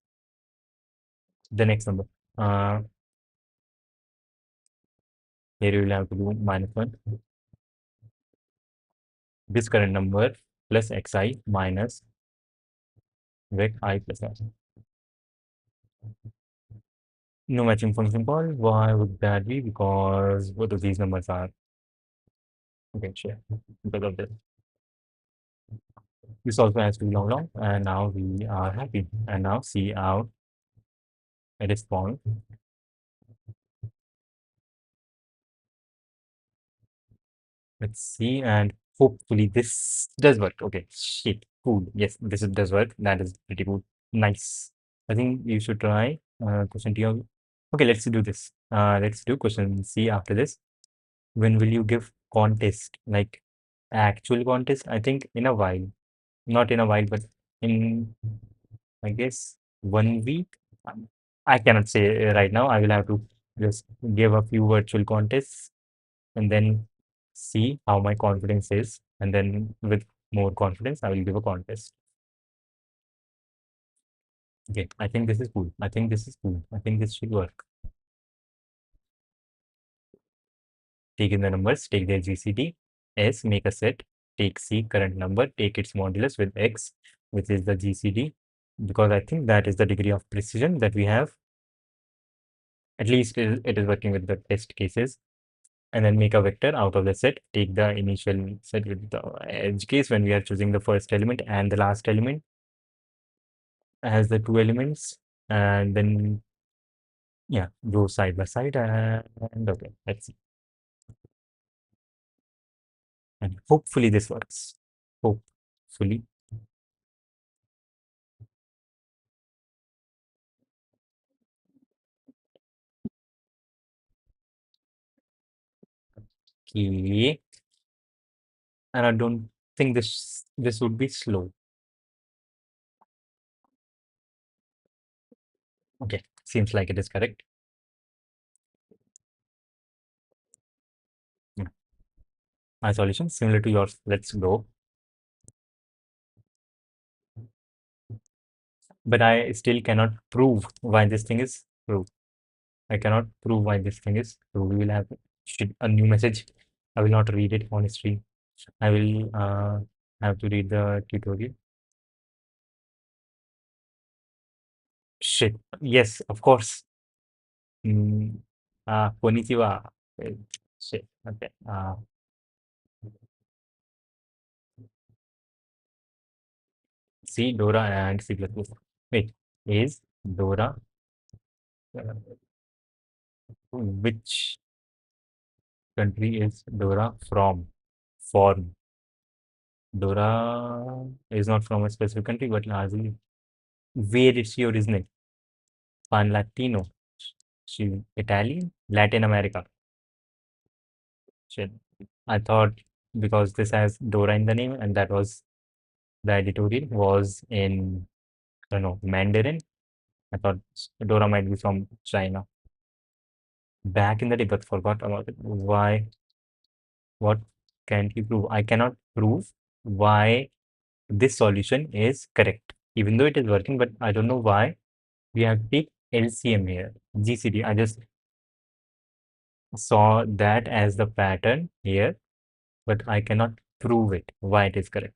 the next number. Uh, Here you will have to do minus 1. This current number plus xi minus vec I plus I. No matching function call. Why would that be? Because both of these numbers are okay, share because of this. This also has to be long, and now we are happy. And now see our response. Let's see, and hopefully this does work. Okay, shit, cool. Yes, does work. That is pretty cool. Nice. I think you should try question T. Okay, let's do this. Let's do question C after this. When will you give contest, like actual contest? I think in a while, not in a while, but in I guess 1 week. Um, I cannot say right now. I will have to just give a few virtual contests and then see how my confidence is. And then with more confidence, I will give a contest. Okay, I think this is cool. I think this is cool. I think this should work. Take in the numbers, take their GCD, S, make a set, take C, current number, take its modulus with X, which is the GCD, because I think that is the degree of precision that we have. At least it is working with the test cases. And then make a vector out of the set, take the initial set with the edge case when we are choosing the first element and the last element as the two elements, and then yeah, go side by side, and okay, let's see. And hopefully this works. Hopefully. Okay. And I don't think this would be slow. Okay, seems like it is correct. Yeah. My solution similar to yours. Let's go. But I still cannot prove why this thing is true. I cannot prove why this thing is true. We will have a new message. I will not read it on stream. I will have to read the tutorial. Shit. Yes, of course. Mm, konnichiwa. Shit. Okay. C, Dora, and C++. Wait, is Dora, which country is Dora from? Form. Dora is not from a specific country, but largely where is she originate? Pan Latino. She Italian? Latin America. Shit. I thought because this has Dora in the name and that was the editorial was in, I don't know, Mandarin. I thought Dora might be from China. Back in the day, but forgot about it. Why? What can't you prove? I cannot prove why this solution is correct, even though it is working, but I don't know why we have to take LCM here. GCD. I just saw that as the pattern here. but I cannot prove it why it is correct.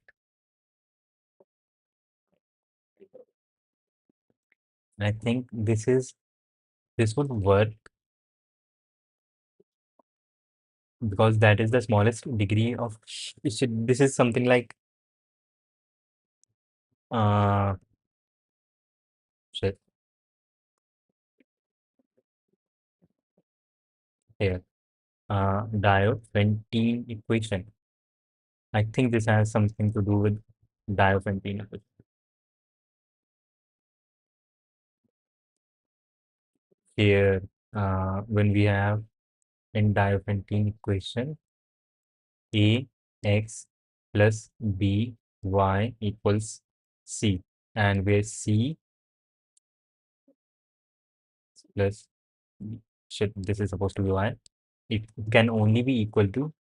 I think this would work because that is the smallest degree of this is something like uh shit, here Diophantine equation. I think this has something to do with Diophantine equation. Here when we have in Diophantine equation a x plus b y equals c, and where c plus shit, this is supposed to be y, it can only be equal to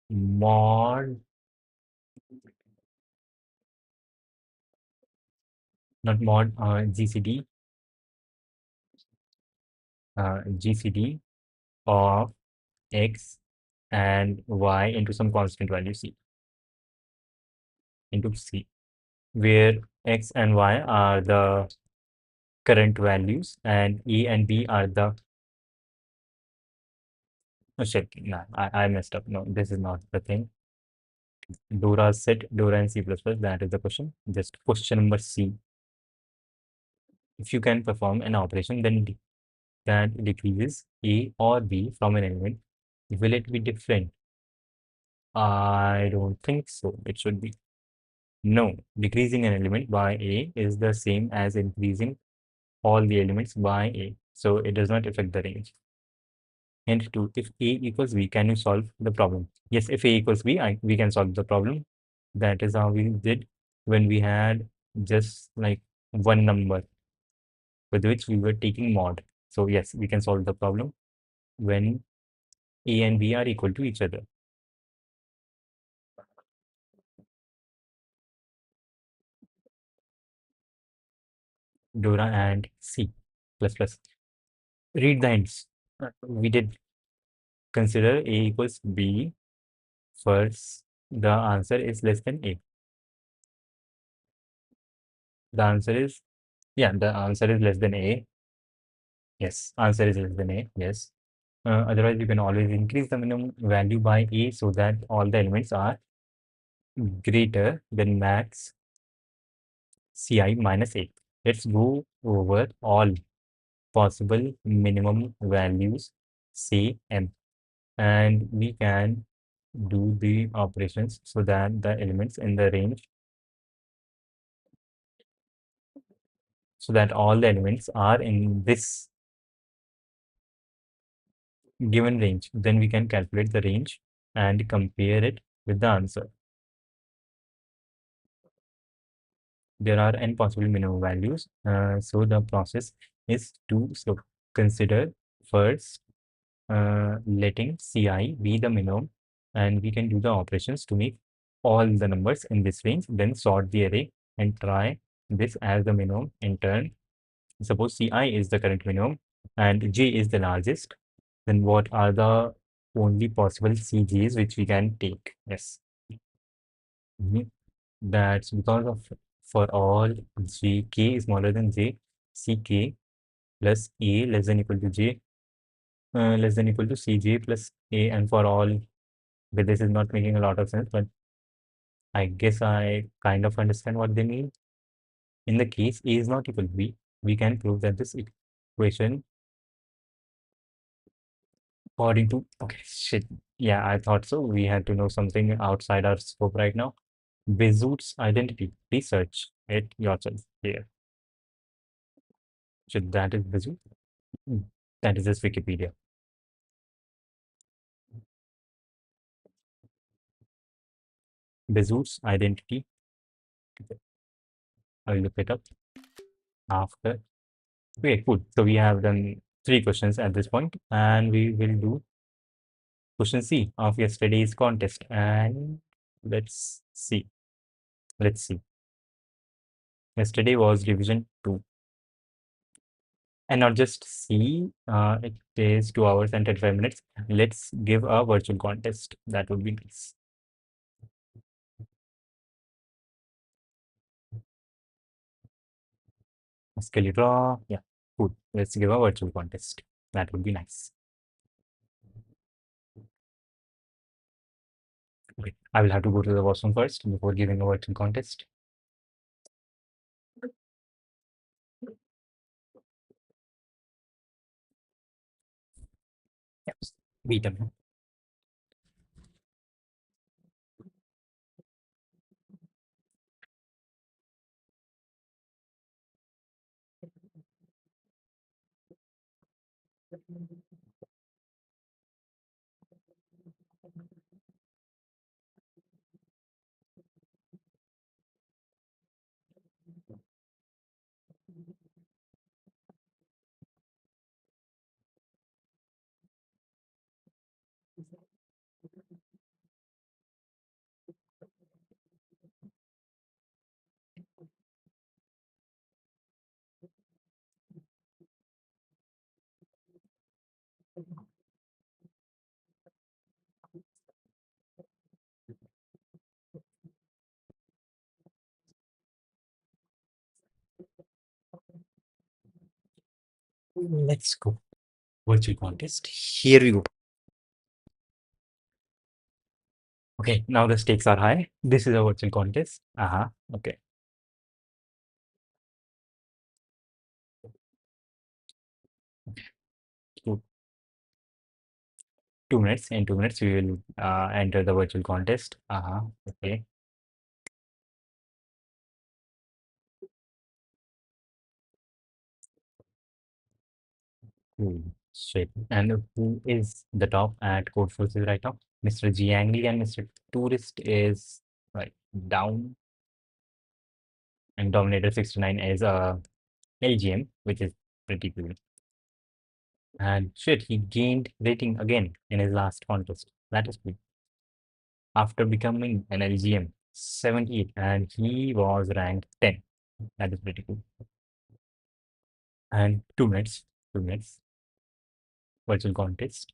mod, not mod, GCD of x and y into some constant value c into c, where x and y are the current values and a and b are the oh shit, nah, I messed up. No, this is not the thing. Dora set Dora and C++, that is the question. Just question number C. If you can perform an operation that decreases A or B from an element, will it be different? I don't think so. It should be. No, decreasing an element by A is the same as increasing all the elements by A. So it does not affect the range. Hint 2, if A equals B, can you solve the problem? Yes, if A equals B, we can solve the problem. That is how we did when we had just like one number with which we were taking mod. So yes, we can solve the problem when A and B are equal to each other. Dora and C plus plus. Read the hints. We did consider A equals B first. The answer is less than A. The answer is, yeah, the answer is less than A. Yes, answer is less than A. Yes. Otherwise, you can always increase the minimum value by A so that all the elements are greater than max Ci minus A. Let's go over all possible minimum values, say M, and we can do the operations so that the elements in the range, so that all the elements are in this given range. Then we can calculate the range and compare it with the answer. There are n possible minimum values. So the process is to consider first letting Ci be the minimum, and we can do the operations to make all the numbers in this range, then sort the array and try this as the minimum in turn. Suppose Ci is the current minimum and J is the largest, then what are the only possible Cj's which we can take? Yes. Mhm. That's because of for all K is smaller than J, Ck plus A less than equal to J less than equal to Cj plus A, and for all, but this is not making a lot of sense, but I guess I kind of understand what they mean. In the case A is not equal to B, we can prove that this equation according to, okay, shit. Yeah, I thought so. We had to know something outside our scope right now. Bezout's identity. Research it yourself here. Should that is Bezout? Mm, that is just Wikipedia. Bezout's identity. I'll look it up after. Okay, cool. So we have done three questions at this point, and we will do question C of yesterday's contest. And let's see. Let's see. Yesterday was revision 2. And not just see, it is 2 hours and 35 minutes. Let's give a virtual contest. That would be nice. Skill draw. Yeah, cool. Let's give a virtual contest. That would be nice. Okay, I will have to go to the washroom first before giving a virtual contest. Yes, wait a minute. Let's go. Virtual contest. Here we go. Okay, now the stakes are high. This is a virtual contest. Okay. Two, 2 minutes. In 2 minutes, we will enter the virtual contest. Okay. Cool. Shit. And who is the top at Code Forces right now? Mr. Jiangli and Mr. Tourist is right down, and Dominator 69 is LGM, which is pretty cool. And shit, he gained rating again in his last contest. That is cool. After becoming an LGM 78, and he was ranked 10. That is pretty cool. And 2 minutes, 2 minutes, virtual contest.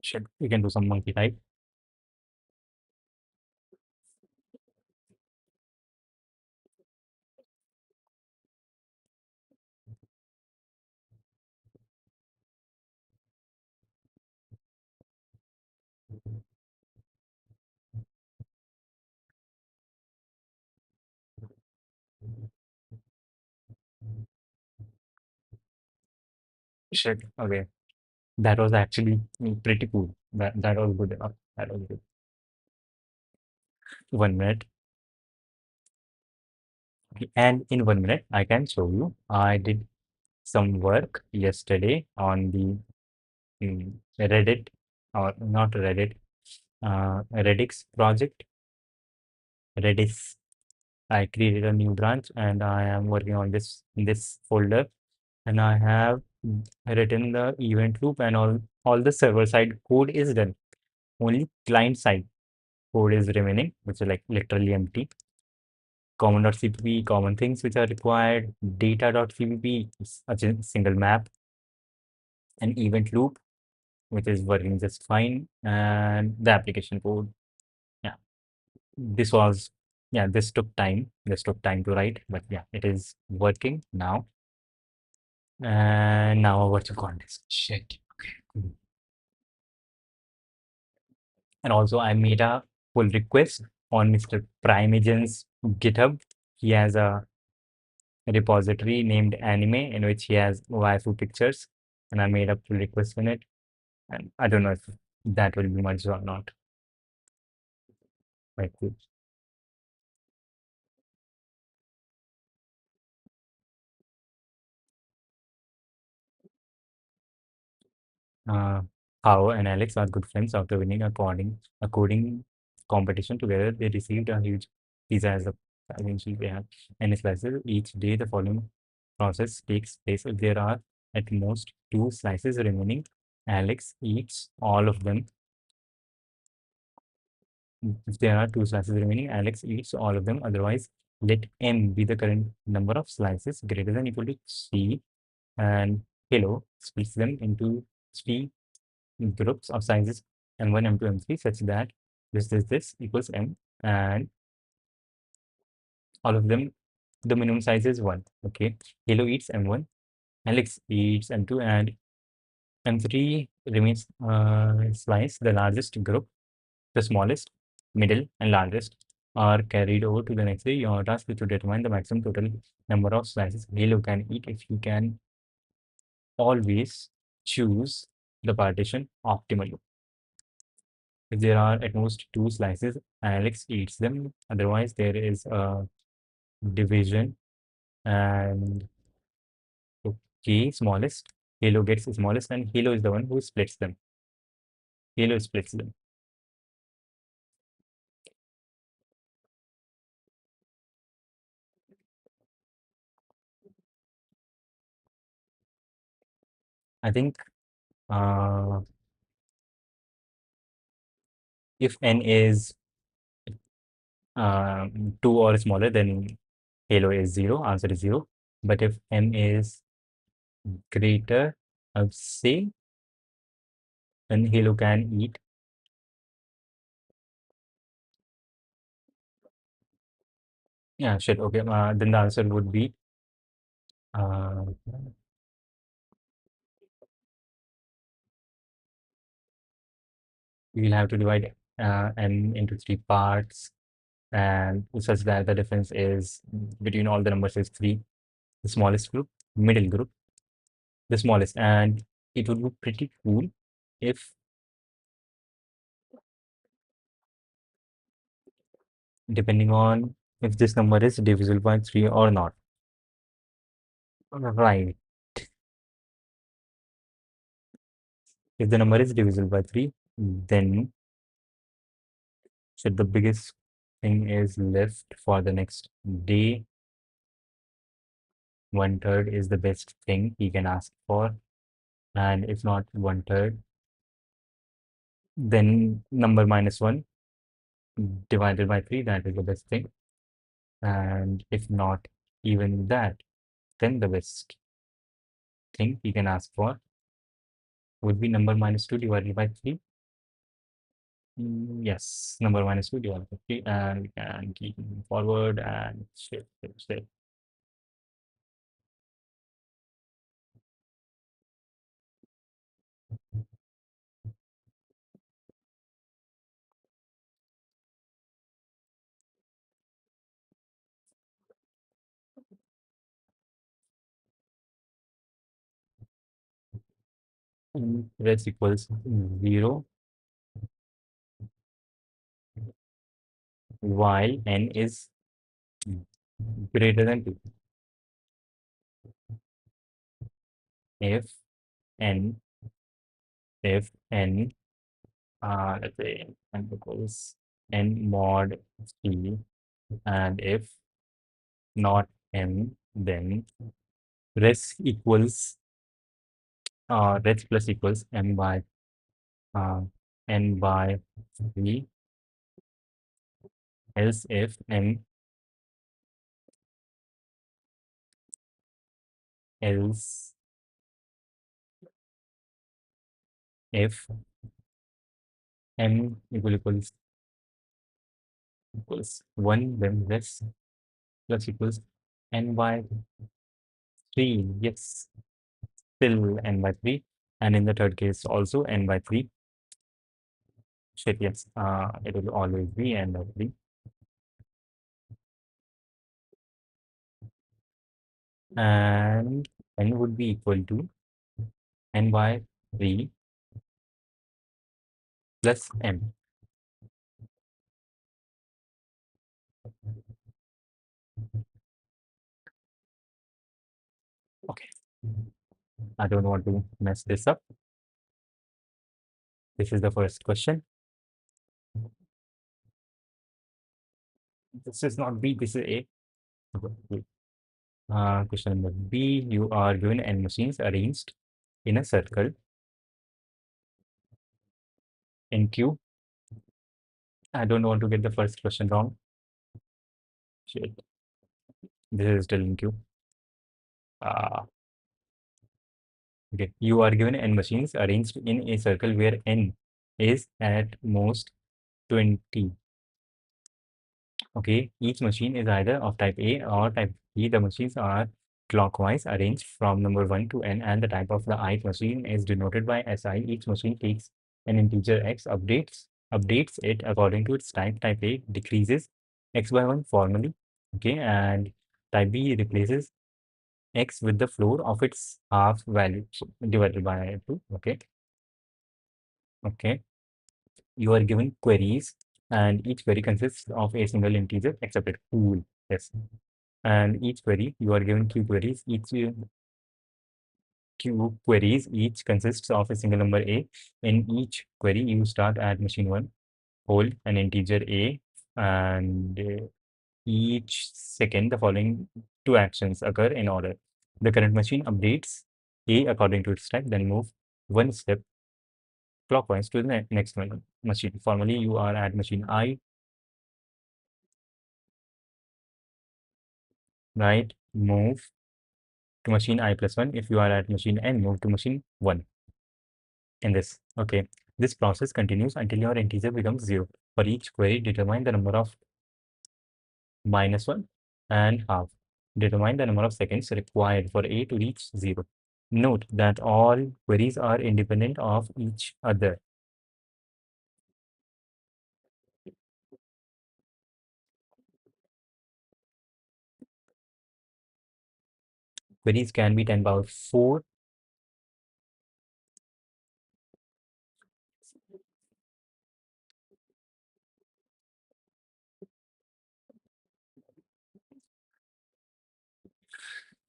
Shit, we can do some monkey type. Shit, okay. That was actually pretty cool. That was good enough. That was good. 1 minute. Okay, and in 1 minute, I can show you. I did some work yesterday on the Reddit, or not Reddit, Redix project. Redis. I created a new branch and I am working on this folder, and I have written the event loop, and all the server side code is done. Only client side code is remaining, which is like literally empty. Common.cpp, common things which are required, data.cpp, single map, an event loop, which is working just fine, and the application code. Yeah, this was, yeah, this took time. This took time to write, but yeah, it is working now. And now a virtual contest. Shit. Okay. Cool. And also, I made a pull request on Mr. Primeagen's GitHub. He has a repository named anime in which he has waifu pictures, and I made a pull request in it. And I don't know if that will be merged or not. Quite cool. Uh, Hao and Alex are good friends. After winning a coding competition together, they received a huge pizza as a financial they have. And slices each day. The following process takes place. If there are at most 2 slices remaining, Alex eats all of them. If there are 2 slices remaining, Alex eats all of them. Otherwise, Let M be the current number of slices greater than equal to C, and Halo splits them into three groups of sizes M1, M2, M3, such that this equals M, and all of them, the minimum size is 1. Okay. Halo eats M1, Alex eats M2, and M3 remains slice. The largest group, the smallest, middle, and largest are carried over to the next day. Your task is to determine the maximum total number of slices Halo can eat. If you can always choose the partition optimally. If there are at most two slices, Alex eats them. Otherwise, there is a division, and okay, smallest. Halo gets the smallest, and Halo is the one who splits them. Halo splits them. I think uh, if n is 2 or smaller, then Halo is 0. Answer is 0. But if m is greater, I would say, then Halo can eat. Yeah, shit. Okay. Then the answer would be uh, we'll have to divide n into three parts, and such that the difference is between all the numbers is 3. The smallest group, middle group, the smallest. And it would be pretty cool if, depending on if this number is divisible by 3 or not. Right. If the number is divisible by 3, then so the biggest thing is left for the next day. 1/3 is the best thing he can ask for. And if not 1/3, then number minus 1 divided by 3, that is the best thing. And if not even that, then the best thing he can ask for would be number minus 2 divided by 3. Yes, number minus 2 divided by 3, and we can keep moving forward and shift. Rest equals 0 while n is greater than 2. If n, if n, let's say n equals n mod 3, and if not m, then res equals res plus equals m by uh, n by 3, else if n, else if m equals 1, then res plus equals n by 3. Yes, still n by 3. And in the third case also n by 3. Shit, yes, it will always be n by 3. And n would be equal to n by 3 plus m. Okay, I don't want to mess this up. This is the first question. This is not B, this is A. Okay. Question number B, you are given n machines arranged in a circle in Q. I don't want to get the first question wrong. Shit. This is still in Q. Uh, okay. You are given n machines arranged in a circle where n is at most 20. Okay, each machine is either of type A or type B. The machines are clockwise arranged from number 1 to n, and the type of the ith machine is denoted by Si. Each machine takes an integer x, updates it according to its type. Type A decreases x by 1 formally, okay, and type B replaces x with the floor of its half value divided by 2, okay. Okay, you are given queries, and each query consists of a single integer accepted. Cool. Yes. And each query, you are given q queries. Each q queries each consists of a single number a. In each query, you start at machine 1, hold an integer a, and each second the following two actions occur in order. The current machine updates a according to its type, then move one step clockwise to the next machine. Formally, you are at machine I, right? Move to machine I plus 1. If you are at machine n, move to machine 1 in this. Okay. This process continues until your integer becomes 0. For each query, determine the number of -1 and half. Determine the number of seconds required for a to reach 0. Note that all queries are independent of each other. Queries can be 10 power 4.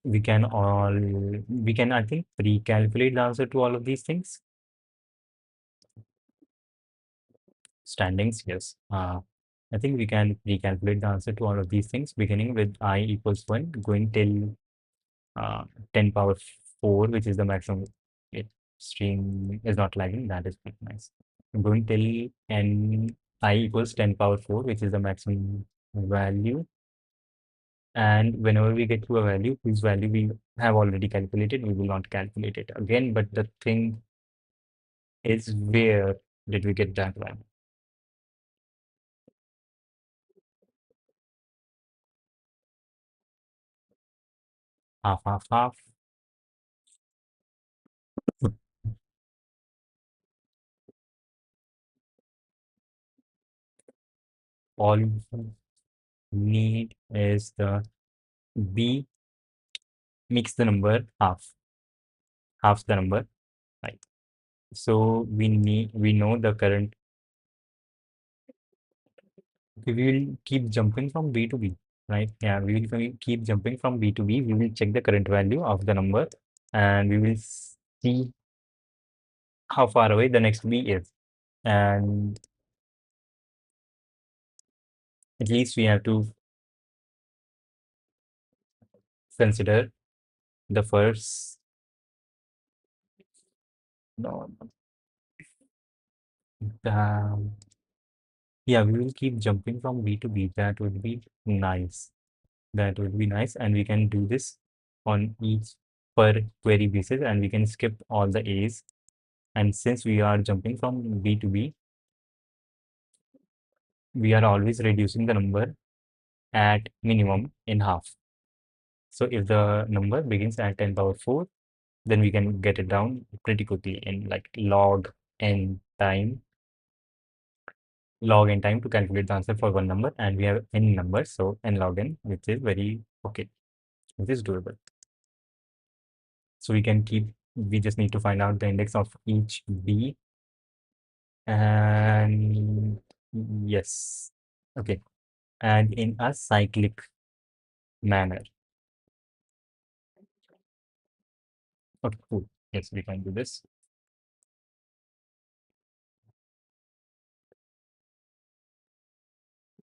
We can I think pre-calculate the answer to all of these things. Standings, yes. I think we can recalculate the answer to all of these things, beginning with I equals 1, going till 10 power 4, which is the maximum. It stream is not lagging. That is pretty nice. I'm going till n I equals 10 power 4, which is the maximum value. And whenever we get to a value whose value we have already calculated, we will not calculate it again. But the thing is, where did we get that value? Half, half, half. All you need is the b makes the number half the number, right? So we know the current. We will keep jumping from b to b, right? Yeah, we will keep jumping from b to b. We will check the current value of the number, and we will see how far away the next b is. And at least we have to consider the first. No, um, yeah, we will keep jumping from b to b. That would be nice. That would be nice, and we can do this on each per query basis, and we can skip all the A's. And since we are jumping from B to B, we are always reducing the number at minimum in half. So if the number begins at 10 power 4, then we can get it down pretty quickly in like log n time to calculate the answer for one number, and we have n numbers, so n log n, which is very okay, which is doable. So we just need to find out the index of each B, and yes, okay, and in a cyclic manner. Okay, cool. Yes, we can do this.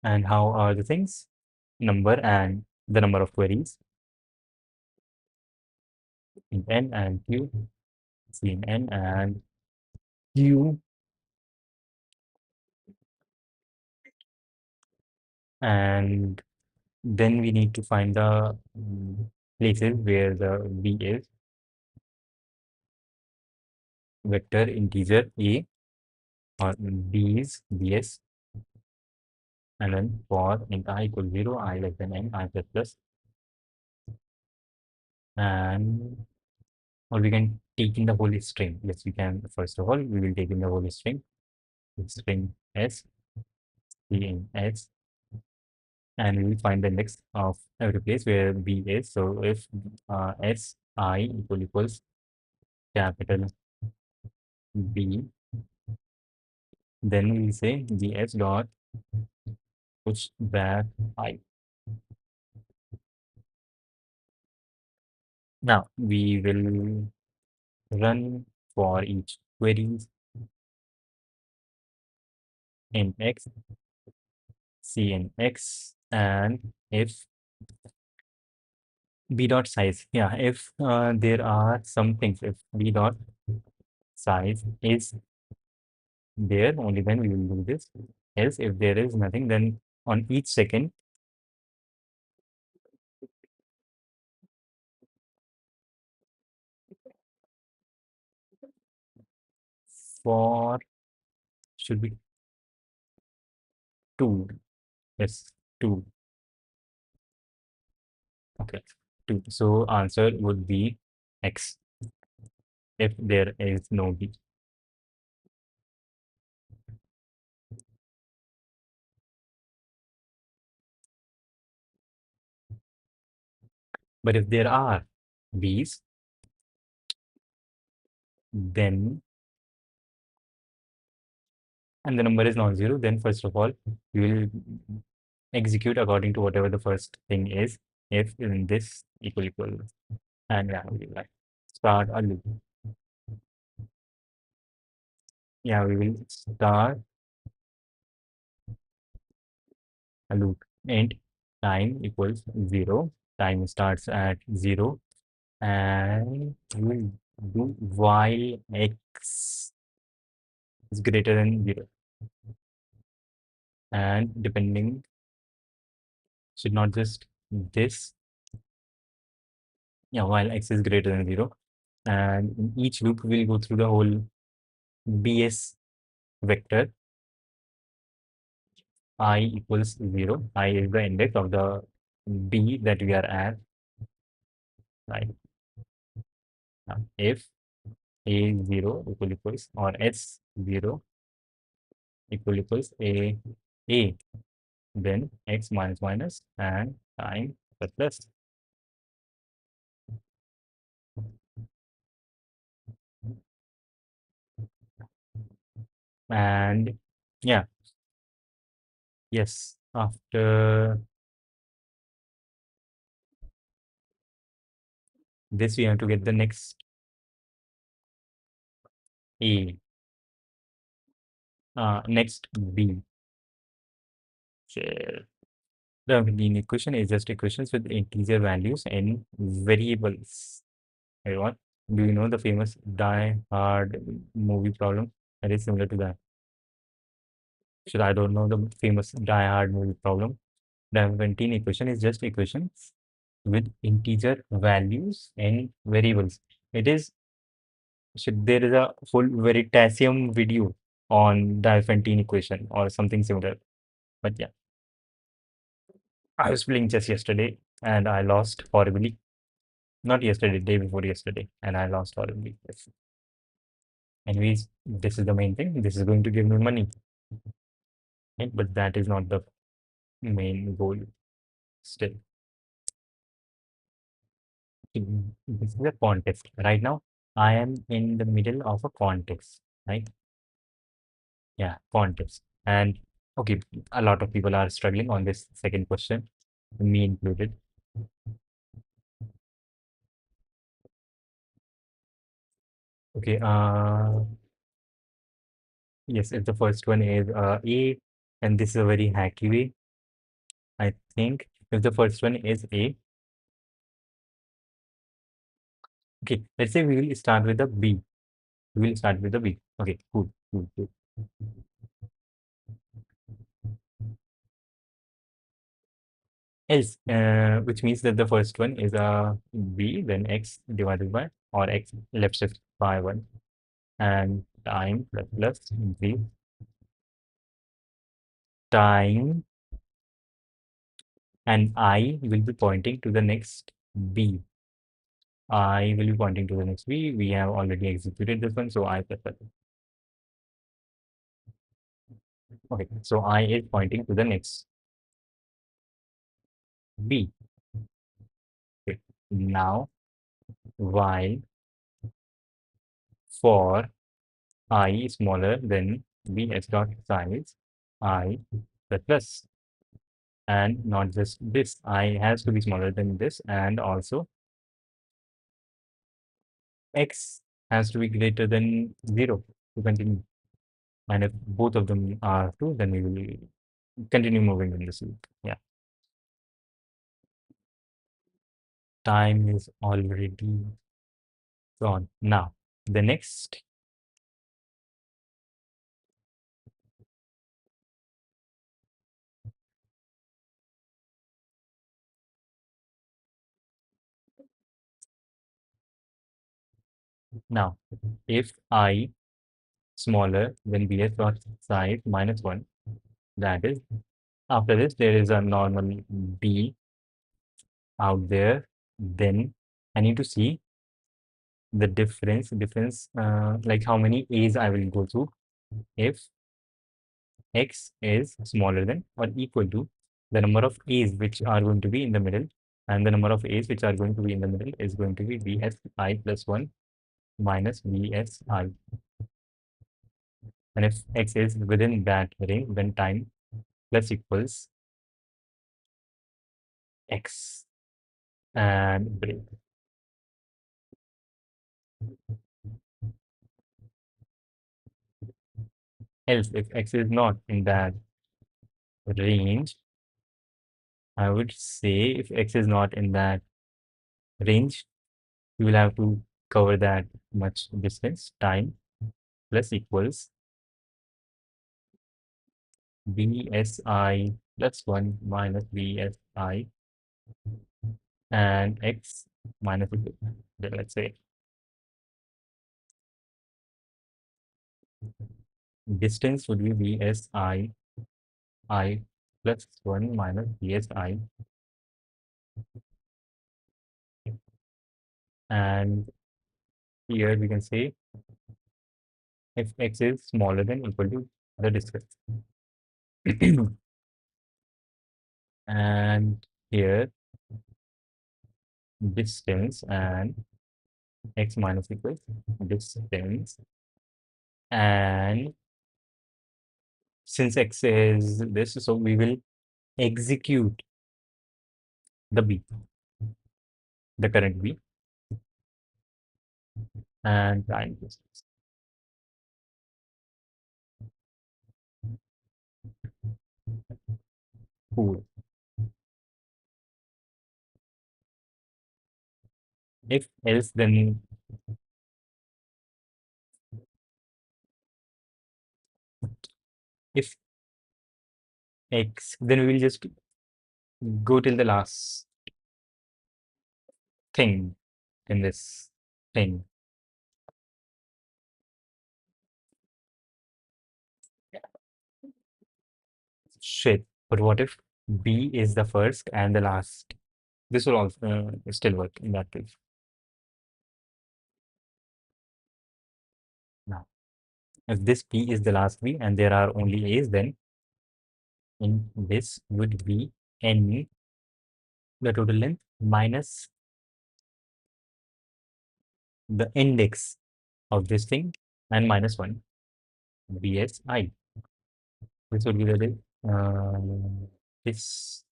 And how are the things? Number and the number of queries in N and Q, C in N and Q, and Then we need to find the places where the b is vector integer a or b is bs, and then for int I equals 0, I less than n, I plus plus, and or we can take in the whole string. Yes, we can. First of all, we will take in the whole string, string s, c in s, and we will find the index of every place where b is. So if s I equals capital B, then we say gs dot push back I. Now we will run for each queries in x, c in x, and if b dot size, yeah, if there are some things, if b dot size is there, only then we will do this. Else, if there is nothing, then on each second for should be 2. Yes, 2. Okay, 2. So answer would be x if there is no b. But if there are b's, then and the number is non-zero, then first of all, we will execute according to whatever the first thing is. If in this equal, and yeah, we will like start a loop. Yeah, we will start a loop. Int time equals 0. Time starts at 0, and we will do while x is greater than 0, and depending should not just this, yeah, while x is greater than 0, and in each loop we will go through the whole bs vector I equals 0. I is the index of the b that we are at, right? Now, if a is 0 equals or s 0 equals a, then x minus minus and time plus plus. And yeah, yes, after this we have to get the next a, next b. Share. The linear equation is just equations with integer values and variables. Everyone, do you know the famous Die Hard movie problem? That is similar to that. Should I don't know the famous Die Hard movie problem? The 17 equation is just equations with integer values and variables. It is should there is a full Veritasium video on the 17 equation or something similar. But yeah, I was playing chess yesterday and I lost horribly. Not yesterday, day before yesterday, and I lost horribly. Yes. Anyways, this is the main thing. This is going to give me money, right? But that is not the main goal still. This is a contest. Right now, I am in the middle of a contest, right? Yeah, contest. And okay, a lot of people are struggling on this second question, me included. Okay, yes, if the first one is A, and this is a very hacky way, I think. If the first one is A, okay, let's say we will start with the B. We will start with the B. Okay, cool, cool, cool. else, which means that the first one is a b, then x divided by, or x left shift by 1, and time plus increase time, and I will be pointing to the next b. I will be pointing to the next b. We have already executed this one, so I plus that. Okay, so I is pointing to the next b. Okay. Now, while for I is smaller than b s dot size I plus plus, and not just this, I has to be smaller than this, and also x has to be greater than 0 to continue. And if both of them are true, then we will continue moving in this loop. Yeah, time is already gone. Now, the next, now, if I smaller than bs dot size minus 1, that is, after this, there is a normal b out there, then I need to see the difference, like how many a's I will go through if x is smaller than or equal to the number of a's which are going to be in the middle, and the number of a's which are going to be in the middle is going to be bsi plus 1 minus bsi, and if x is within that range, then time plus equals x and break. Else, if x is not in that range, I would say if x is not in that range, you will have to cover that much distance, time plus equals bsi plus 1 minus bsi, and x minus equal. Let's say distance would be bsi I plus 1 minus bsi, and here we can say if x is smaller than equal to the distance. And here distance and x minus equals distance, and since x is this, so we will execute the b, the current b, and time distance. Cool. If else, then if x, then we will just go till the last thing in this thing. Shit. But what if B is the first and the last? This will also still work in that case. Now, if this B is the last B and there are only A's, then in this would be N, the total length, minus the index of this thing, and minus 1, BSI. This would be the distance.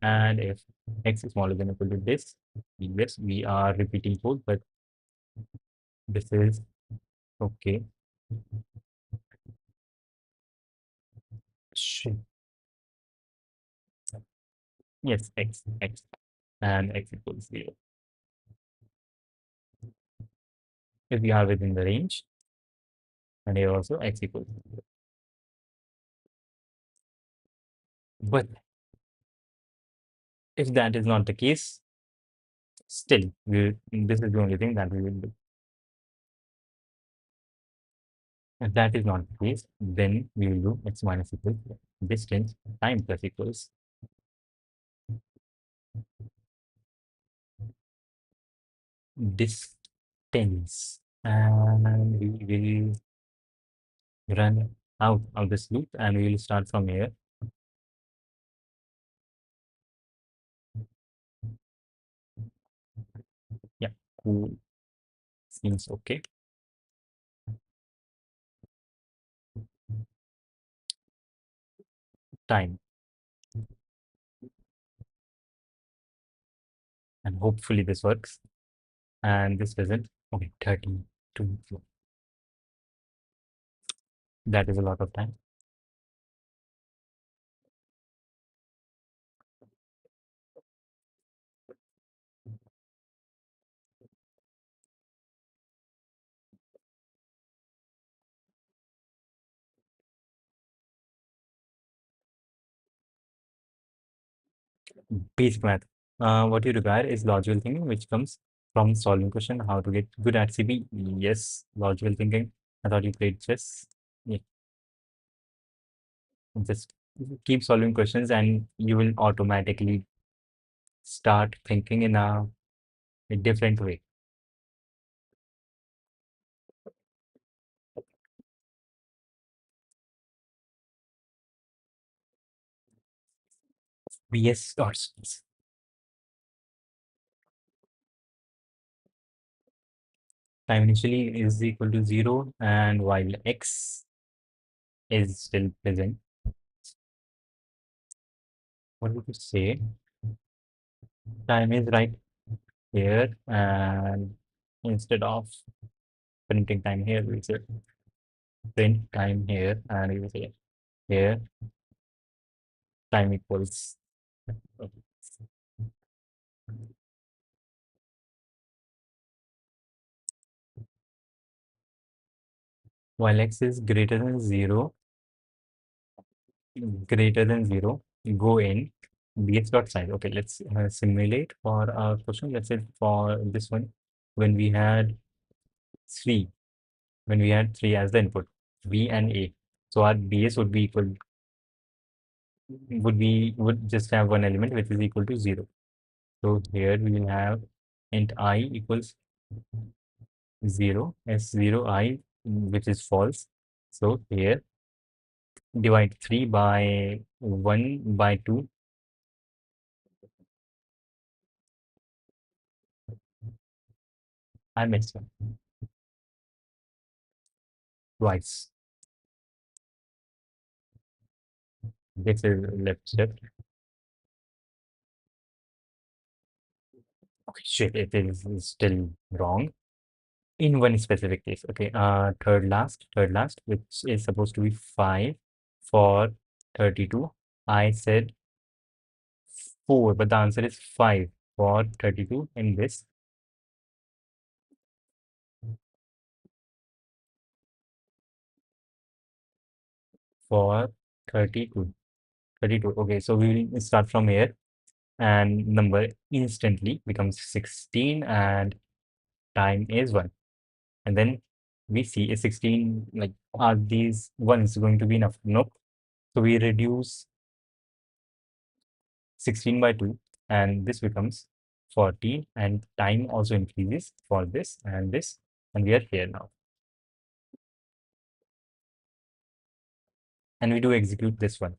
And if x is smaller than or equal to this, yes, we are repeating code, but this is okay. Shit. Yes, x, and x equals 0. If we are within the range, and here also x equals 0. But If that is not the case, still, this is the only thing that we will do. If that is not the case, then we will do x minus equals distance time plus equals distance. And we will run out of this loop and we will start from here. Yeah, cool. Seems okay. Time. And hopefully this works. And this doesn't. Okay, 32. That is a lot of time. Basic math. What you require is logical thinking, which comes from solving question. How to get good at CB? Yes, logical thinking. I thought you played chess. Yeah, just keep solving questions, and you will automatically start thinking in a different way. BS dots. Time initially is equal to 0, and while x is still present, what would you say? Time is right here, and instead of printing time here, we say print time here, and we will say here time equals. While x is greater than 0, go in bx dot size. Okay, let's simulate for our question. Let's say for this one, when we had 3, when we had 3 as the input, b and a. So our bs would be equal, would just have one element which is equal to 0. So here we will have int I equals 0, s0 I, which is false. So here divide 3 by 1 by 2. I missed one twice. This is left shift. Okay, shit, it is still wrong in one specific case. Okay, third last, which is supposed to be 5 for 32. I said 4, but the answer is 5 for 32 in this. For 32. 32. Okay, so we will start from here, and number instantly becomes 16 and time is 1. And then we see a 16, like, are these ones going to be enough? Nope. So we reduce 16 by 2, and this becomes 14, and time also increases for this, and we are here now. And we do execute this one.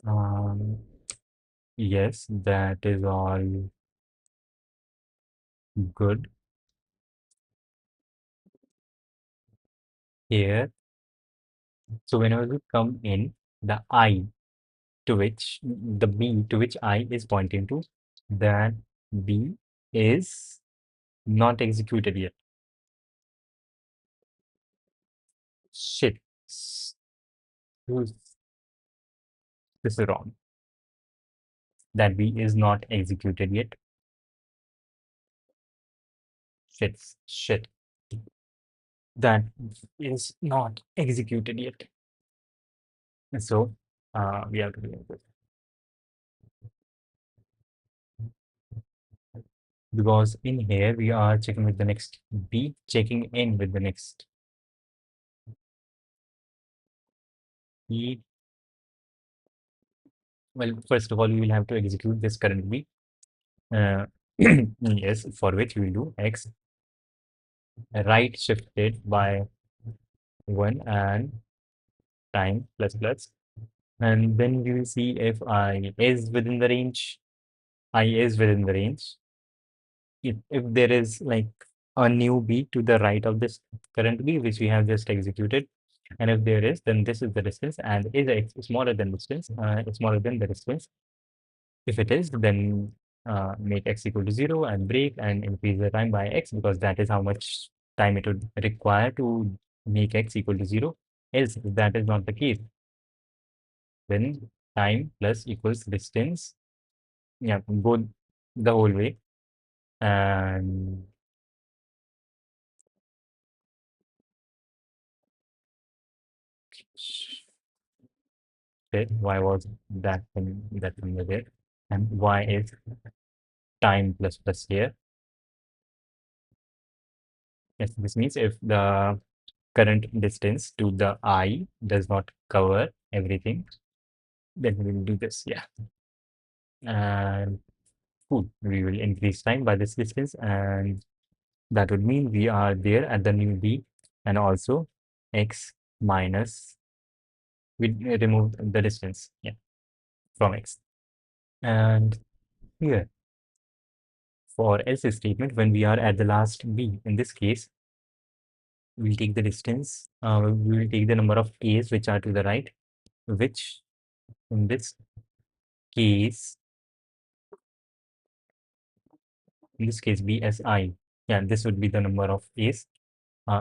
Um, yes, that is all good. Here, so whenever we come in, the I to which the B to which I is pointing to, that B is not executed yet. Shit. Who's- This is wrong. That B is not executed yet. Shit. That is not executed yet. So we have to do it because in here we are checking with the next B, checking in with the next E. Well, first of all, we will have to execute this current B. Uh, yes, for which we will do X right shifted by 1 and time plus plus. And then we will see if I is within the range. I is within the range. If there is like a new B to the right of this current B, which we have just executed, and if there is, then this is the distance, and is X smaller than distance, smaller than the distance. If it is, then make X equal to 0 and break and increase the time by X, because that is how much time it would require to make X equal to 0. Else, if that is not the case, then time plus equals distance. Yeah, go the whole way. And shit, why was that thing there? And why is time plus plus here? Yes, this means if the current distance to the I does not cover everything, then we will do this. Yeah. And cool. We will increase time by this distance, and that would mean we are there at the new B, and also X minus, we remove the distance, yeah, from X. And here for else statement, when we are at the last B, in this case, we'll take the distance, we will take the number of A's which are to the right, which in this case, be as I. Yeah, this would be the number of A's,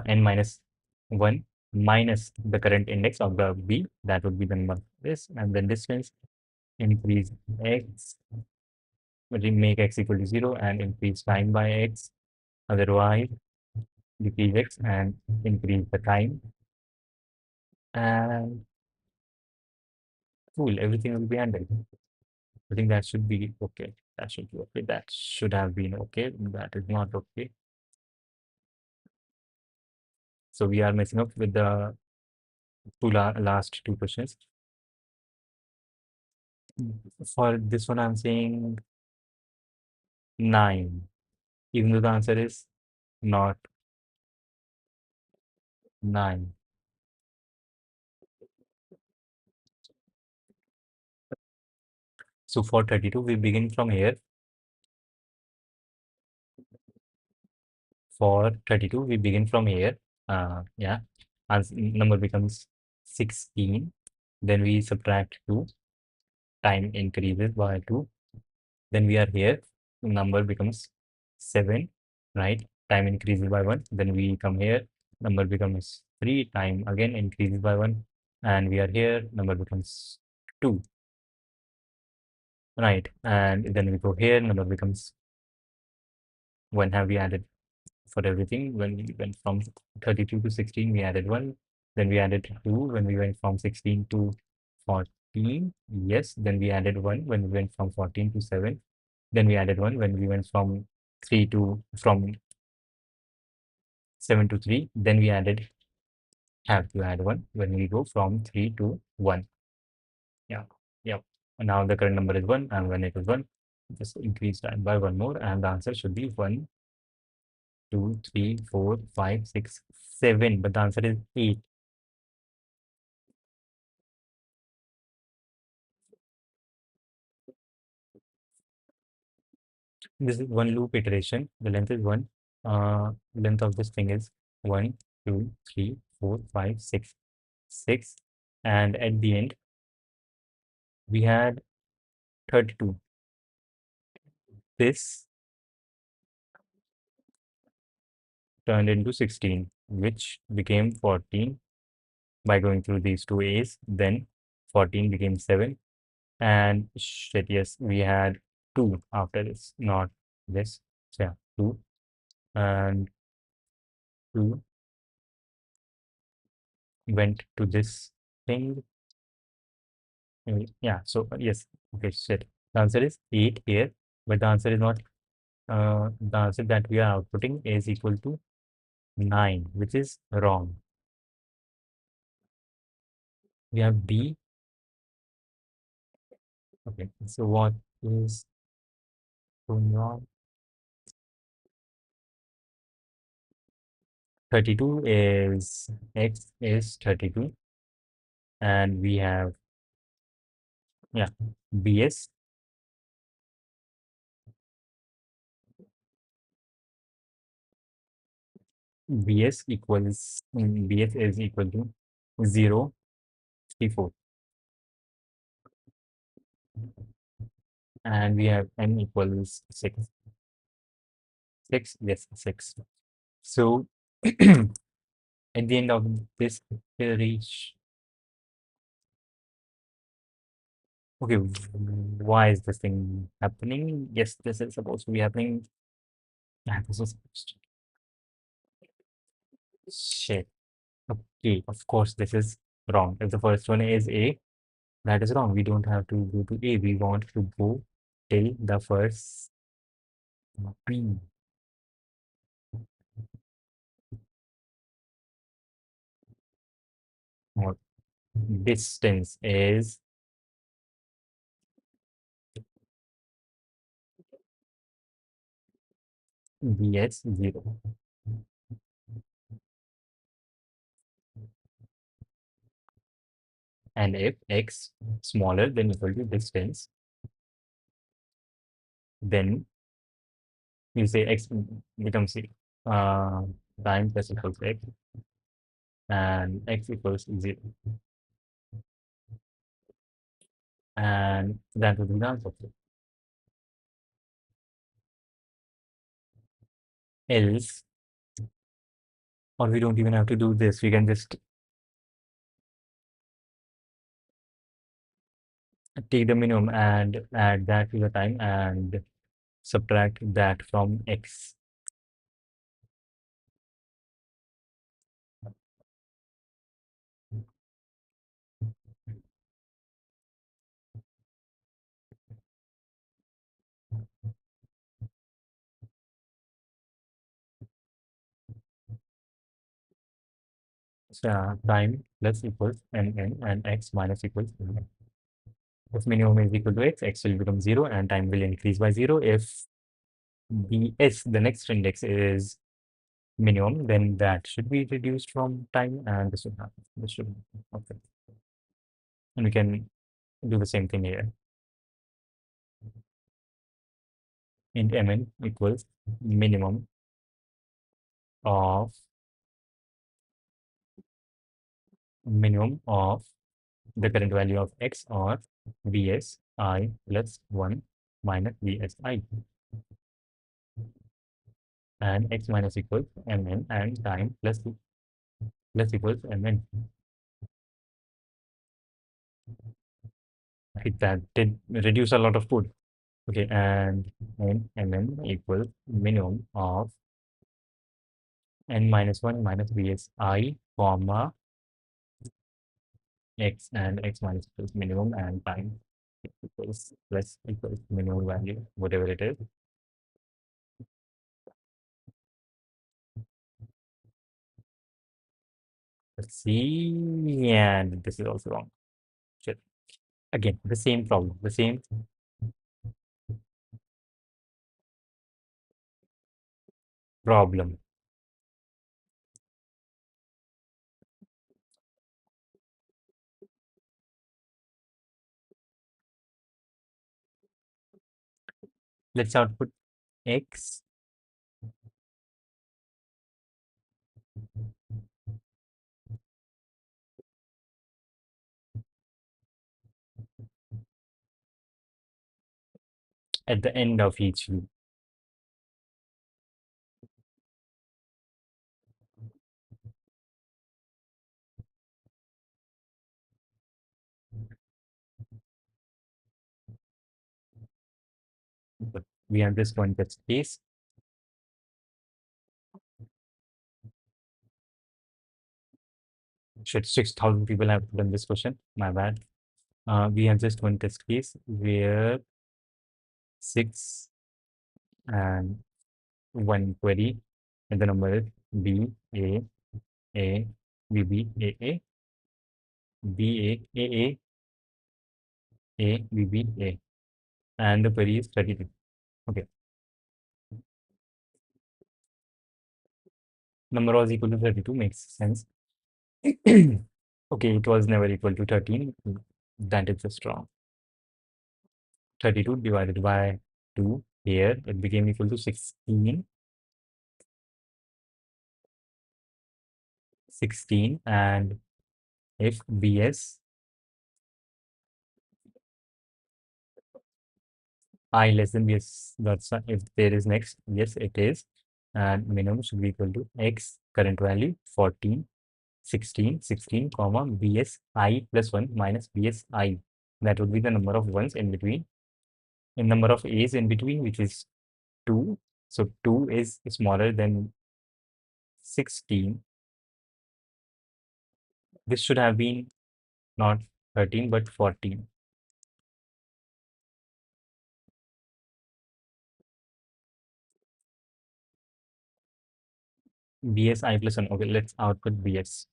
n minus 1 minus the current index of the B, that would be the number of this, and then distance, increase X, make X equal to 0 and increase time by X, otherwise decrease X and increase the time, and cool, everything will be handled. I think that should be okay. That should be okay. That should have been okay. That is not okay. So we are messing up with the last two questions. For this one, I'm saying 9, even though the answer is not 9. So for 32, we begin from here. For 32, we begin from here. Yeah, and number becomes 16. Then we subtract 2. Time increases by 2. Then we are here. Number becomes 7. Right? Time increases by 1. Then we come here. Number becomes 3. Time again increases by 1. And we are here. Number becomes 2. Right? And then we go here. Number becomes 1. Have we added for everything? When we went from 32 to 16, we added 1. Then we added 2 when we went from 16 to 14. Yes. Then we added 1 when we went from 14 to 7. Then we added 1 when we went from 7 to 3. Then we have to add 1 when we go from 3 to 1. Yeah. Yep. And now the current number is 1, and when it is 1, just increase that by 1 more, and the answer should be 1, 2, 3, 4, 5, 6, 7. But the answer is 8. This is one loop iteration. The length is 1. Length of this thing is 1, 2, 3, 4, 5, 6, 6. And at the end, we had 32. This turned into 16, which became 14 by going through these two A's. Then 14 became 7. And shit, yes, we had 2 after this, not this. So yeah, 2. and 2 went to this thing. Yeah, so yes, okay, shit. The answer is 8 here, but the answer is not, the answer that we are outputting is equal to 9, which is wrong. We have B. Okay, so what is going wrong? 32 is, X is 32, and we have, yeah, BS. BS is equal to 0, 4, and we have N equals 6. 6, yes, 6. So at the end of this iteration, okay, why is this thing happening? Yes, this is supposed to be happening. Yeah, this is supposed to. Shit. Okay, of course, this is wrong. If the first one is A, that is wrong. We don't have to go to A. We want to go till the first B. Or distance is BS 0. And if X smaller than equal to distance, then you say X becomes uh, time plus equals X, and X equals 0. And that would be the answer. Else, or we don't even have to do this. We can just take the minimum and add that to the time and subtract that from X. So time plus equals N and X minus equals N. If minimum is equal to X, X will become 0 and time will increase by 0. If the next index is minimum, then that should be reduced from time and this should happen. This should, okay. And we can do the same thing here. Int mn equals minimum of the current value of X or Vs I plus 1 minus Vs I, and X minus equals mn and time plus equals mn. That did reduce a lot of code. Okay, and mn equals minimum of n minus 1 minus Vs I comma X, and X minus equals minimum and time equals plus equals minimum value, whatever it is. Let's see, and this is also wrong. Shit. Again, the same problem, the same problem. Let's output X at the end of each loop. But we have this one test case. Shit, 6,000 people have done this question. My bad. We have just one test case where 6 and one query, and the number is B A A B B A A B A A A A B B A, and the query is 32. Okay, number was equal to 32 makes sense. Okay, it was never equal to 13. That is just wrong. 32 divided by 2 here, it became equal to 16. 16, and if BS I less than BS, that's if there is next, yes, it is. And minimum should be equal to X current value 14, 16, 16, comma BS I plus 1 minus BS I. That would be the number of ones in between, in number of A's in between, which is 2. So 2 is smaller than 16. This should have been not 13 but 14. BS I plus 1. Okay, let's output BS.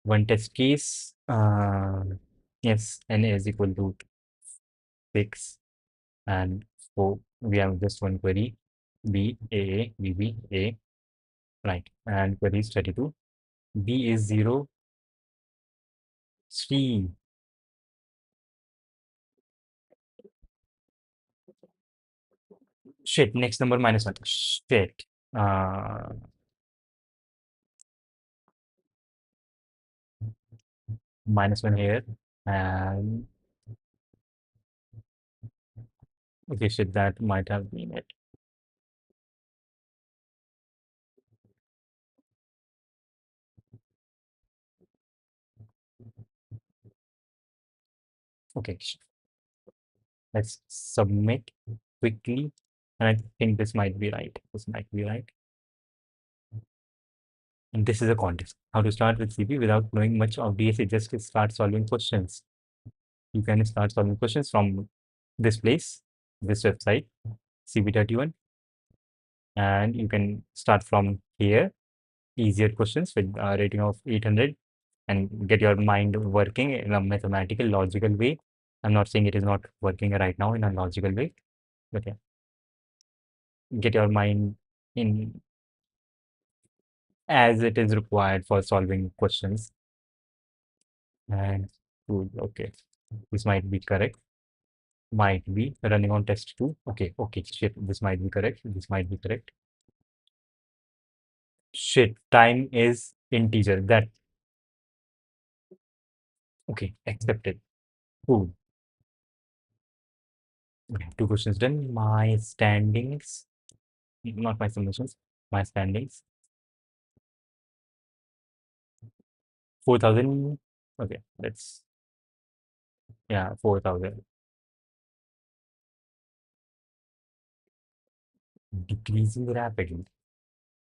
One test case. Yes, n is equal to 6 and 4. We have just one query, B A A B B A, right? And query is 32. B is 0, C. Shit, next number minus 1. Shit. Uh, minus 1 here. And okay, shit, that might have been it. Okay, let's submit quickly. And I think this might be right. This might be right. And this is a context. How to start with CP without knowing much of DSA, just to start solving questions. You can start solving questions from this place, this website, CP31, and you can start from here, easier questions with a rating of 800, and get your mind working in a mathematical, logical way. I'm not saying it is not working right now in a logical way, but yeah, get your mind in as it is required for solving questions. And cool, okay, this might be correct. Might be running on test 2. Okay, okay, shit, this might be correct. This might be correct. Shit, time is integer. That okay, accepted. Cool. Okay, two questions done. My standings, not my submissions, my standings. 4,000. Okay, let's yeah, 4,000. Decreasing rapidly.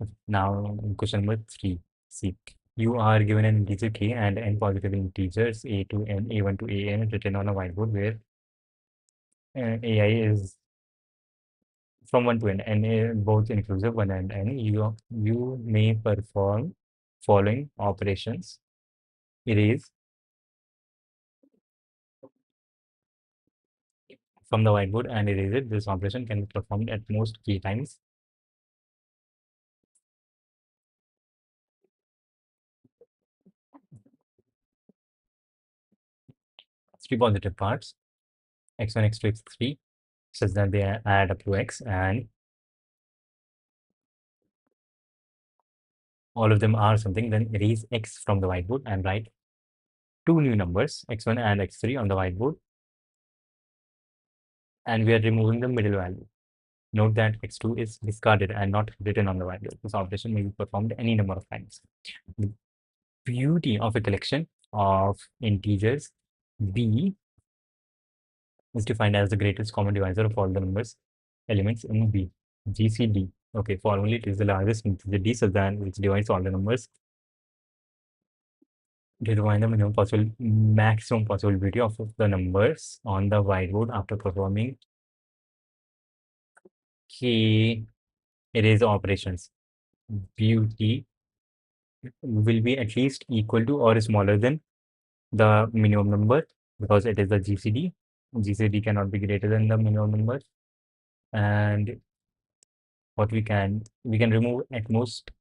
Okay, now question number 3. See, you are given an integer k and n positive integers a to n, a1 to an written on a whiteboard where AI is from 1 to n, and both inclusive 1 and n. You may perform following operations: erase from the whiteboard and erase it. This operation can be performed at most k times. Three positive parts: x1, x2, x3, such that they add up to x, and all of them are something. Then erase x from the whiteboard and write two new numbers, x1 and x3, on the whiteboard, and we are removing the middle value. Note that x2 is discarded and not written on the whiteboard. This operation may be performed any number of times. The beauty of a collection of integers. B is defined as the greatest common divisor of all the numbers elements in B. GCD. Okay, formally it is the largest integer D such that which divides all the numbers. Determine the maximum possibility of the numbers on the whiteboard after performing K erase operations. Beauty will be at least equal to or smaller than the minimum number because it is the GCD. GCD cannot be greater than the minimum number. And what we can remove at most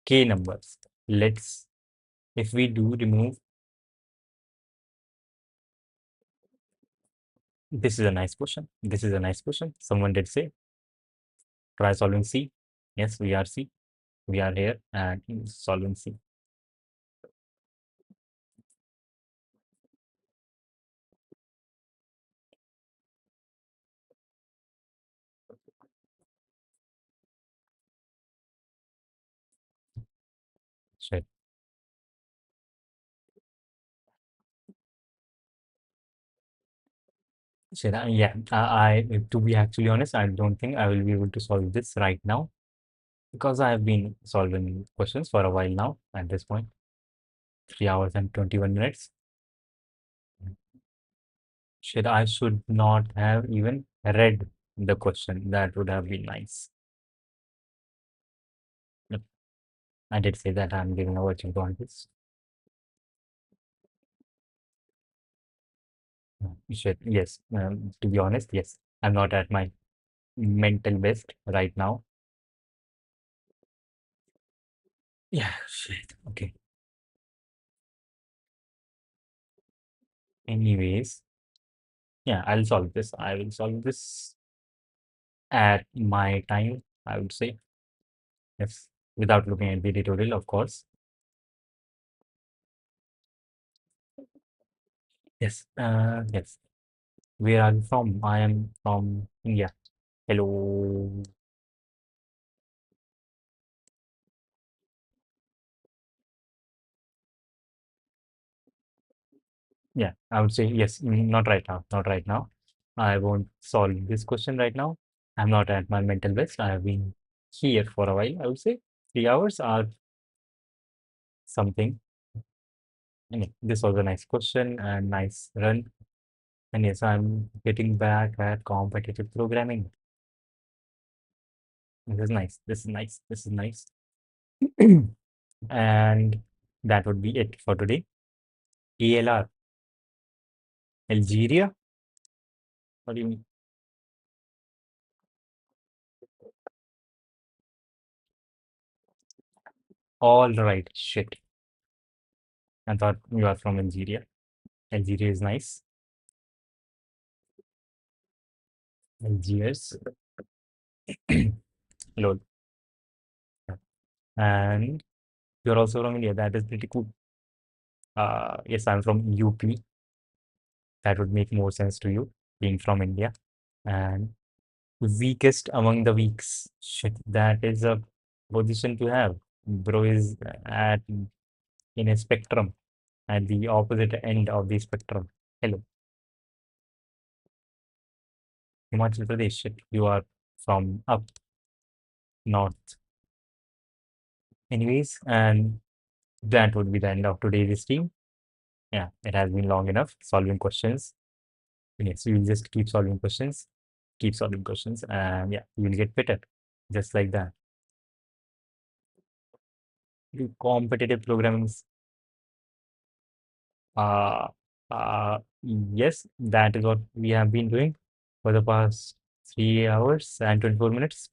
K numbers. Let's if we do remove, this is a nice question. This is a nice question. Someone did say try solving C. Yes, we are C. We are here and solving C. Sure. Should I? Yeah. To be actually honest, I don't think I will be able to solve this right now because I have been solving questions for a while now. At this point, 3 hours and 21 minutes. Should not have even read the question. That would have been nice. Yep, I did say that I'm giving a virtual contest. Should yes. To be honest, yes. I'm not at my mental best right now. Yeah. Shit. Okay. Anyways, yeah. I'll solve this. I will solve this at my time. I would say yes. Without looking at the tutorial, of course. Yes. Yes. Where are you from? I am from India. Hello. Yeah, I would say yes. Not right now. Not right now. I won't solve this question right now. I'm not at my mental best. I have been here for a while. I would say 3 hours are something. Anyway, this was a nice question and nice run. And yes, I'm getting back at competitive programming. This is nice. This is nice. This is nice. And that would be it for today. ALR, Algeria. What do you mean? All right. Shit. I thought you are from Algeria. Algeria is nice. Algiers. Lol. And you're also from India. That is pretty cool. Yes, I'm from UP. That would make more sense to you, being from India. And weakest among the weaks. Shit, that is a position to have. Bro is at in a spectrum, at the opposite end of the spectrum. Hello, Himachal Pradesh. Shit, you are from up north. Anyways, and that would be the end of today's stream. Yeah, it has been long enough solving questions. Yes, you will just keep solving questions, and yeah, you will get better, just like that. The competitive programming, uh, yes, that is what we have been doing for the past 3 hours and 24 minutes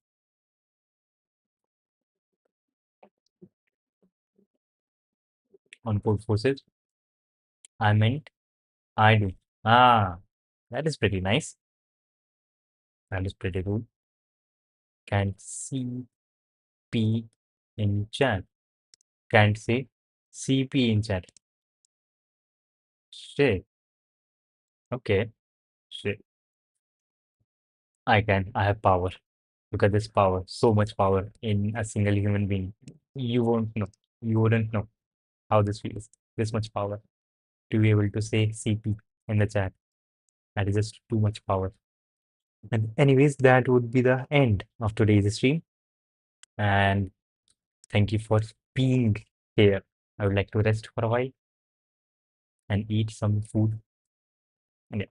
on code forces. I meant I do. Ah, that is pretty nice. That is pretty cool. Can't see P in chat. Can't say CP in chat. Shit. Okay. Shit. I can. I have power. Look at this power. So much power in a single human being. You won't know. You wouldn't know how this feels. This much power. to be able to say CP in the chat. That is just too much power. And anyways, that would be the end of today's stream. And thank you for being here. I would like to rest for a while and eat some food. And yeah,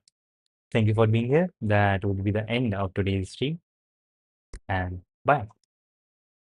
thank you for being here. That would be the end of today's stream. And bye.